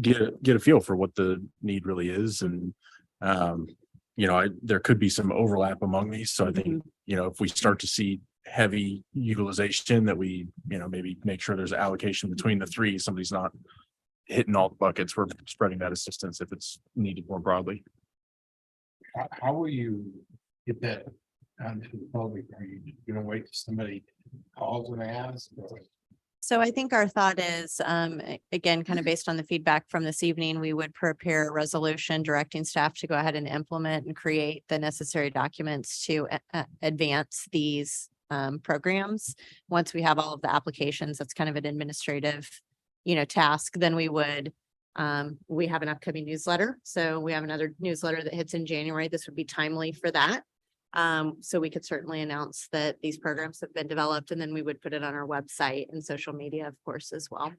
H: get a feel for what the need really is. And, there could be some overlap among these. So I think, if we start to see heavy utilization that we, maybe make sure there's allocation between the three, somebody's not hitting all the buckets, we're spreading that assistance if it's needed more broadly.
A: How will you get that out to the public? Are you gonna wait till somebody calls and asks? Or-
I: So I think our thought is, again, kind of based on the feedback from this evening, we would prepare a resolution directing staff to go ahead and implement and create the necessary documents to advance these programs. Once we have all of the applications, that's kind of an administrative, task, then we would, we have an upcoming newsletter. So we have another newsletter that hits in January. This would be timely for that. So we could certainly announce that these programs have been developed and then we would put it on our website and social media, of course, as well.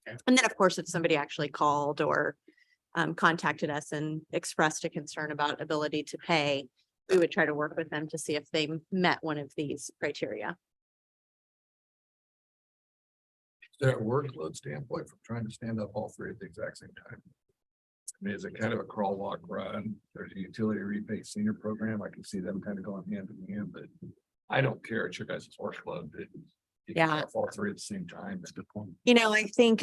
A: Okay.
I: And then, of course, if somebody actually called or contacted us and expressed a concern about ability to pay, we would try to work with them to see if they met one of these criteria.
K: Their workload standpoint from trying to stand up all three at the exact same time. I mean, is it kind of a crawl, walk, run? There's a utility rebate senior program. I can see them kind of going hand in hand, but I don't care. It's your guys' workload. But you can
I: Yeah.
K: have all three at the same time. That's a good point.
I: I think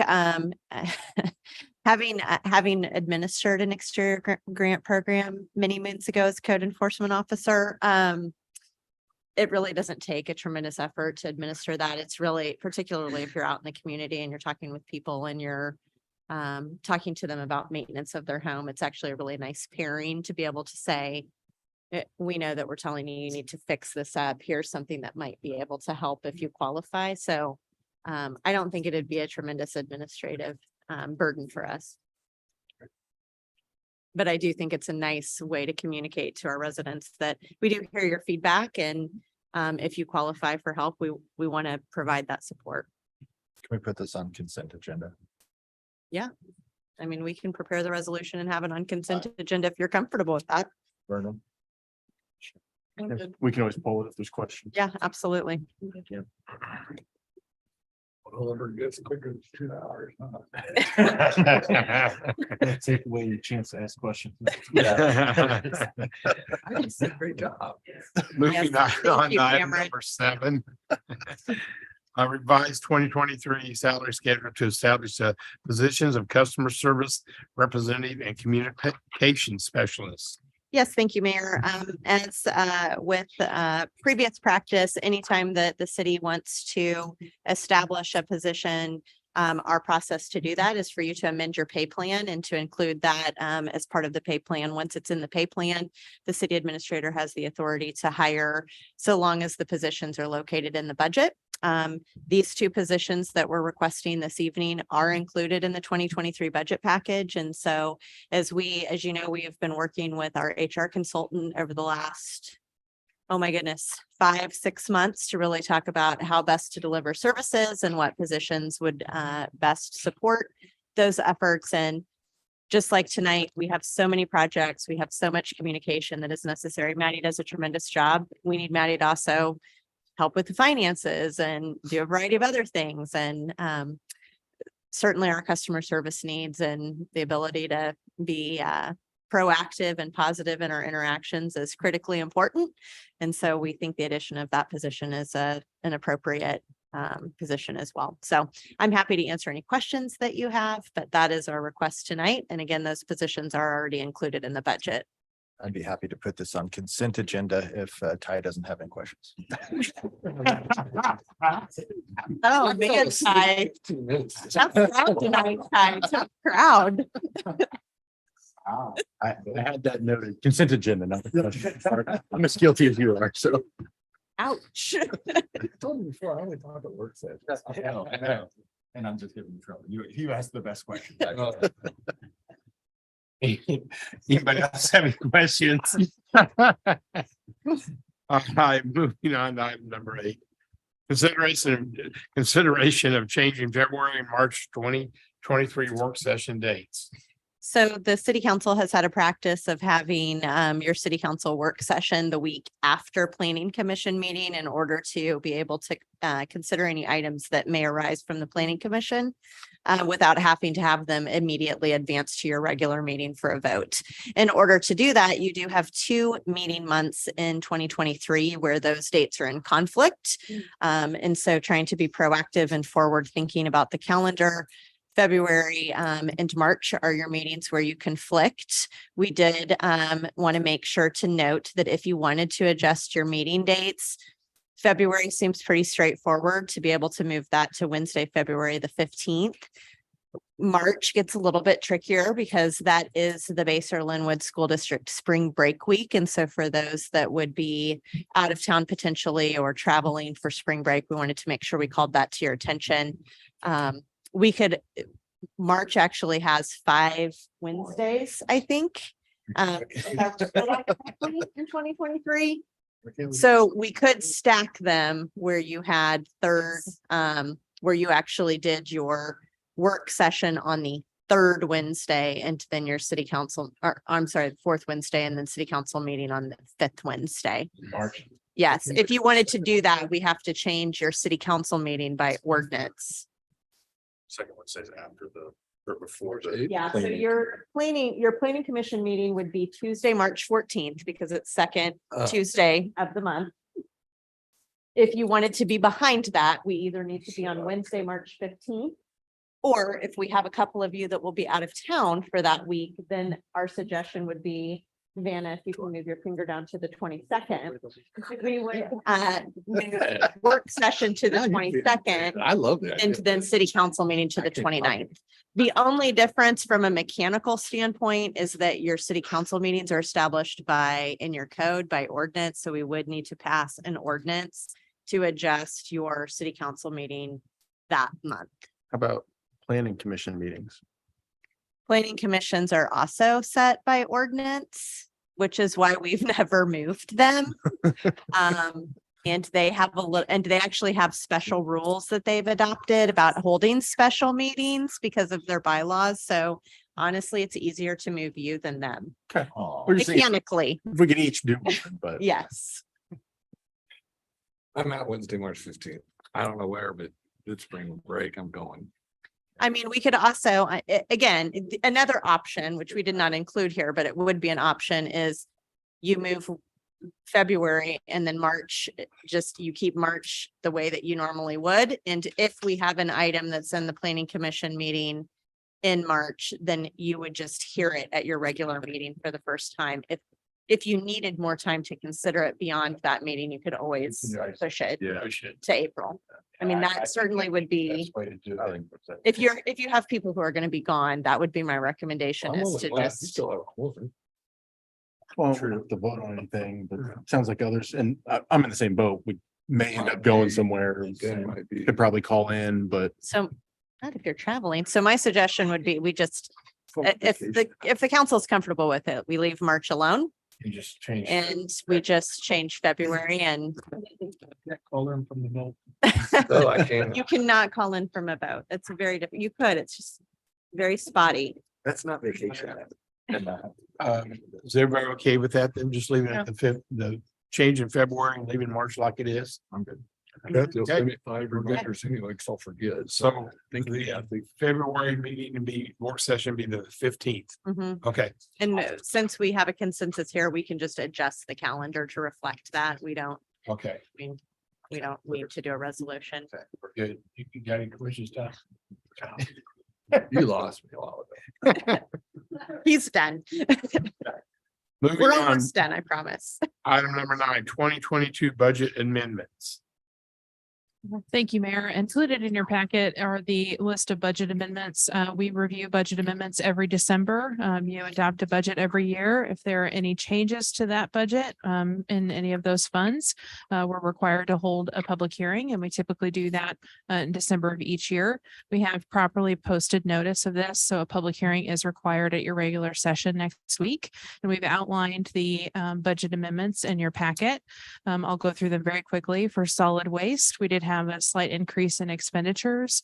I: having administered an exterior grant program many moons ago as code enforcement officer, it really doesn't take a tremendous effort to administer that. It's really, particularly if you're out in the community and you're talking with people and you're talking to them about maintenance of their home. It's actually a really nice pairing to be able to say, we know that we're telling you, you need to fix this up. Here's something that might be able to help if you qualify. So I don't think it'd be a tremendous administrative burden for us. But I do think it's a nice way to communicate to our residents that we do hear your feedback, and if you qualify for help, we want to provide that support.
L: Can we put this on consent agenda?
I: I mean, we can prepare the resolution and have it on consent agenda if you're comfortable with that.
L: Vernon?
H: We can always pull it if there's questions.
I: Yeah, absolutely.
K: Whoever gets quicker than 2 hours.
H: Take away your chance to ask questions.
K: Great job.
A: Moving
I: Yes, thank
A: on
I: you,
A: to item
I: Cameron.
A: number 7. A revised 2023 salary schedule to establish positions of customer service representative and communication specialist.
I: Yes, thank you, Mayor. As with previous practice, anytime that the city wants to establish a position, our process to do that is for you to amend your pay plan and to include that as part of the pay plan. Once it's in the pay plan, the city administrator has the authority to hire so long as the positions are located in the budget. These 2 positions that we're requesting this evening are included in the 2023 budget package. And so as you know, we have been working with our HR consultant over the last, oh my goodness, 5-6 months to really talk about how best to deliver services and what positions would best support those efforts. And just like tonight, we have so many projects, we have so much communication that is necessary. Maddie does a tremendous job. We need Maddie to also help with the finances and do a variety of other things. And certainly our customer service needs and the ability to be proactive and positive in our interactions is critically important. And so we think the addition of that position is an appropriate position as well. So I'm happy to answer any questions that you have, but that is our request tonight. And again, those positions are already included in the budget.
L: I'd be happy to put this on consent agenda if Ty doesn't have any questions.
I: Oh, man, Ty. Tough crowd tonight, Ty. Tough crowd.
H: I had that noted. Consent agenda, not the question. Sorry. I'm as guilty as you are, so.
I: Ouch.
L: I told you before, I only talk at work sessions. I know. And I'm just giving you trouble. You asked the best question.
A: Anybody else have any questions? Hi, moving on to item number 8. Consideration of changing February and March 2023 work session dates.
I: So the city council has had a practice of having your city council work session the week after planning commission meeting in order to be able to consider any items that may arise from the planning commission without having to have them immediately advance to your regular meeting for a vote. In order to do that, you do have 2 meeting months in 2023 where those dates are in conflict. And so trying to be proactive and forward thinking about the calendar. February and March are your meetings where you conflict. We did want to make sure to note that if you wanted to adjust your meeting dates, February seems pretty straightforward to be able to move that to Wednesday, February the 15th. March gets a little bit trickier because that is the Basehor Linwood School District spring break week. And so for those that would be out of town potentially or traveling for spring break, we wanted to make sure we called that to your attention. March actually has 5 Wednesdays, I think. In 2023. So we could stack them where you had third, where you actually did your work session on the 3rd Wednesday and then your city council, or I'm sorry, the 4th Wednesday and then city council meeting on the 5th Wednesday.
H: March.
I: Yes, if you wanted to do that, we have to change your city council meeting by ordinance.
H: Second one says after or before.
I: Yeah, so your planning commission meeting would be Tuesday, March 14th, because it's second Tuesday of the month. If you wanted to be behind that, we either need to be on Wednesday, March 15th. Or if we have a couple of you that will be out of town for that week, then our suggestion would be Vanna, if you can move your finger down to the 22nd. We would move work session to the 22nd.
K: I love that.
I: And then city council meeting to the 29th. The only difference from a mechanical standpoint is that your city council meetings are established in your code by ordinance. So we would need to pass an ordinance to adjust your city council meeting that month.
H: How about planning commission meetings?
I: Planning commissions are also set by ordinance, which is why we've never moved them. And they have and they actually have special rules that they've adopted about holding special meetings because of their bylaws. So honestly, it's easier to move you than them
H: We're just saying,
I: mechanically.
H: if we could each do one, but.
I: Yes.
K: I'm out Wednesday, March 15th. I don't know where, but it's spring break. I'm going.
I: I mean, we could also, again, another option, which we did not include here, but it would be an option is you move February and then March, just you keep March the way that you normally would. And if we have an item that's in the planning commission meeting in March, then you would just hear it at your regular meeting for the first time. If you needed more time to consider it beyond that meeting, you could always push it
H: Yeah.
I: to April. I mean, that certainly would be, if you have people who are going to be gone, that would be my recommendation is to just.
H: Well, we have to vote on anything, but it sounds like others, and I'm in the same boat. We may end up going somewhere. Could probably call in, but
I: So, not if you're traveling. So my suggestion would be we just, if the council is comfortable with it, we leave March alone
H: you just change.
I: and we just change February and
M: Call in from the vote.
K: Oh, I can't.
I: you cannot call in from a vote. It's a very different, you could, it's just very spotty.
K: That's not vacation.
A: Is everybody okay with that? Then just leaving it at the change in February and leaving March like it is?
K: I'm good.
A: Good.
K: You'll
A: Okay.
K: send me 5 reminders anyway, because I'll forget.
A: So the February meeting and work session be the 15th.
I: Mhm.
A: Okay,
I: And since we have a consensus here, we can just adjust the calendar to reflect that. We don't
A: okay.
I: need to do a resolution.
A: We're good. You got any questions, Tom?
K: You lost me a while ago.
I: He's done.
A: Moving
I: We're
A: on,
I: almost done, I promise.
A: item number 9, 2022 budget amendments.
B: Thank you, Mayor. Included in your packet are the list of budget amendments. We review budget amendments every December. You adopt a budget every year. If there are any changes to that budget in any of those funds, we're required to hold a public hearing, and we typically do that in December of each year. We have properly posted notice of this, so a public hearing is required at your regular session next week. And we've outlined the budget amendments in your packet. I'll go through them very quickly. For solid waste, we did have a slight increase in expenditures.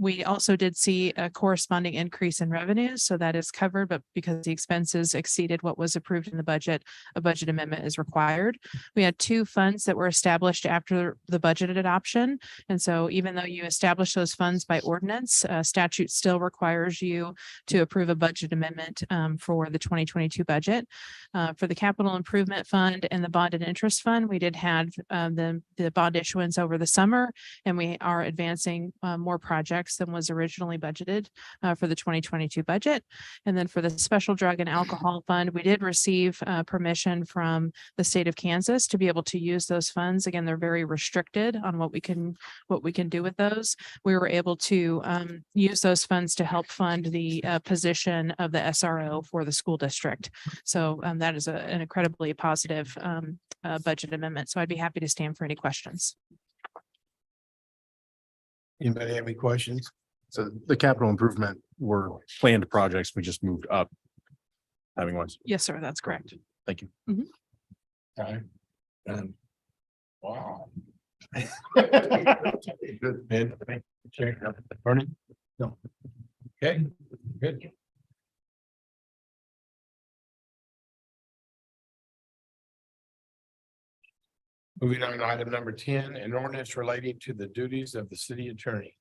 B: We also did see a corresponding increase in revenues, so that is covered, but because the expenses exceeded what was approved in the budget, a budget amendment is required. We had 2 funds that were established after the budget adoption. And so even though you establish those funds by ordinance, statute still requires you to approve a budget amendment for the 2022 budget. For the capital improvement fund and the bond and interest fund, we did have the bond issuance over the summer, and we are advancing more projects than was originally budgeted for the 2022 budget. And then for the special drug and alcohol fund, we did receive permission from the state of Kansas to be able to use those funds. Again, they're very restricted on what we can do with those. We were able to use those funds to help fund the position of the SRO for the school district. So that is an incredibly positive budget amendment. So I'd be happy to stand for any questions.
A: Anybody have any questions?
H: So the capital improvement were planned projects. We just moved up. Having ones.
B: Yes, sir, that's correct.
H: Thank you.
A: Okay.
K: And
A: Wow. Good, man. Bernie? No. Okay, good. Moving on to item number 10, an ordinance relating to the duties of the city attorney.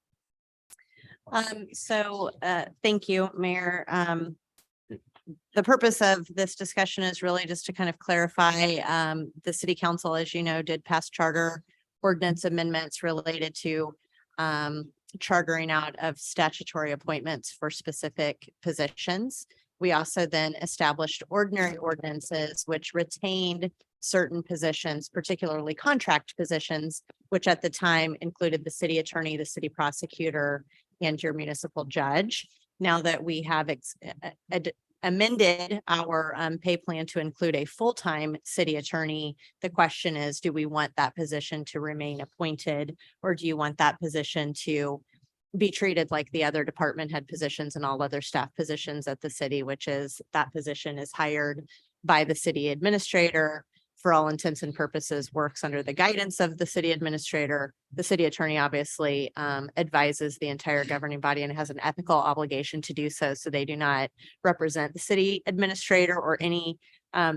I: Thank you, Mayor. The purpose of this discussion is really just to kind of clarify, the city council, as you know, did pass charter ordinance amendments related to chartering out of statutory appointments for specific positions. We also then established ordinary ordinances which retained certain positions, particularly contract positions, which at the time included the city attorney, the city prosecutor, and your municipal judge. Now that we have amended our pay plan to include a full-time city attorney, the question is, do we want that position to remain appointed, or do you want that position to be treated like the other department head positions and all other staff positions at the city, which is that position is hired by the city administrator, for all intents and purposes, works under the guidance of the city administrator. The city attorney obviously advises the entire governing body and has an ethical obligation to do so. So they do not represent the city administrator or any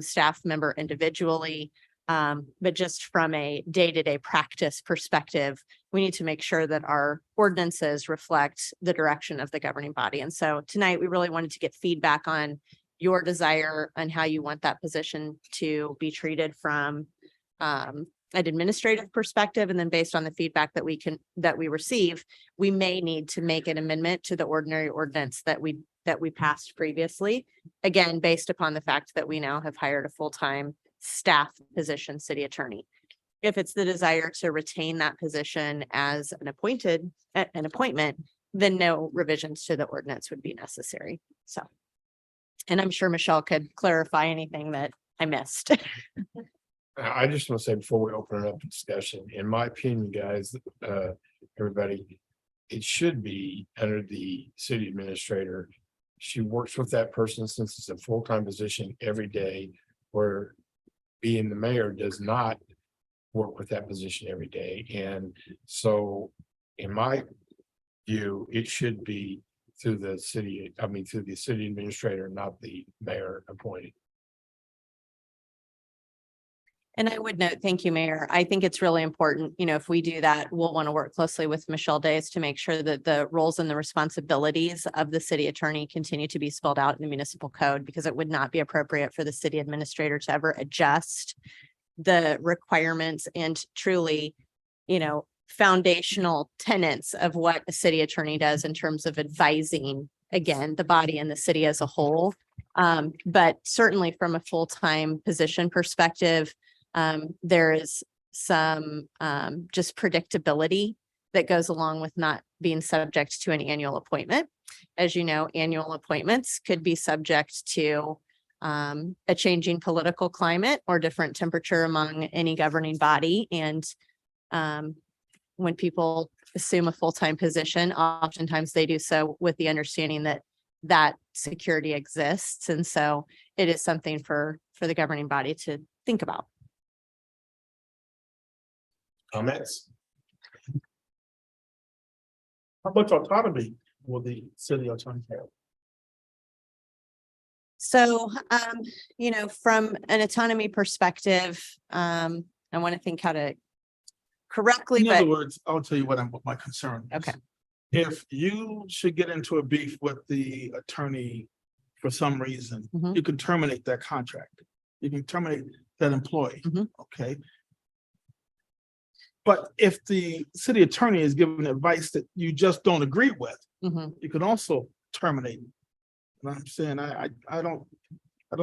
I: staff member individually. But just from a day-to-day practice perspective, we need to make sure that our ordinances reflect the direction of the governing body. And so tonight, we really wanted to get feedback on your desire and how you want that position to be treated from an administrative perspective. And then based on the feedback that we receive, we may need to make an amendment to the ordinary ordinance that we passed previously. Again, based upon the fact that we now have hired a full-time staff position city attorney. If it's the desire to retain that position as an appointment, then no revisions to the ordinance would be necessary. So. And I'm sure Michelle could clarify anything that I missed.
A: I just want to say before we open it up to discussion, in my opinion, guys, everybody, it should be under the city administrator. She works with that person since it's a full-time position every day, where being the mayor does not work with that position every day. And so in my view, it should be through the city, through the city administrator, not the mayor appointed.
I: And I would note, thank you, Mayor. I think it's really important, if we do that, we'll want to work closely with Michelle Days to make sure that the roles and the responsibilities of the city attorney continue to be spelled out in the municipal code, because it would not be appropriate for the city administrator to ever adjust the requirements and truly, foundational tenets of what a city attorney does in terms of advising, again, the body and the city as a whole. But certainly from a full-time position perspective, there is some just predictability that goes along with not being subject to an annual appointment. As you know, annual appointments could be subject to a changing political climate or different temperature among any governing body. And when people assume a full-time position, oftentimes they do so with the understanding that that security exists. And so it is something for the governing body to think about.
A: Comments?
M: How much autonomy will the city attorney have?
I: So, from an autonomy perspective, I want to think how to correctly,
M: In
I: but
M: other words, I'll tell you what my concern is.
I: Okay.
M: If you should get into a beef with the attorney for some reason,
I: Mhm.
M: you can terminate that contract. You can terminate that employee,
I: Mhm.
M: okay? But if the city attorney is giving advice that you just don't agree with,
I: Mhm.
M: you can also terminate. You know what I'm saying? I don't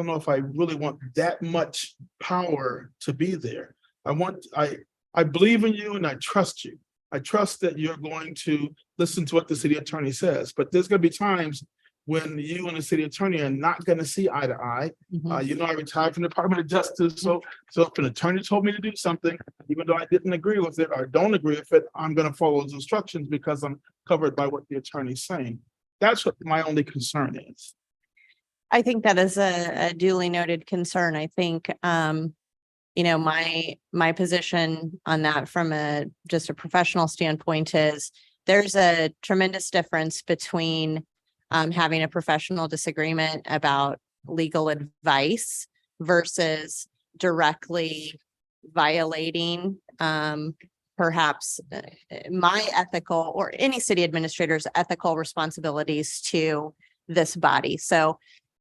M: know if I really want that much power to be there. I believe in you and I trust you. I trust that you're going to listen to what the city attorney says, but there's gonna be times when you and the city attorney are not gonna see eye to eye.
I: Mhm.
M: I retired from the Department of Justice, so if an attorney told me to do something, even though I didn't agree with it or don't agree with it, I'm gonna follow those instructions because I'm covered by what the attorney's saying. That's what my only concern is.
I: I think that is a duly noted concern. I think, my position on that from just a professional standpoint is there's a tremendous difference between having a professional disagreement about legal advice versus directly violating perhaps my ethical or any city administrator's ethical responsibilities to this body. So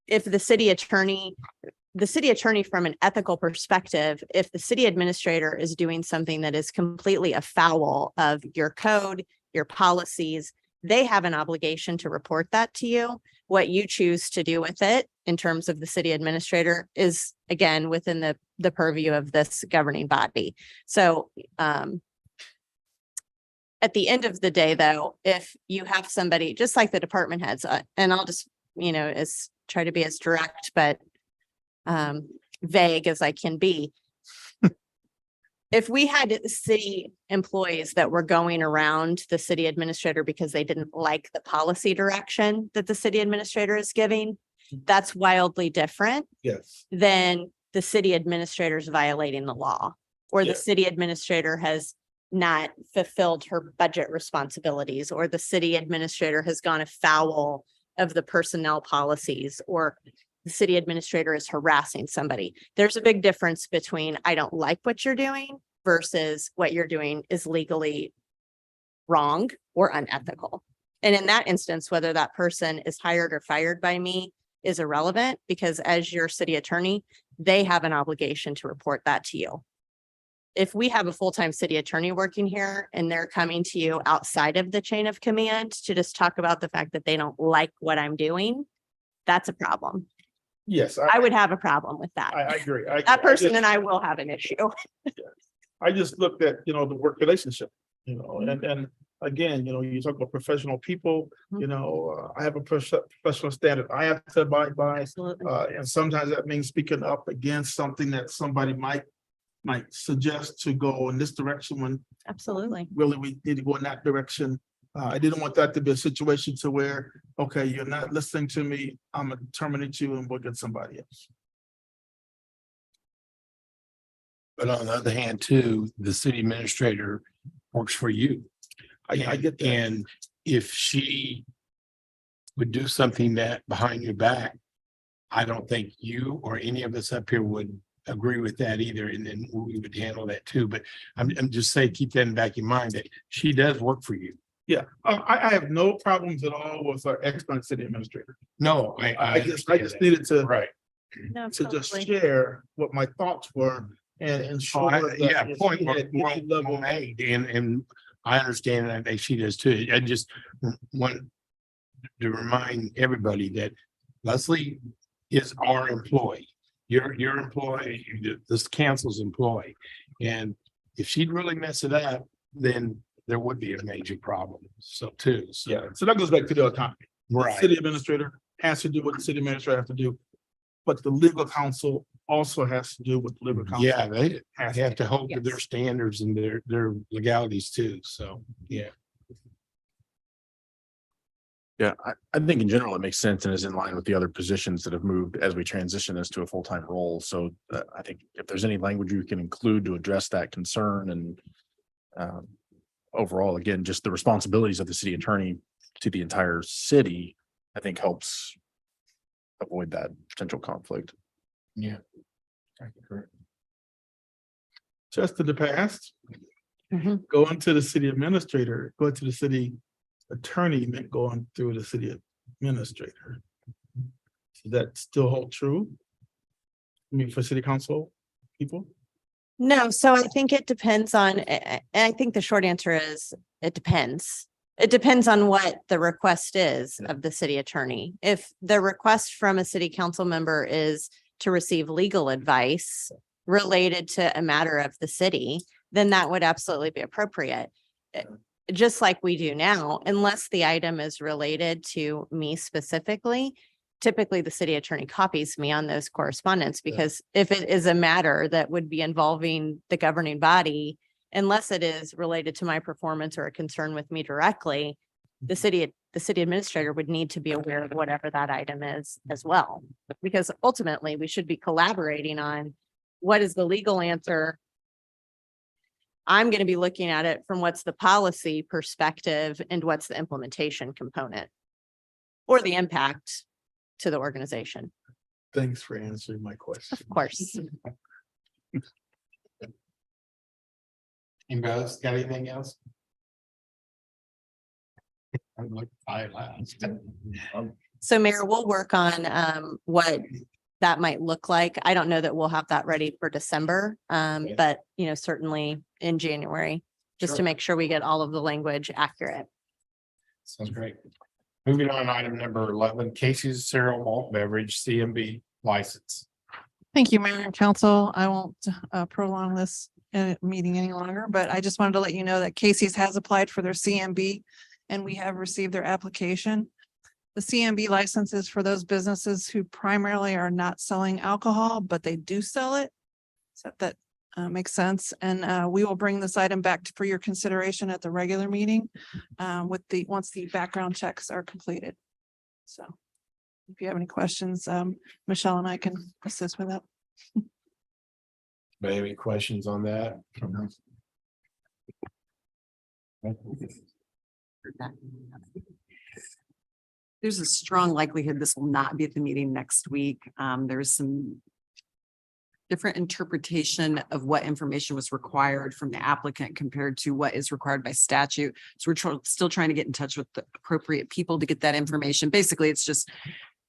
I: if the city attorney from an ethical perspective, if the city administrator is doing something that is completely afoul of your code, your policies, They have an obligation to report that to you. What you choose to do with it in terms of the city administrator is again within the purview of this governing body. So at the end of the day, though, if you have somebody, just like the department heads, and I'll just, try to be as direct, but vague as I can be. If we had city employees that were going around the city administrator because they didn't like the policy direction that the city administrator is giving, that's wildly different
M: Yes.
I: than the city administrator's violating the law, or the
M: Yeah.
I: city administrator has not fulfilled her budget responsibilities, or the city administrator has gone afoul of the personnel policies, or the city administrator is harassing somebody. There's a big difference between I don't like what you're doing versus what you're doing is legally wrong or unethical. And in that instance, whether that person is hired or fired by me is irrelevant, because as your city attorney, they have an obligation to report that to you. If we have a full-time city attorney working here and they're coming to you outside of the chain of command to just talk about the fact that they don't like what I'm doing, that's a problem.
M: Yes,
I: I would have a problem with that.
M: I agree.
I: That person and I will have an issue.
M: I just looked at, the work relationship, and again, you talk about professional people, I have a professional standard I have to abide by.
I: Absolutely.
M: And sometimes that means speaking up against something that somebody might suggest to go in this direction when
I: Absolutely.
M: really we need to go in that direction. I didn't want that to be a situation to where, okay, you're not listening to me, I'm gonna terminate you and we'll get somebody else.
A: But on the other hand, too, the city administrator works for you.
M: I get that.
A: And if she would do something that behind your back, I don't think you or any of us up here would agree with that either. And then we would handle that too. But I'm just saying, keep that in the back of your mind that she does work for you.
M: Yeah, I have no problems at all with our excellent city administrator.
A: No,
M: I just needed to
A: Right.
I: No,
M: to just
I: totally.
M: share what my thoughts were and ensure. that
A: Yeah,
M: if
A: point
M: we
A: well
M: had any level-
A: made, and I understand, and I think she does too. I just want to remind everybody that Leslie is our employee. Your employee, this council's employee. And if she'd really mess it up, then there would be a major problem. So too, so.
M: Yeah, so that goes back to the autonomy. The
A: Right.
M: City administrator has to do what the city administrator has to do. But the legal counsel also has to do what the legal counsel.
A: Yeah, they
M: has
A: have to hold to
I: Yes.
A: their standards and their legalities too. So, yeah.
H: Yeah, I think in general, it makes sense and is in line with the other positions that have moved as we transition this to a full-time role. So I think if there's any language you can include to address that concern and overall, again, just the responsibilities of the city attorney to the entire city, I think helps avoid that potential conflict.
A: Yeah.
M: Just in the past,
I: Mhm.
M: going to the city administrator, going to the city attorney meant going through the city administrator. Does that still hold true? I mean, for city council people?
I: No, so I think it depends on, and I think the short answer is it depends. It depends on what the request is of the city attorney. If the request from a city council member is to receive legal advice related to a matter of the city, then that would absolutely be appropriate. Just like we do now, unless the item is related to me specifically. Typically, the city attorney copies me on those correspondence, because if it is a matter that would be involving the governing body, unless it is related to my performance or a concern with me directly, the city administrator would need to be aware of whatever that item is as well. Because ultimately, we should be collaborating on what is the legal answer. I'm going to be looking at it from what's the policy perspective and what's the implementation component or the impact to the organization.
M: Thanks for answering my question.
I: Of course.
A: Anybody else got anything else? I'm like five last.
I: So Mayor, we'll work on what that might look like. I don't know that we'll have that ready for December, but certainly in January, just to
A: Sure.
I: make sure we get all of the language accurate.
A: Sounds great. Moving on, item number 11, Casey's Cereal Malt Beverage CMB license.
Q: Thank you, Mayor and Council. I won't prolong this meeting any longer, but I just wanted to let you know that Casey's has applied for their CMB and we have received their application. The CMB license is for those businesses who primarily are not selling alcohol, but they do sell it. So that makes sense. And we will bring this item back for your consideration at the regular meeting once the background checks are completed. So if you have any questions, Michelle and I can assist with that.
A: Any questions on that?
F: There's a strong likelihood this will not be at the meeting next week. There's some different interpretation of what information was required from the applicant compared to what is required by statute. So we're still trying to get in touch with the appropriate people to get that information. Basically, it's just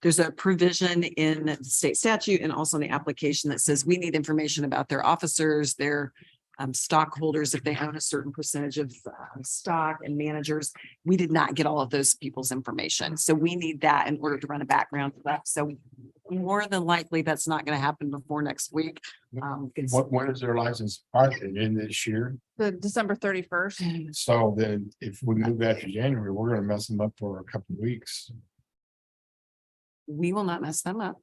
F: there's a provision in the state statute and also in the application that says we need information about their officers, their stockholders, if they own a certain percentage of stock, and managers. We did not get all of those people's information. So we need that in order to run a background check. So more than likely, that's not going to happen before next week.
A: When is their license expired? In this year?
Q: The December 31st.
A: So then if we move that to January, we're gonna mess them up for a couple of weeks.
F: We will not mess them up.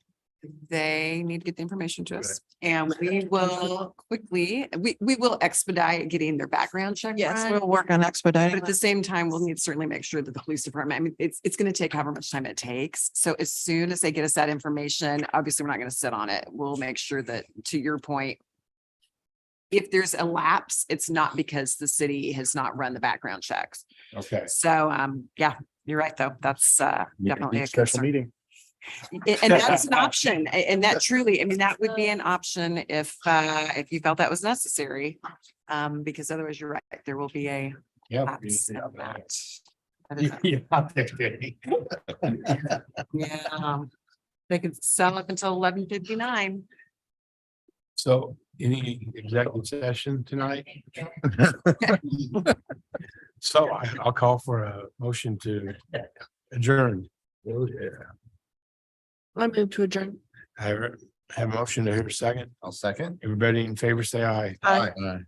F: They need to get the information to us and we will quickly, we will expedite getting their background check.
Q: Yes,
F: run.
Q: we'll work on
F: But
Q: expediting.
F: at the same time, we'll need to certainly make sure that the police department, I mean, it's going to take however much time it takes. So as soon as they get us that information, obviously, we're not going to sit on it. We'll make sure that, to your point, if there's a lapse, it's not because the city has not run the background checks.
A: Okay.
F: So, yeah, you're right, though. That's definitely a
H: Special
F: concern.
H: meeting.
F: And that's an option. And that truly, I mean, that would be an option if you felt that was necessary. Because otherwise, you're right, there will be a
A: Yeah.
F: lapse in that. That is- Yeah, they could sell up until 11:59.
A: So any executive session tonight? So I'll call for a motion to adjourn.
N: I move to adjourn.
A: I have a motion to hear a second.
L: I'll second.
A: Everybody in favor, say aye.
N: Aye.
H: Aye.